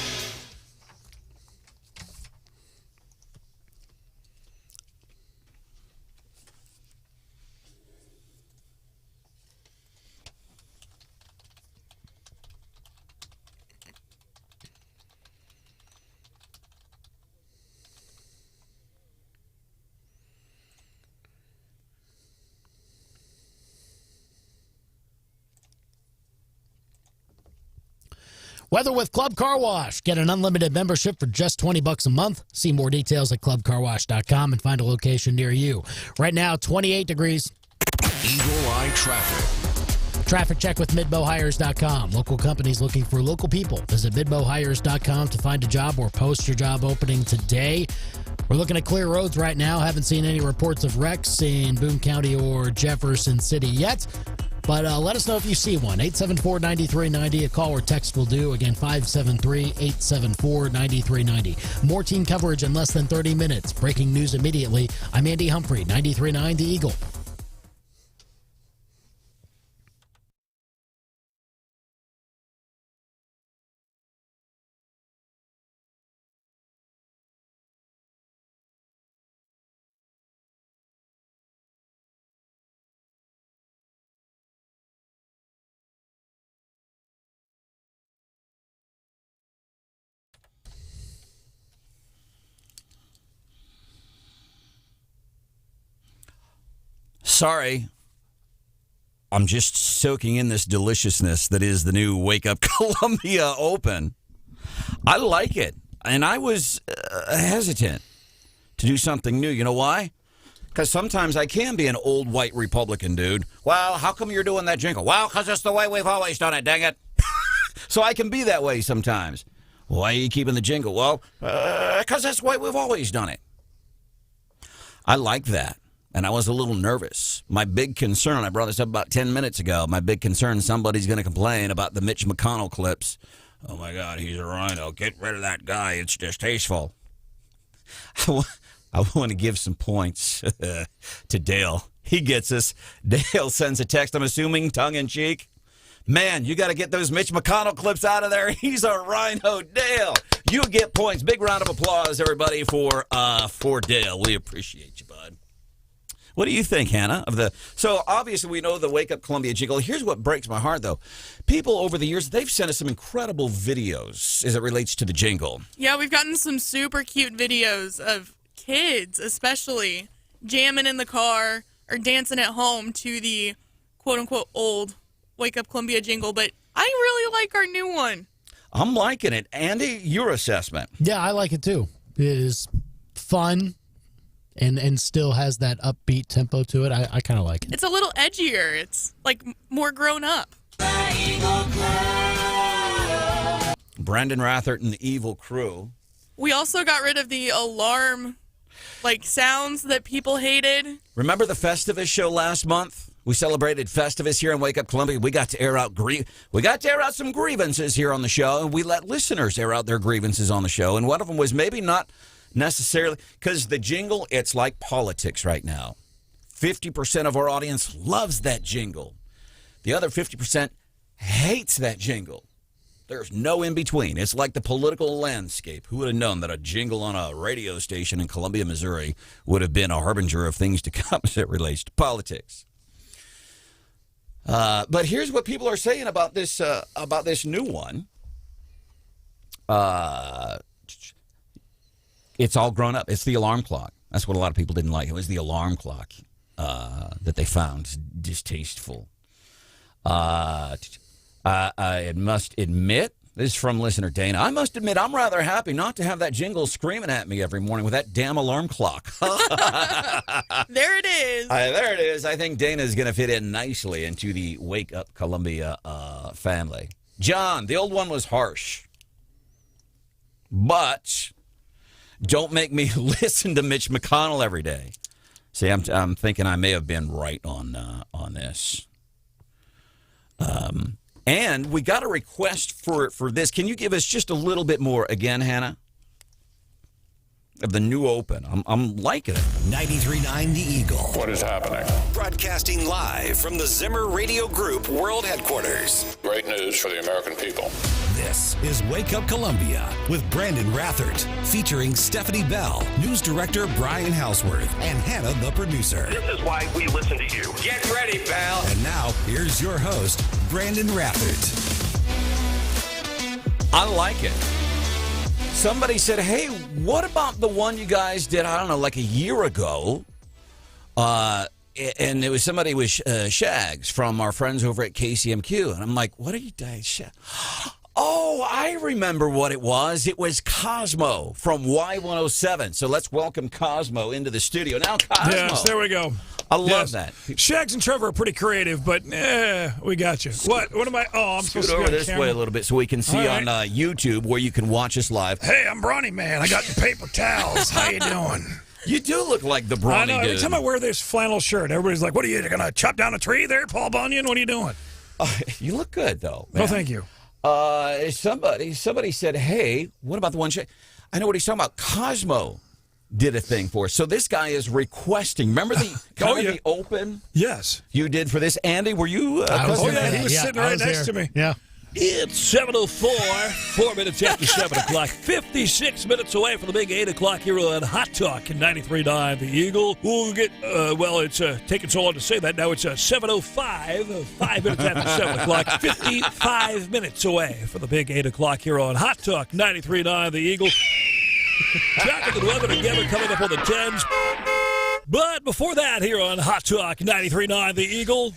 Weather with Club Car Wash. Get an unlimited membership for just $20 a month. See more details at clubcarwash.com and find a location near you. Right now, 28 degrees. Eagle Eye Traffic. Traffic check with MidboHires.com. Local companies looking for local people. Visit MidboHires.com to find a job or post your job opening today. We're looking at clear roads right now. Haven't seen any reports of wrecks in Boone County or Jefferson City yet. But let us know if you see one. 874-9390. A call or text will do. Again, 573-874-9390. More team coverage in less than 30 minutes. Breaking news immediately. I'm Andy Humphrey, 93.9 The Eagle. Sorry. I'm just soaking in this deliciousness that is the new Wake Up Columbia Open. I like it. And I was hesitant to do something new. You know why? Because sometimes I can be an old white Republican dude. Well, how come you're doing that jingle? Well, because it's the way we've always done it, dang it. So I can be that way sometimes. Why are you keeping the jingle? Well, because that's the way we've always done it. I like that. And I was a little nervous. My big concern, I brought this up about 10 minutes ago, my big concern, somebody's going to complain about the Mitch McConnell clips. Oh, my God, he's a rhino. Get rid of that guy. It's distasteful. I want to give some points to Dale. He gets us. Dale sends a text, I'm assuming, tongue-in-cheek. Man, you got to get those Mitch McConnell clips out of there. He's a rhino. Dale, you get points. Big round of applause, everybody, for Dale. We appreciate you, bud. What do you think, Hannah? So obviously we know the Wake Up Columbia jingle. Here's what breaks my heart, though. People over the years, they've sent us some incredible videos as it relates to the jingle. Yeah, we've gotten some super cute videos of kids, especially, jamming in the car or dancing at home to the quote-unquote old Wake Up Columbia jingle, but I really like our new one. I'm liking it. Andy, your assessment. Yeah, I like it too. It is fun and still has that upbeat tempo to it. I kind of like it. It's a little edgier. It's like more grown up. Branden Rathert and the Evil Crew. We also got rid of the alarm sounds that people hated. Remember the Festivus show last month? We celebrated Festivus here in Wake Up Columbia. We got to air out some grievances here on the show, and we let listeners air out their grievances on the show. And one of them was maybe not necessarily because the jingle, it's like politics right now. 50% of our audience loves that jingle. The other 50% hates that jingle. There's no in between. It's like the political landscape. Who would have known that a jingle on a radio station in Columbia, Missouri would have been a harbinger of things to come as it relates to politics? But here's what people are saying about this new one. It's all grown up. It's the alarm clock. That's what a lot of people didn't like. It was the alarm clock that they found distasteful. I must admit, this is from listener Dana, I must admit I'm rather happy not to have that jingle screaming at me every morning with that damn alarm clock. There it is. There it is. I think Dana's going to fit in nicely into the Wake Up Columbia family. John, the old one was harsh. But don't make me listen to Mitch McConnell every day. See, I'm thinking I may have been right on this. And we got a request for this. Can you give us just a little bit more again, Hannah? Of the new open. I'm liking it. 93.9 The Eagle. What is happening? Broadcasting live from the Zimmer Radio Group World Headquarters. Great news for the American people. This is Wake Up Columbia with Branden Rathert, featuring Stephanie Bell, news director Brian Hauswirth, and Hannah, the producer. This is why we listen to you. Get ready, pal. And now, here's your host, Branden Rathert. I like it. Somebody said, hey, what about the one you guys did, I don't know, like a year ago? And it was somebody with Shags from our friends over at KCMQ. And I'm like, what are you doing? Oh, I remember what it was. It was Cosmo from Y107. So let's welcome Cosmo into the studio. Now, Cosmo. Yes, there we go. I love that. Shags and Trevor are pretty creative, but we got you. What am I? Oh, I'm supposed to over go this way a little bit so we can see on YouTube where you can watch us live. Hey, I'm Brawny Man. I got the paper towels. How you doing? You do look like the Brawny I know. dude. Every time I wear this flannel shirt, everybody's like, what are you going to chop down a tree there, Paul Bunyan? What are you doing? You look good, though, man. Well, thank you. Somebody said, hey, what about the one? I know what he's talking about. Cosmo did a thing for us. So this guy is requesting. Remember the the open? Yes. You did for this, Andy. Were you? He was sitting right next to me. Yeah. It's 7:04, 4 minutes after 7 o'clock, 56 minutes away from the big 8 o'clock here on Hot Talk in 93.9 The Eagle. We'll get, it's taking so long to say that. Now it's 7:05, 5 minutes after 7 o'clock, 55 minutes away from the big 8 o'clock here on Hot Talk 93.9 The Eagle. Traffic and weather together coming up on the 10s. But before that, here on Hot Talk 93.9 The Eagle,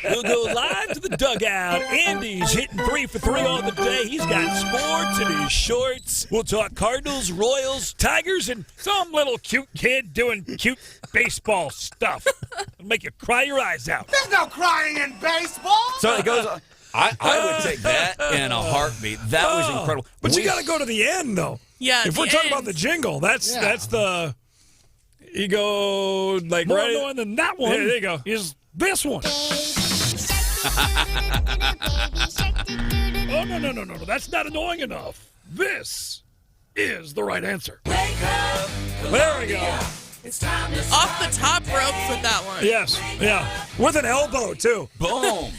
we'll go live to the dugout. Andy's hitting 3 for 3 on the day. He's got sports in his shorts. We'll talk Cardinals, Royals, Tigers, and some little cute kid doing cute baseball stuff. It'll make you cry your eyes out. There's no crying in baseball. So it goes on. I would take that in a heartbeat. That was incredible. But you got to go to the end, though. Yeah. If we're talking about the jingle, that's the. You go like more annoying than that one. Yeah, there you go. Is this one? Oh no! That's not annoying enough. This is the right answer. Wake up, there we go. Off the top ropes with that one. Yes, yeah. With an elbow, too. Boom.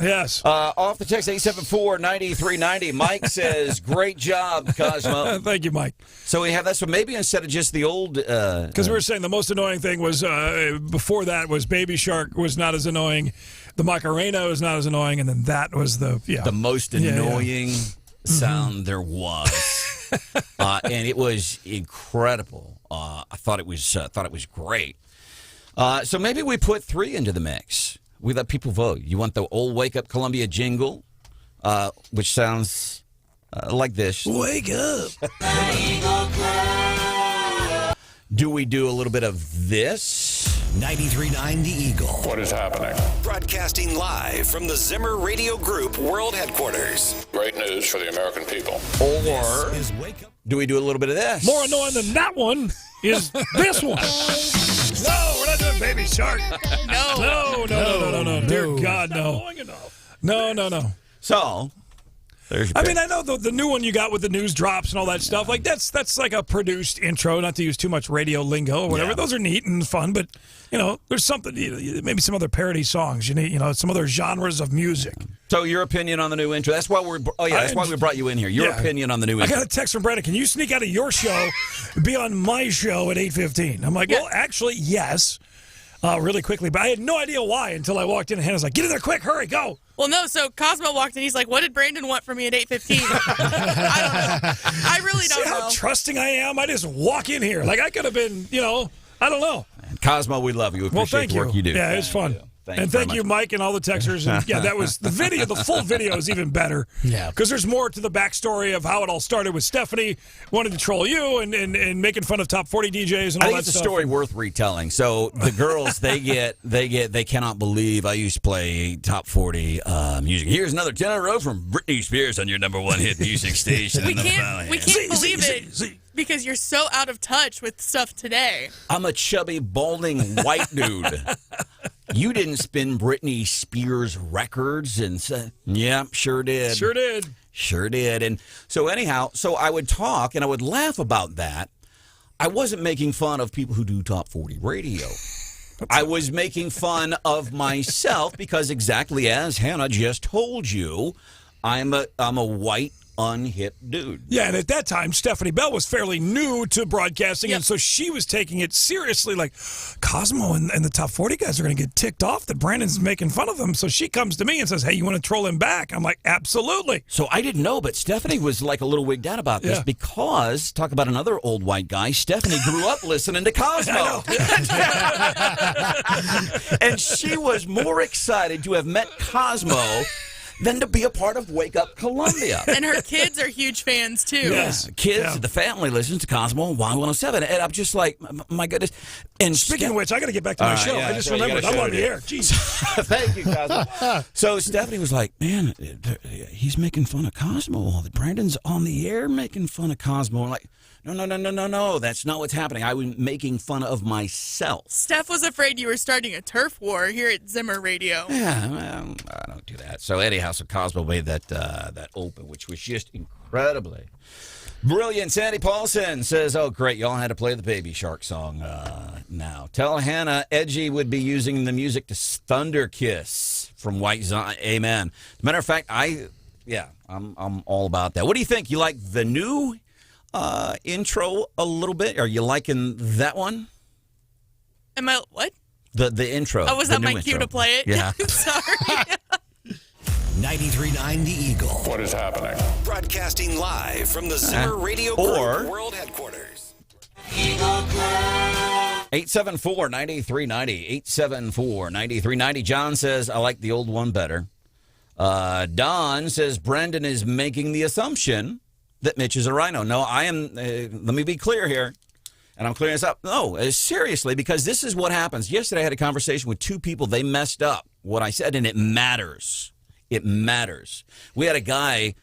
Yes. Off the text, 874-9390. Mike says, great job, Cosmo. Thank you, Mike. So we have that. So maybe instead of just the old... Because we were saying the most annoying thing was, before that was Baby Shark was not as annoying. The Macarena was not as annoying. And then that was the most annoying sound there was. And it was incredible. I thought it was great. So maybe we put 3 into the mix. We let people vote. You want the old Wake Up Columbia jingle, which sounds like this. Wake up. Do we do a little bit of this? 93.9 The Eagle. What is happening? Broadcasting live from the Zimmer Radio Group World Headquarters. Great news for the American people. Or do we do a little bit of this? More annoying than that one is this one. No, we're not doing Baby Shark. No. Dear God, no. No. So, there's your I pick. mean, I know the new one you got with the news drops and all that stuff. Like that's like a produced intro, not to use too much radio lingo or whatever. Yeah. Those are neat and fun, but there's something. Maybe some other parody songs. You need, some other genres of music. So your opinion on the new intro? That's why that's why we brought you in here. Your opinion on the new intro. I got a text from Branden. Can you sneak out of your show, be on my show at 8:15? I'm like, well, actually, yes. Really quickly, but I had no idea why until I walked in and Hannah's like, get in there quick, hurry, go. Well, no, so Cosmo walked in, he's like, what did Branden want from me at 8:15? I don't know. I really don't know. See how trusting I am? I just walk in here. Like, I could have been, I don't know. And Cosmo, we love you. We appreciate the work you do. Yeah, it was fun. Thank you, Mike, and all the texters. And that was the video. The full video is even better. Yeah. Because there's more to the backstory of how it all started with Stephanie wanting to troll you and making fun of top 40 DJs and all that stuff. I think it's a story worth retelling. So the girls, they cannot believe I used to play top 40 music. Here's another 10 in a row from Britney Spears on your number 1 hit music station. We can't believe it because you're so out of touch with stuff today. I'm a chubby, balding white dude. You didn't spin Britney Spears records and say, yeah, sure did. Sure did. And so anyhow, I would talk and I would laugh about that. I wasn't making fun of people who do top 40 radio. I was making fun of myself because exactly as Hannah just told you, I'm a white, unhip dude. Yeah, and at that time, Stephanie Bell was fairly new to broadcasting, and so she was taking it seriously, like, Cosmo and the top 40 guys are going to get ticked off that Brandon's making fun of them. So she comes to me and says, hey, you want to troll him back? I'm like, absolutely. So I didn't know, but Stephanie was like a little wigged out about this because, talk about another old white guy, Stephanie grew up listening to Cosmo. And she was more excited to have met Cosmo than to be a part of Wake Up Columbia. And her kids are huge fans, too. Yes, kids, the family listens to Cosmo on Y107. And I'm just like, my goodness. And speaking of which, I got to get back to my show. I just remembered I'm on the air. Jeez. Thank you, Cosmo. So Stephanie was like, man, he's making fun of Cosmo. Brandon's on the air making fun of Cosmo. I'm like, no, that's not what's happening. I was making fun of myself. Steph was afraid you were starting a turf war here at Zimmer Radio. Yeah, well, I don't do that. So anyhow, Cosmo made that open, which was just incredibly brilliant. Sandy Paulson says, oh, great, y'all had to play the Baby Shark song now. Tell Hannah Edgy would be using the music to Thunder Kiss from White Zion. Amen. As a matter of fact, I'm all about that. What do you think? You like the new intro a little bit? Are you liking that one? Am I what? The intro. Oh, was that my cue to play it? Yeah. Sorry. 93.9 The Eagle. What is happening? Broadcasting live from the Zimmer Radio Group World Headquarters. 874-9390. 874-9390. John says, I like the old one better. Don says, Branden is making the assumption that Mitch is a rhino. No, I am. Let me be clear here. And I'm clearing this up. No, seriously, because this is what happens. Yesterday I had a conversation with 2 people. They messed up what I said, and it matters. It matters. We had a guy,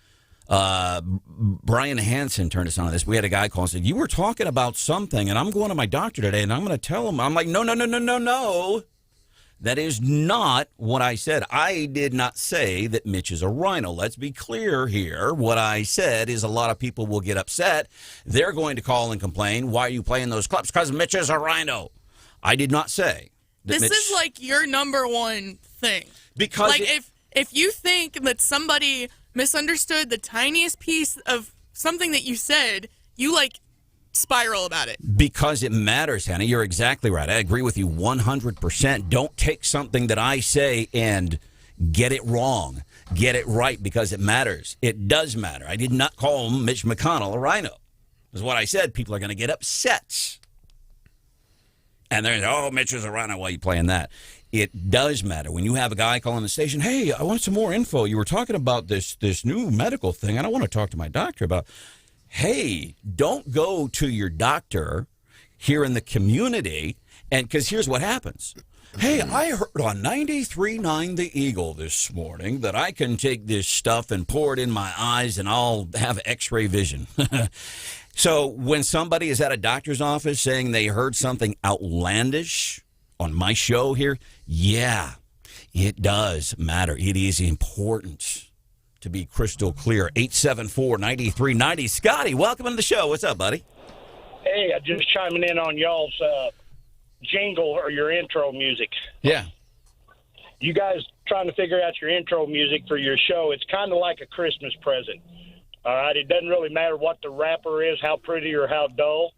Brian Hansen turned us on to this. We had a guy call and said, you were talking about something, and I'm going to my doctor today, and I'm going to tell him. I'm like, no. That is not what I said. I did not say that Mitch is a rhino. Let's be clear here. What I said is a lot of people will get upset. They're going to call and complain. Why are you playing those clips? Because Mitch is a rhino. I did not say that This is like your number one thing. Because like if you think that somebody misunderstood the tiniest piece of something that you said, you like spiral about it. Because it matters, Hannah. You're exactly right. I agree with you 100%. Don't take something that I say and get it wrong. Get it right because it matters. It does matter. I did not call Mitch McConnell a rhino. Is what I said. People are going to get upset. And they're oh, Mitch is a rhino. Why are you playing that? It does matter. When you have a guy calling the station, hey, I want some more info. You were talking about this new medical thing, and I want to talk to my doctor about. Hey, don't go to your doctor here in the community, and because here's what happens. Hey, I heard on 93.9 The Eagle this morning that I can take this stuff and pour it in my eyes and I'll have x-ray vision. So when somebody is at a doctor's office saying they heard something outlandish on my show here, yeah, it does matter. It is important. To be crystal clear, 874-9390. Scotty, welcome to the show. What's up, buddy? Hey, I'm just chiming in on y'all's jingle or your intro music. Yeah. You guys trying to figure out your intro music for your show, it's kind of like a Christmas present. All right? It doesn't really matter what the rapper is, how pretty or how dull.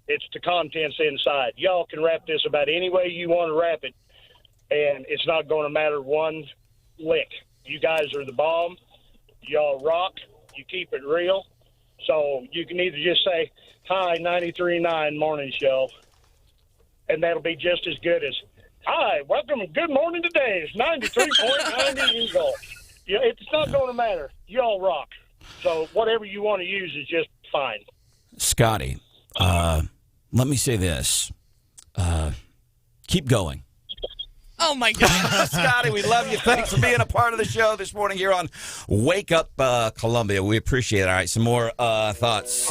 It's the contents inside. Y'all can rap this about any way you want to rap it, and it's not going to matter one lick. You guys are the bomb. Y'all rock. You keep it real. So you can either just say, hi, 93.9 Morning Show, and that'll be just as good as, hi, welcome and good morning today. It's 93.9 The Eagle. Yeah, it's not going to matter. Y'all rock. So whatever you want to use is just fine. Scotty, let me say this. Keep going. Oh, my God. Scotty, we love you. Thanks for being a part of the show this morning here on Wake Up Columbia. We appreciate it. All right, some more thoughts.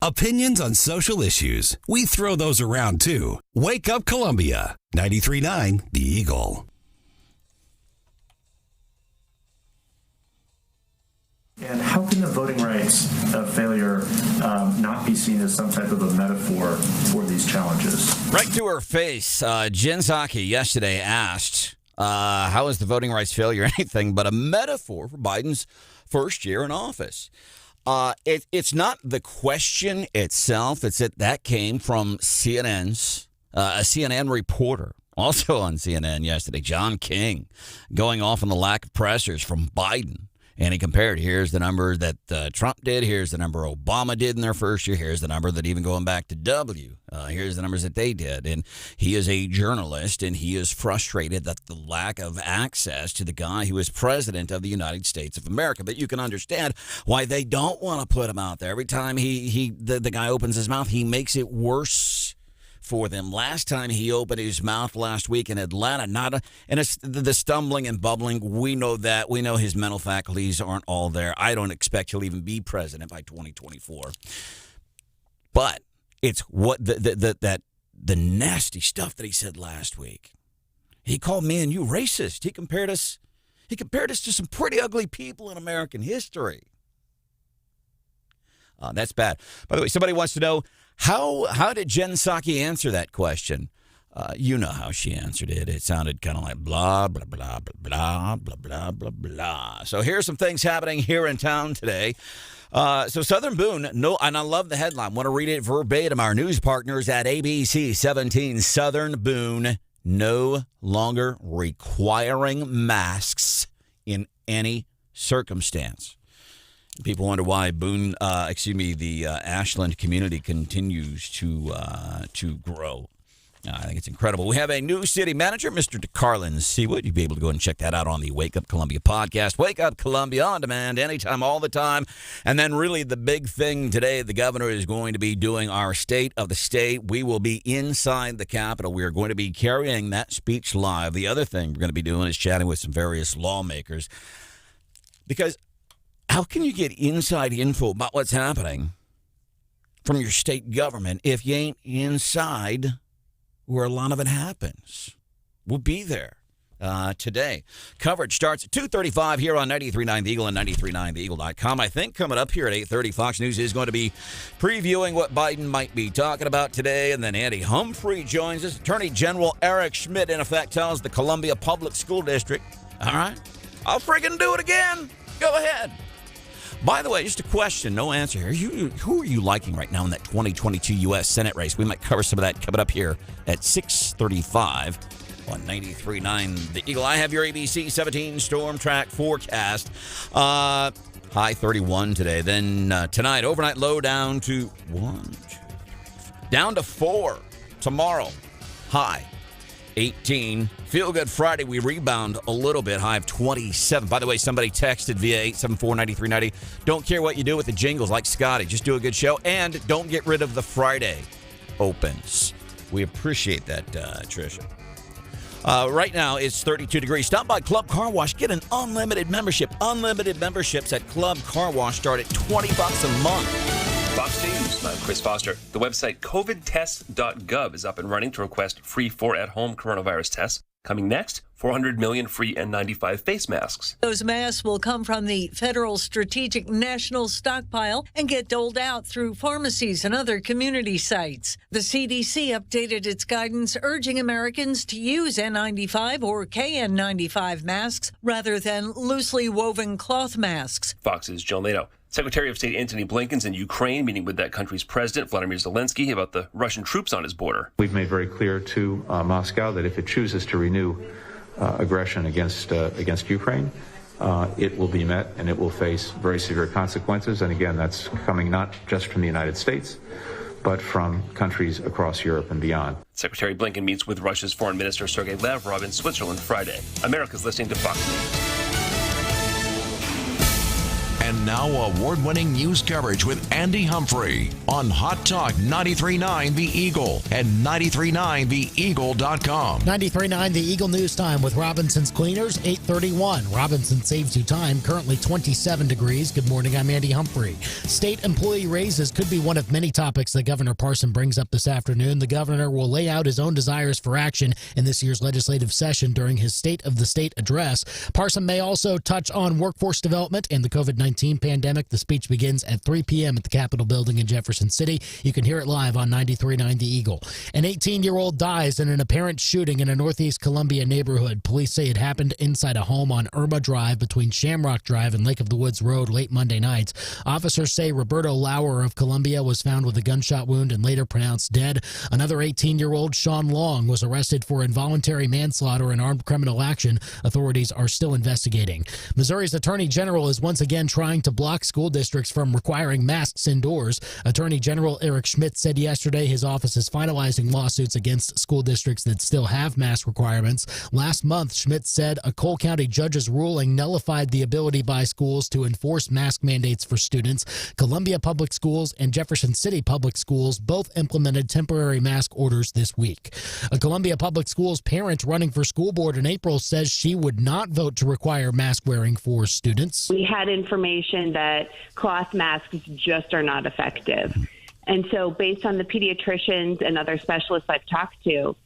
Opinions on social issues. We throw those around too. Wake Up Columbia. 93.9 The Eagle. And how can the voting rights failure not be seen as some type of a metaphor for these challenges? Right to her face, Jen Psaki yesterday asked, how is the voting rights failure anything but a metaphor for Biden's first year in office? It's not the question itself. It's that came from CNN's, a CNN reporter, also on CNN yesterday, John King, going off on the lack of pressures from Biden. And he compared, here's the number that Trump did, here's the number Obama did in their first year, here's the number that even going back to W, here's the numbers that they did. And he is a journalist, and he is frustrated that the lack of access to the guy who is president of the United States of America. But you can understand why they don't want to put him out there. Every time the guy opens his mouth, he makes it worse for them. Last time he opened his mouth last week in Atlanta, and it's the stumbling and bubbling. We know that. We know his mental faculties aren't all there. I don't expect he'll even be president by 2024. But it's what the nasty stuff that he said last week. He called me and you racist. He compared us to some pretty ugly people in American history. That's bad. By the way, somebody wants to know, how did Jen Psaki answer that question? You know how she answered it. It sounded kind of like blah, blah, blah, blah, blah, blah, blah, blah, blah. So here's some things happening here in town today. So Southern Boone, and I love the headline. Want to read it verbatim. Our news partners at ABC 17, Southern Boone no longer requiring masks in any circumstance. People wonder why the Ashland community continues to grow. I think it's incredible. We have a new city manager, Mr. DeCarlin Seewood. You'll be able to go and check that out on the Wake Up Columbia podcast. Wake Up Columbia on demand, anytime, all the time. And then really the big thing today, the governor is going to be doing our State of the State. We will be inside the Capitol. We are going to be carrying that speech live. The other thing we're going to be doing is chatting with some various lawmakers. Because how can you get inside info about what's happening from your state government if you ain't inside where a lot of it happens? We'll be there today. Coverage starts at 2:35 here on 93.9 The Eagle and 93.9theeagle.com. I think coming up here at 8:30, Fox News is going to be previewing what Biden might be talking about today. And then Andy Humphrey joins us. Attorney General Eric Schmidt, in effect, tells the Columbia Public School District, all right, I'll friggin' do it again. Go ahead. By the way, just a question, no answer here. Who are you liking right now in that 2022 U.S. Senate race? We might cover some of that coming up here at 6:35 on 93.9 The Eagle. I have your ABC 17 storm track forecast. High 31 today. Then tonight, overnight low down to 4 tomorrow. High 18. Feel Good Friday, we rebound a little bit, high of 27. By the way, somebody texted via 874-9390. Don't care what you do with the jingles like Scotty. Just do a good show, and don't get rid of the Friday opens. We appreciate that, Tricia. Right now, it's 32 degrees. Stop by Club Car Wash. Get an unlimited membership. Unlimited memberships at Club Car Wash start at $20 a month. Fox News, I'm Chris Foster. The website covidtest.gov is up and running to request free at-home coronavirus tests. Coming next, 400 million free N95 face masks. Those masks will come from the Federal Strategic National Stockpile and get doled out through pharmacies and other community sites. The CDC updated its guidance urging Americans to use N95 or KN95 masks rather than loosely woven cloth masks. Fox's Jill Nato. Secretary of State Antony Blinken's in Ukraine, meeting with that country's president, Vladimir Zelensky, about the Russian troops on his border. We've made very clear to Moscow that if it chooses to renew aggression against Ukraine, it will be met and it will face very severe consequences. And again, that's coming not just from the United States, but from countries across Europe and beyond. Secretary Blinken meets with Russia's Foreign Minister Sergei Lavrov in Switzerland Friday. America's listening to Fox News. And now award-winning news coverage with Andy Humphrey on Hot Talk 93.9 The Eagle and 93.9theeagle.com. 93.9 The Eagle News Time with Robinson's Cleaners, 8:31. Robinson saves you time, currently 27 degrees. Good morning, I'm Andy Humphrey. State employee raises could be one of many topics that Governor Parson brings up this afternoon. The governor will lay out his own desires for action in this year's legislative session during his State of the State address. Parson may also touch on workforce development and the COVID-19 pandemic. The speech begins at 3 p.m. at the Capitol Building in Jefferson City. You can hear it live on 93.9 The Eagle. An 18-year-old dies in an apparent shooting in a Northeast Columbia neighborhood. Police say it happened inside a home on Irma Drive between Shamrock Drive and Lake of the Woods Road late Monday night. Officers say Roberto Lauer of Columbia was found with a gunshot wound and later pronounced dead. Another 18-year-old, Sean Long, was arrested for involuntary manslaughter and armed criminal action. Authorities are still investigating. Missouri's Attorney General is once again trying to block school districts from requiring masks indoors. Attorney General Eric Schmidt said yesterday his office is finalizing lawsuits against school districts that still have mask requirements. Last month, Schmidt said a Cole County judge's ruling nullified the ability by schools to enforce mask mandates for students. Columbia Public Schools and Jefferson City Public Schools both implemented temporary mask orders this week. A Columbia Public Schools parent running for school board in April says she would not vote to require mask wearing for students. We had information that cloth masks just are not effective. And so based on the pediatricians and other specialists I've talked to,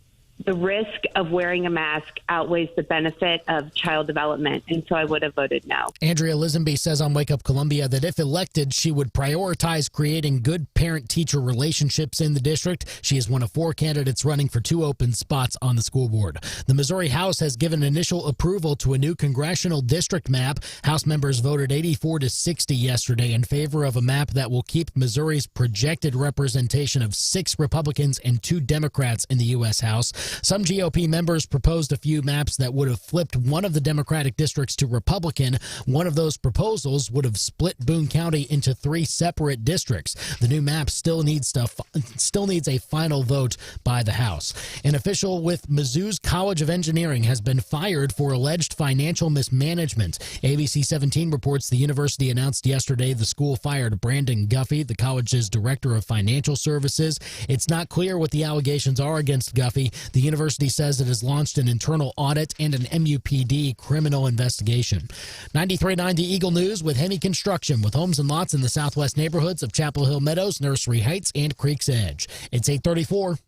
the risk of wearing a mask outweighs the benefit of child development, and so I would have voted no. Andrea Lisenby says on Wake Up Columbia that if elected, she would prioritize creating good parent-teacher relationships in the district. She is one of 4 candidates running for 2 open spots on the school board. The Missouri House has given initial approval to a new congressional district map. House members voted 84-60 yesterday in favor of a map that will keep Missouri's projected representation of 6 Republicans and 2 Democrats in the U.S. House. Some GOP members proposed a few maps that would have flipped one of the Democratic districts to Republican. One of those proposals would have split Boone County into 3 separate districts. The new map still needs a final vote by the House. An official with Mizzou's College of Engineering has been fired for alleged financial mismanagement. ABC 17 reports the university announced yesterday the school fired Branden Guffey, the college's director of financial services. It's not clear what the allegations are against Guffey. The university says it has launched an internal audit and an MUPD criminal investigation. 93.9 The Eagle News with Hemi Construction, with homes and lots in the southwest neighborhoods of Chapel Hill Meadows, Nursery Heights, and Creek's Edge. It's 8:34.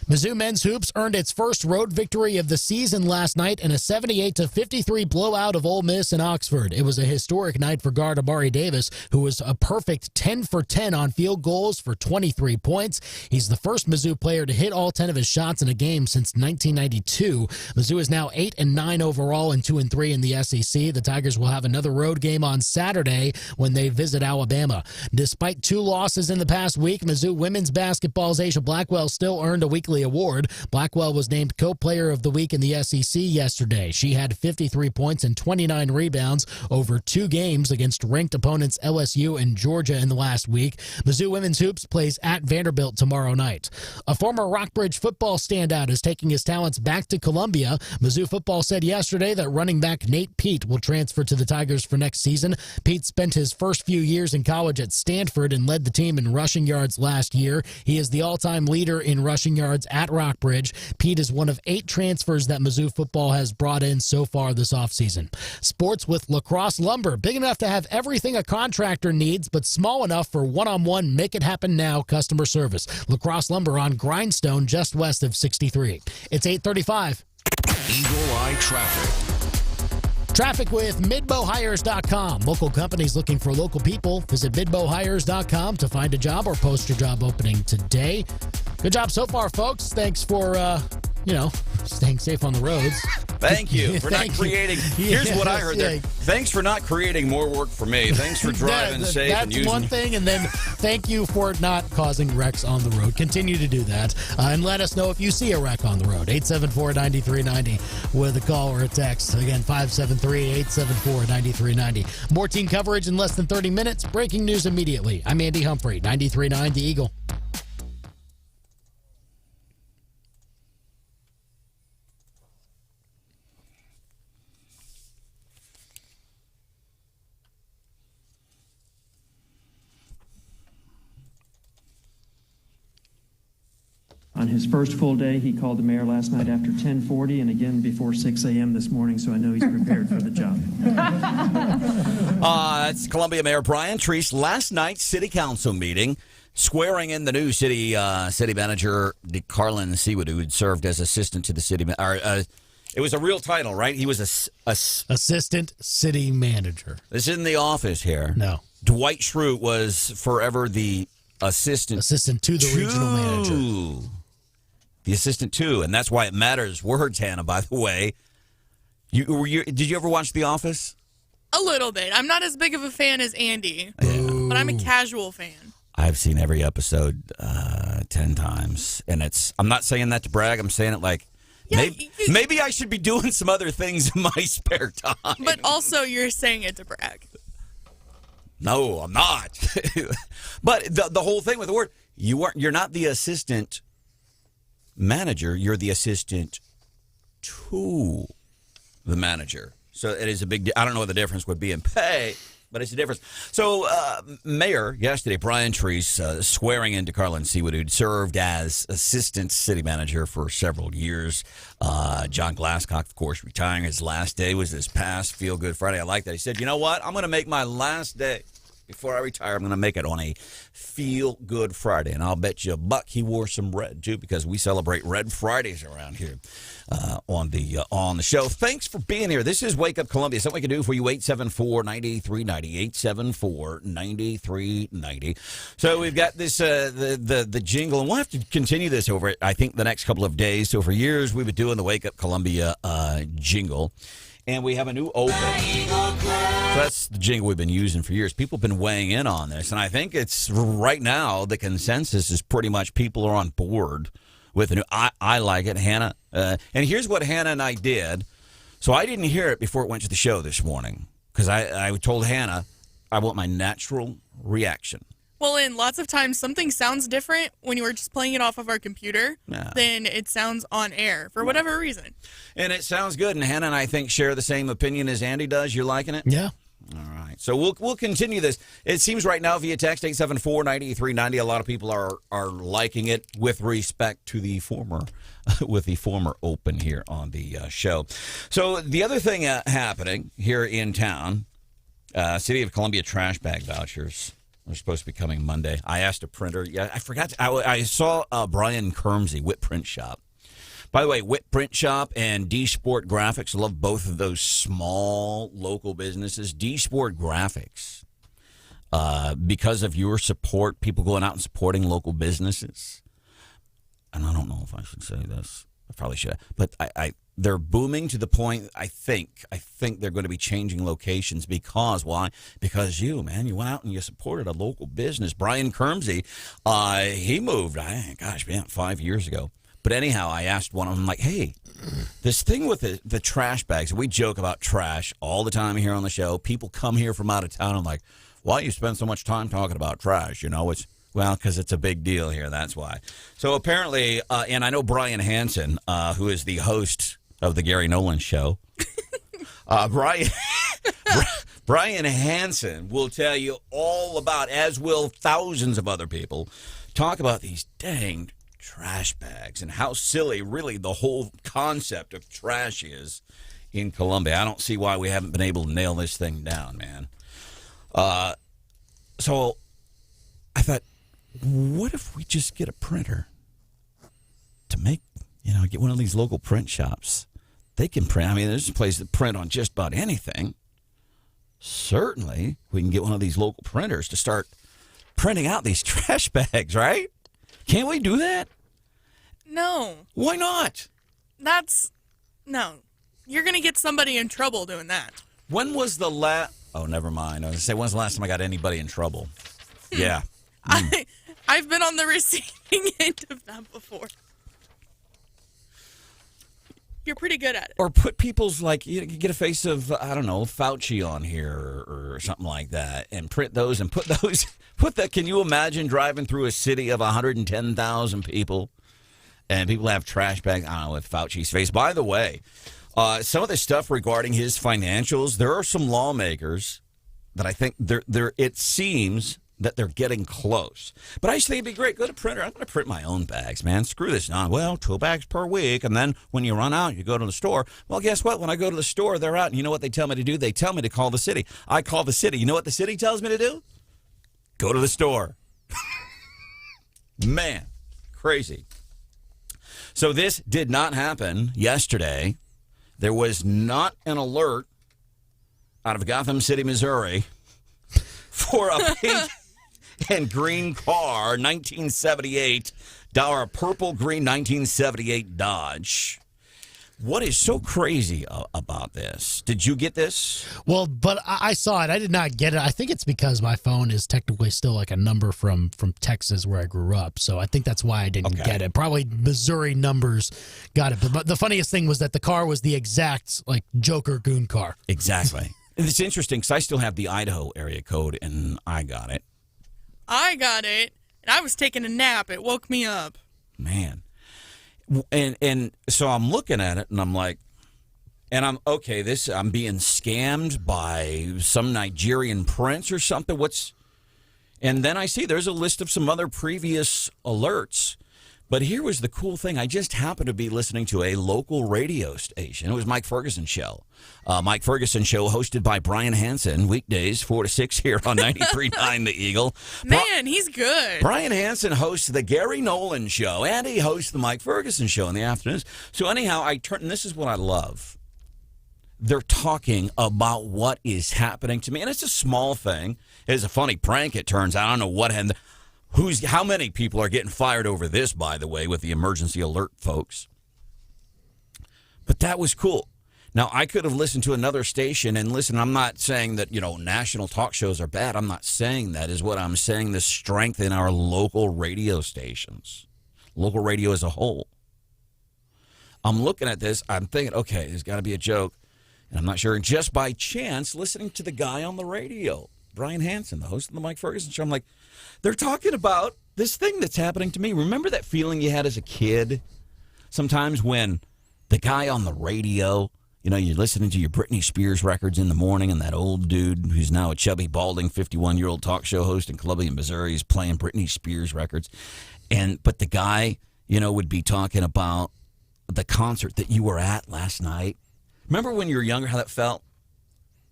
Mizzou men's hoops earned its first road victory of the season last night in a 78-53 blowout of Ole Miss in Oxford. It was a historic night for guard Amari Davis, who was a perfect 10 for 10 on field goals for 23 points. He's the first Mizzou player to hit all 10 of his shots in a game since 1992. Mizzou is now 8-9 overall and 2-3 in the SEC. The Tigers will have another road game on Saturday when they visit Alabama. Despite 2 losses in the past week, Mizzou women's basketball's Asia Blackwell still earned a weekly award. Blackwell was named co-player of the week in the SEC yesterday. She had 53 points and 29 rebounds over 2 games against ranked opponents LSU and Georgia in the last week. Mizzou women's hoops plays at Vanderbilt tomorrow night. A former Rockbridge football standout is taking his talents back to Columbia. Mizzou football said yesterday that running back Nate Pete will transfer to the Tigers for next season. Pete spent his first few years in college at Stanford and led the team in rushing yards last year. He is the all-time leader in rushing yards at Rockbridge. Pete is one of 8 transfers that Mizzou football has brought in so far this offseason. Sports with Lacrosse Lumber, big enough to have everything a contractor needs, but small enough for one-on-one make-it-happen-now customer service. Lacrosse Lumber on Grindstone, just west of 63. It's 8:35. Eagle Eye Traffic. Traffic with MidbowHires.com. Local companies looking for local people. Visit MidbowHires.com to find a job or post your job opening today. Good job so far, folks. Thanks for, staying safe on the roads. Thank you for not creating. Here's what I heard there. Thanks for not creating more work for me. Thanks for driving safe and using. That's one thing, and then thank you for not causing wrecks on the road. Continue to do that, and let us know if you see a wreck on the road. 874-9390 with a call or a text. Again, 573-874-9390. More team coverage in less than 30 minutes. Breaking news immediately. I'm Andy Humphrey, 93.9 The Eagle. On his first full day, he called the mayor last night after 10:40 and again before 6 a.m. this morning, so I know he's prepared for the job. That's Columbia Mayor Brian Treese. Last night's city council meeting, swearing in the new city manager, Carlin Seewood, who had served as assistant to the city manager. It was a real title, right? He was assistant city manager. This isn't the office here. No. Dwight Schrute was forever the assistant to the regional manager. The assistant to, and that's why it matters. Words, Hannah, by the way. Did you ever watch The Office? A little bit. I'm not as big of a fan as Andy, but I'm a casual fan. I've seen every episode 10 times, and I'm not saying that to brag. I'm saying it like, maybe I should be doing some other things in my spare time. But also, you're saying it to brag. No, I'm not. But the whole thing with the word, you're not the assistant manager. You're the assistant to the manager. So it is a big. I don't know what the difference would be in pay, but it's a difference. So Mayor yesterday, Brian Treese, swearing into Carlin Seewood, who'd served as assistant city manager for several years. John Glasscock, of course, retiring. His last day was this past Feel Good Friday. I like that. He said, you know what? I'm going to make my last day. Before I retire, I'm going to make it on a Feel Good Friday. And I'll bet you $1 he wore some red, too, because we celebrate Red Fridays around here on the show. Thanks for being here. This is Wake Up Columbia. Something we can do for you, 874-9390, 874-9390. So we've got this, the jingle, and we'll have to continue this over, I think, the next couple of days. So for years, we've been doing the Wake Up Columbia jingle. And we have a new open. So that's the jingle we've been using for years. People have been weighing in on this. And I think it's right now, the consensus is pretty much people are on board with the new. I like it, Hannah. And here's what Hannah and I did. So I didn't hear it before it went to the show this morning. Because I told Hannah I want my natural reaction. Well, and lots of times something sounds different when you were just playing it off of our computer than it sounds on air for whatever reason. And it sounds good. And Hannah and I think share the same opinion as Andy does. You're liking it? Yeah. All right. So we'll continue this. It seems right now via text 874-9390 a lot of people are liking it with respect to the former open here on the show. So the other thing happening here in town, City of Columbia trash bag vouchers. They're supposed to be coming Monday. I asked a printer. Yeah, I forgot. I saw Brian Kermsey, Whip Print Shop. By the way, Whip Print Shop and D Sport Graphics. I love both of those small local businesses. D Sport Graphics, because of your support, people going out and supporting local businesses. And I don't know if I should say this. I probably should. But they're booming to the point, I think they're going to be changing locations because, why? Because you went out and you supported a local business. Brian Kermsey, he moved, 5 years ago. But anyhow, I asked one of them, like, hey, this thing with the trash bags, we joke about trash all the time here on the show. People come here from out of town. I'm like, why do you spend so much time talking about trash? You know, because it's a big deal here. That's why. So apparently, and I know Brian Hansen, who is the host of the Gary Nolan Show. Brian Hansen will tell you all about, as will thousands of other people, talk about these dang trash bags and how silly really the whole concept of trash is in Columbia. I don't see why we haven't been able to nail this thing down, man. So I thought, what if we just get a printer to make, get one of these local print shops? They can print. I mean, there's a place that print on just about anything. Certainly, we can get one of these local printers to start printing out these trash bags, right? Can't we do that? No. Why not? No. You're going to get somebody in trouble doing that. When was the last... Oh, never mind. I was going to say, when's the last time I got anybody in trouble? Yeah. I've been on the receiving end of that before. You're pretty good at it. Or put people's, get a face of, I don't know, Fauci on here or something like that and print those and put that. Can you imagine driving through a city of 110,000 people and people have trash bags, I don't know, with Fauci's face? By the way, some of the stuff regarding his financials, there are some lawmakers that I think it seems that they're getting close. But I used to think it'd be great. Go to printer. I'm going to print my own bags, man. Screw this. Now, well, 2 bags per week. And then when you run out, you go to the store. Well, guess what? When I go to the store, they're out. And you know what they tell me to do? They tell me to call the city. I call the city. You know what the city tells me to do? Go to the store. Man, crazy. So this did not happen yesterday. There was not an alert out of Gotham City, Missouri for a pink and green car, 1978, purple green 1978 Dodge. What is so crazy about this? Did you get this? Well, but I saw it. I did not get it. I think it's because my phone is technically still like a number from Texas where I grew up. So I think that's why I didn't get it. Probably Missouri numbers got it. But the funniest thing was that the car was the exact like Joker goon car. Exactly. It's interesting because I still have the Idaho area code and I got it. I got it. And I was taking a nap. It woke me up. Man. And so I'm looking at it and I'm like, and I'm being scammed by some Nigerian prince or something. And then I see there's a list of some other previous alerts. But here was the cool thing. I just happened to be listening to a local radio station. It was Mike Ferguson Show. Mike Ferguson Show hosted by Brian Hansen, weekdays 4 to 6 here on 93.9 The Eagle. Man, he's good. Brian Hansen hosts the Gary Nolan Show, and he hosts the Mike Ferguson Show in the afternoons. So anyhow, and this is what I love. They're talking about what is happening to me, and it's a small thing. It's a funny prank, it turns out. I don't know what happened. How many people are getting fired over this, by the way, with the emergency alert folks? But that was cool. Now, I could have listened to another station and listen. I'm not saying that, national talk shows are bad. I'm not saying that is what I'm saying. The strength in our local radio stations, local radio as a whole. I'm looking at this. I'm thinking, okay, there's got to be a joke. And I'm not sure. And just by chance, listening to the guy on the radio, Brian Hansen, the host of the Mike Ferguson Show, I'm like, they're talking about this thing that's happening to me. Remember that feeling you had as a kid? Sometimes when the guy on the radio, you're listening to your Britney Spears records in the morning, and that old dude who's now a chubby, balding, 51-year-old talk show host in Columbia, Missouri, is playing Britney Spears records. But the guy, would be talking about the concert that you were at last night. Remember when you were younger how that felt?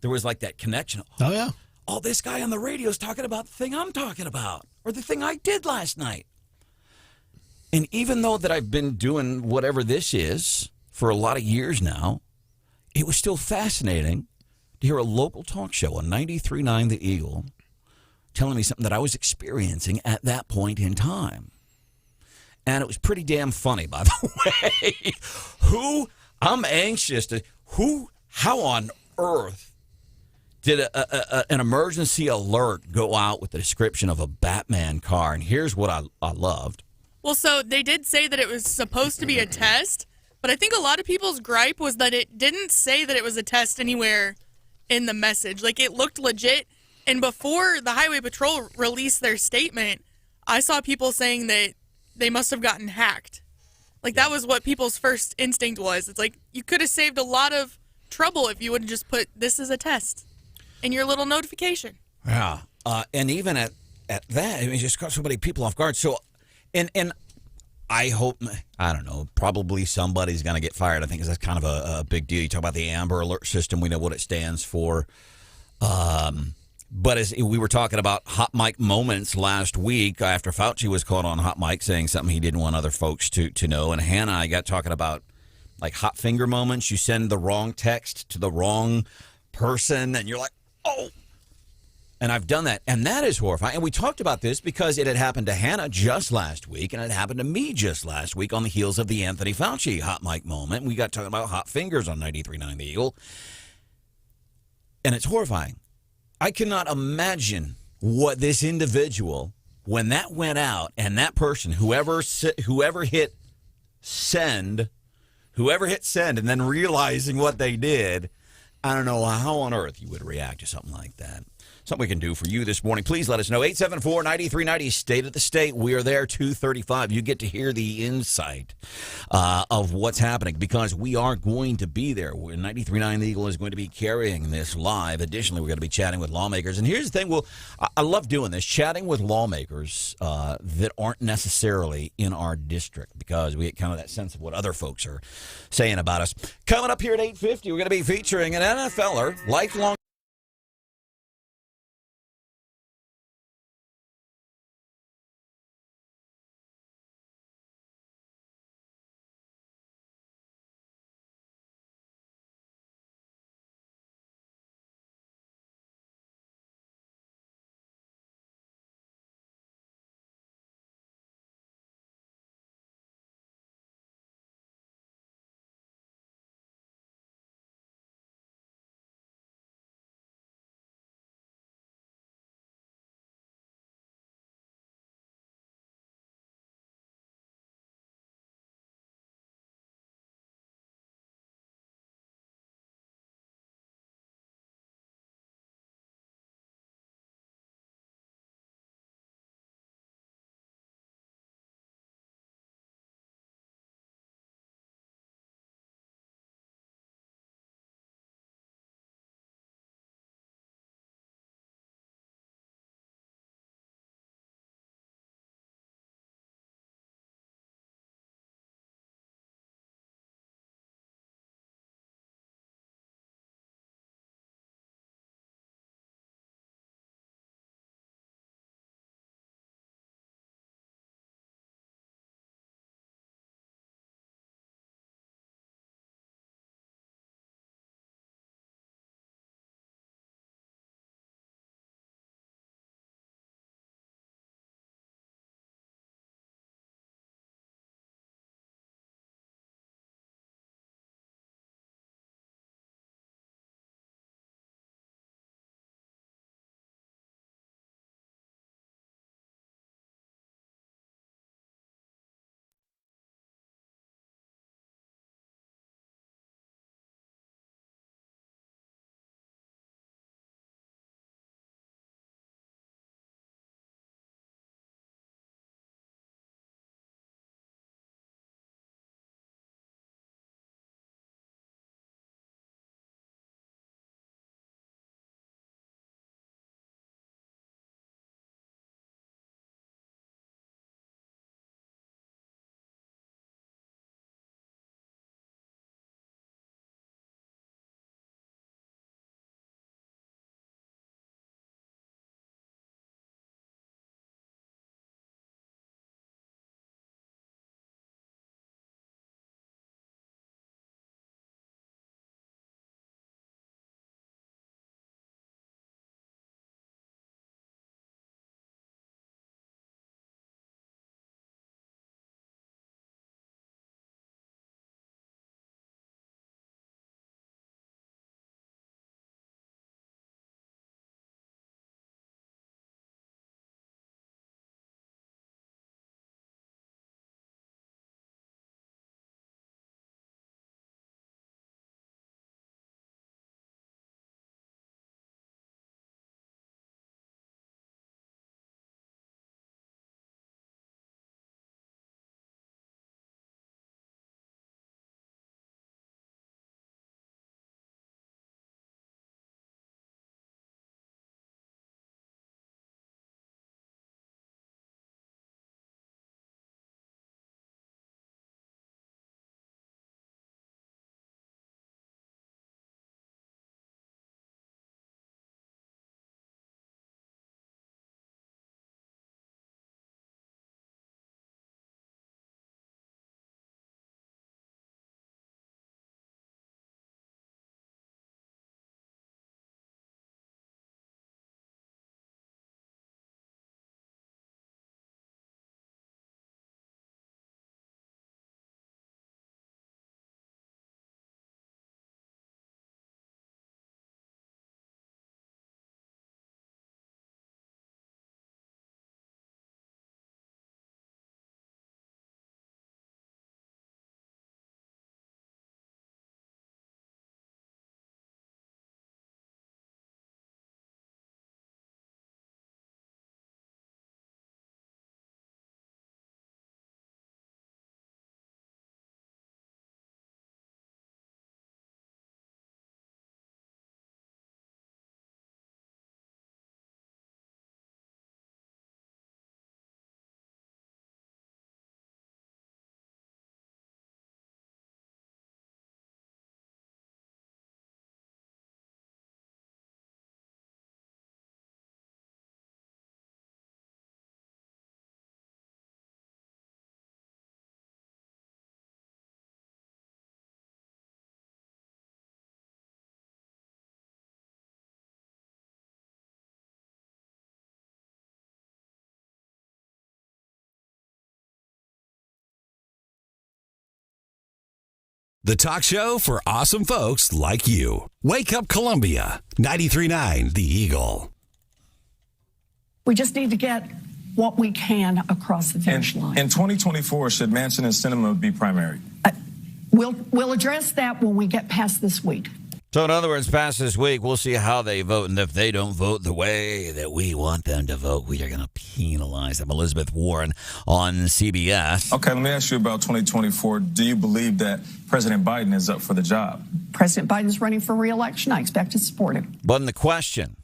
There was like that connection. Oh, yeah. Oh, this guy on the radio is talking about the thing I'm talking about, or the thing I did last night. And even though that I've been doing whatever this is for a lot of years now, it was still fascinating to hear a local talk show on 93.9 The Eagle telling me something that I was experiencing at that point in time. And it was pretty damn funny, by the way. How on earth did an emergency alert go out with the description of a Batman car? And here's what I loved. Well, so they did say that it was supposed to be a test, but I think a lot of people's gripe was that it didn't say that it was a test anywhere in the message. Like, it looked legit. And before the Highway Patrol released their statement, I saw people saying that they must have gotten hacked. Like, that was what people's first instinct was. It's like, you could have saved a lot of trouble if you would have just put, this is a test, in your little notification. Yeah. And even at that, it just caught so many people off guard. So, and I hope, I don't know, probably somebody's going to get fired. I think that's kind of a big deal. You talk about the Amber Alert system. We know what it stands for. But as we were talking about hot mic moments last week after Fauci was caught on hot mic saying something he didn't want other folks to know. And Hannah and I got talking about like hot finger moments. You send the wrong text to the wrong person and you're like, oh. And I've done that. And that is horrifying. And we talked about this because it had happened to Hannah just last week and it happened to me just last week on the heels of the Anthony Fauci hot mic moment. We got talking about hot fingers on 93.9 The Eagle. And it's horrifying. I cannot imagine what this individual, when that went out, and that person, whoever hit send, and then realizing what they did, I don't know how on earth you would react to something like that. something we can do for you this morning, please let us know. 874-9390, State of the State. We are there, 2:35. You get to hear the insight of what's happening because we are going to be there. 93.9 The Eagle is going to be carrying this live. Additionally, we're going to be chatting with lawmakers. And here's the thing. I love doing this, chatting with lawmakers that aren't necessarily in our district because we get kind of that sense of what other folks are saying about us. Coming up here at 8:50, we're going to be featuring an NFLer, lifelong The talk show for awesome folks like you. Wake Up Columbia, 93.9 The Eagle. We just need to get what we can across the finish line. In 2024, should Manchin and Sinema be primary? We'll address that when we get past this week. So in other words, past this week, we'll see how they vote. And if they don't vote the way that we want them to vote, we are going to penalize them. Elizabeth Warren on CBS. Okay, let me ask you about 2024. Do you believe that President Biden is up for the job? President Biden's running for re-election. I expect to support him. But in the question.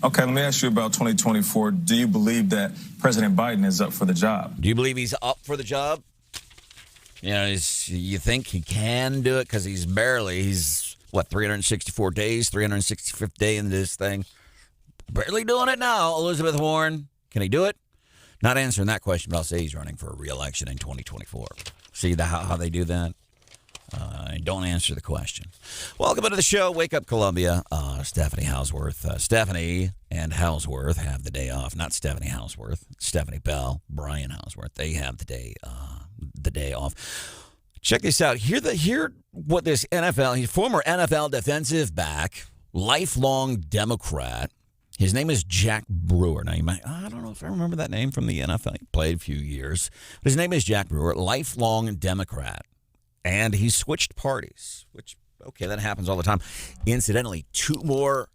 Okay, let me ask you about 2024. Do you believe that President Biden is up for the job? Do you believe he's up for the job? You know, you think he can do it because he's 364 days, 365th day in this thing. Barely doing it now, Elizabeth Warren. Can he do it? Not answering that question, but I'll say he's running for a re-election in 2024. See how they do that? Don't answer the question. Welcome to the show. Wake Up Columbia. Stephanie Hauswirth. Stephanie and Hauswirth have the day off. Not Stephanie Hauswirth. Stephanie Bell, Brian Hauswirth. They have the day off. Check this out. Hear what this former NFL defensive back, lifelong Democrat. His name is Jack Brewer. Now, I don't know if I remember that name from the NFL. He played a few years. But his name is Jack Brewer, lifelong Democrat. And he switched parties, which, okay, that happens all the time. Incidentally, two more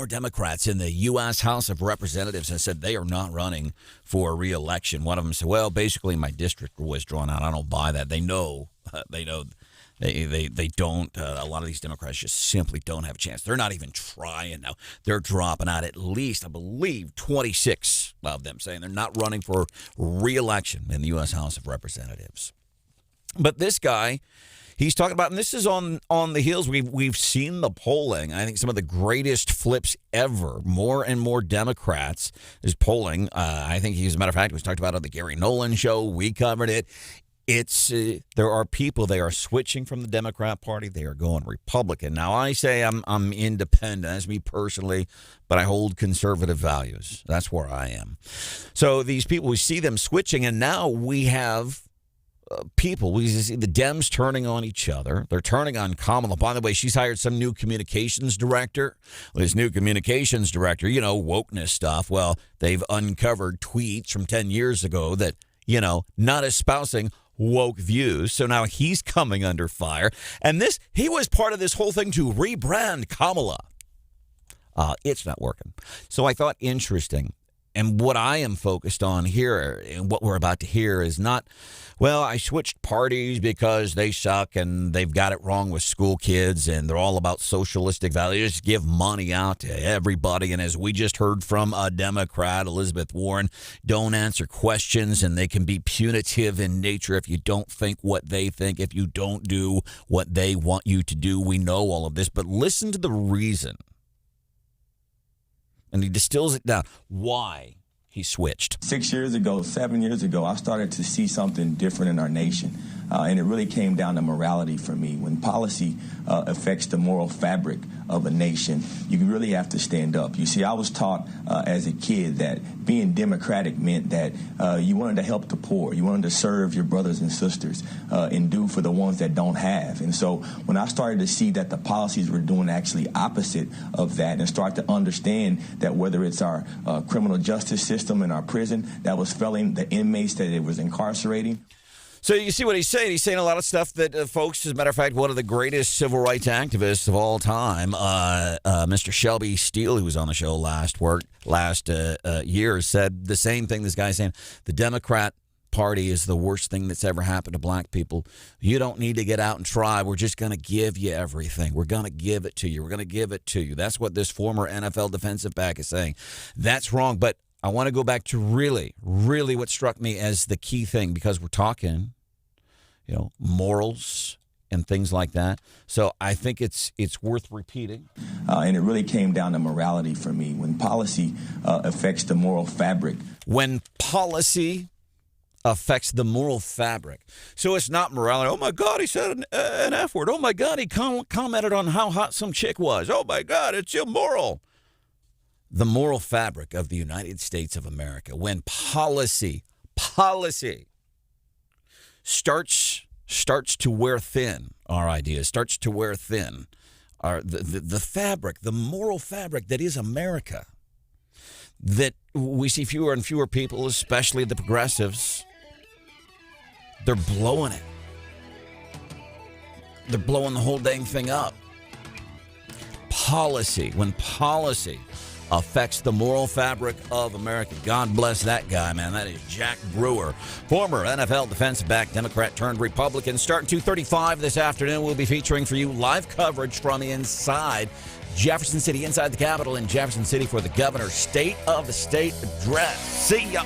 Democrats in the U.S. House of Representatives have said they are not running for re-election. One of them said, well, basically my district was drawn out. I don't buy that. They know. They don't. A lot of these Democrats just simply don't have a chance. They're not even trying now. They're dropping out at least, I believe, 26 of them saying they're not running for re-election in the U.S. House of Representatives. But this guy, he's talking about, and this is on the heels. We've seen the polling. I think some of the greatest flips ever. More and more Democrats is polling. I think as a matter of fact, it was talked about on the Gary Nolan show. We covered it. It's there are people, they are switching from the Democrat Party. They are going Republican. Now, I say I'm independent, that's me personally, but I hold conservative values. That's where I am. So these people, we see them switching, and now we have people. We see the Dems turning on each other. They're turning on Kamala. By the way, she's hired some new communications director. This new communications director, wokeness stuff. Well, they've uncovered tweets from 10 years ago that, not espousing woke views. So now he's coming under fire. And he was part of this whole thing to rebrand Kamala. It's not working. So I thought interesting. And what I am focused on here and what we're about to hear is not, well, I switched parties because they suck and they've got it wrong with school kids and they're all about socialistic values. Just give money out to everybody. And as we just heard from a Democrat, Elizabeth Warren, don't answer questions and they can be punitive in nature if you don't think what they think, if you don't do what they want you to do. We know all of this, but listen to the reason. And he distills it down. Why he switched. 7 years ago, I started to see something different in our nation. And it really came down to morality for me. When policy affects the moral fabric of a nation, you really have to stand up. You see, I was taught as a kid that being democratic meant that you wanted to help the poor. You wanted to serve your brothers and sisters and do for the ones that don't have. And so when I started to see that the policies were doing actually opposite of that and start to understand that whether it's our criminal justice system in our prison that was failing the inmates that it was incarcerating. So you see what he's saying. He's saying a lot of stuff that folks, as a matter of fact, one of the greatest civil rights activists of all time, Mr. Shelby Steele, who was on the show last year, said the same thing this guy's saying. The Democrat Party is the worst thing that's ever happened to black people. You don't need to get out and try. We're just going to give you everything. We're going to give it to you. We're going to give it to you. That's what this former NFL defensive back is saying. That's wrong. But I want to go back to really what struck me as the key thing, because we're talking, morals and things like that. So I think it's worth repeating. And it really came down to morality for me. When policy affects the moral fabric. When policy affects the moral fabric. So it's not morality. Oh, my God, he said an F word. Oh, my God, he commented on how hot some chick was. Oh, my God, it's immoral. The moral fabric of the United States of America. When policy starts starts to wear thin, our ideas, starts to wear thin, the fabric, the moral fabric that is America, that we see fewer and fewer people, especially the progressives, they're blowing it. They're blowing the whole dang thing up. Policy, when policy affects the moral fabric of America. God bless that guy, man. That is Jack Brewer, former NFL defensive back, Democrat turned Republican. Starting 2:35 this afternoon, we'll be featuring for you live coverage from inside Jefferson City, inside the Capitol in Jefferson City for the governor's State of the State address. See ya.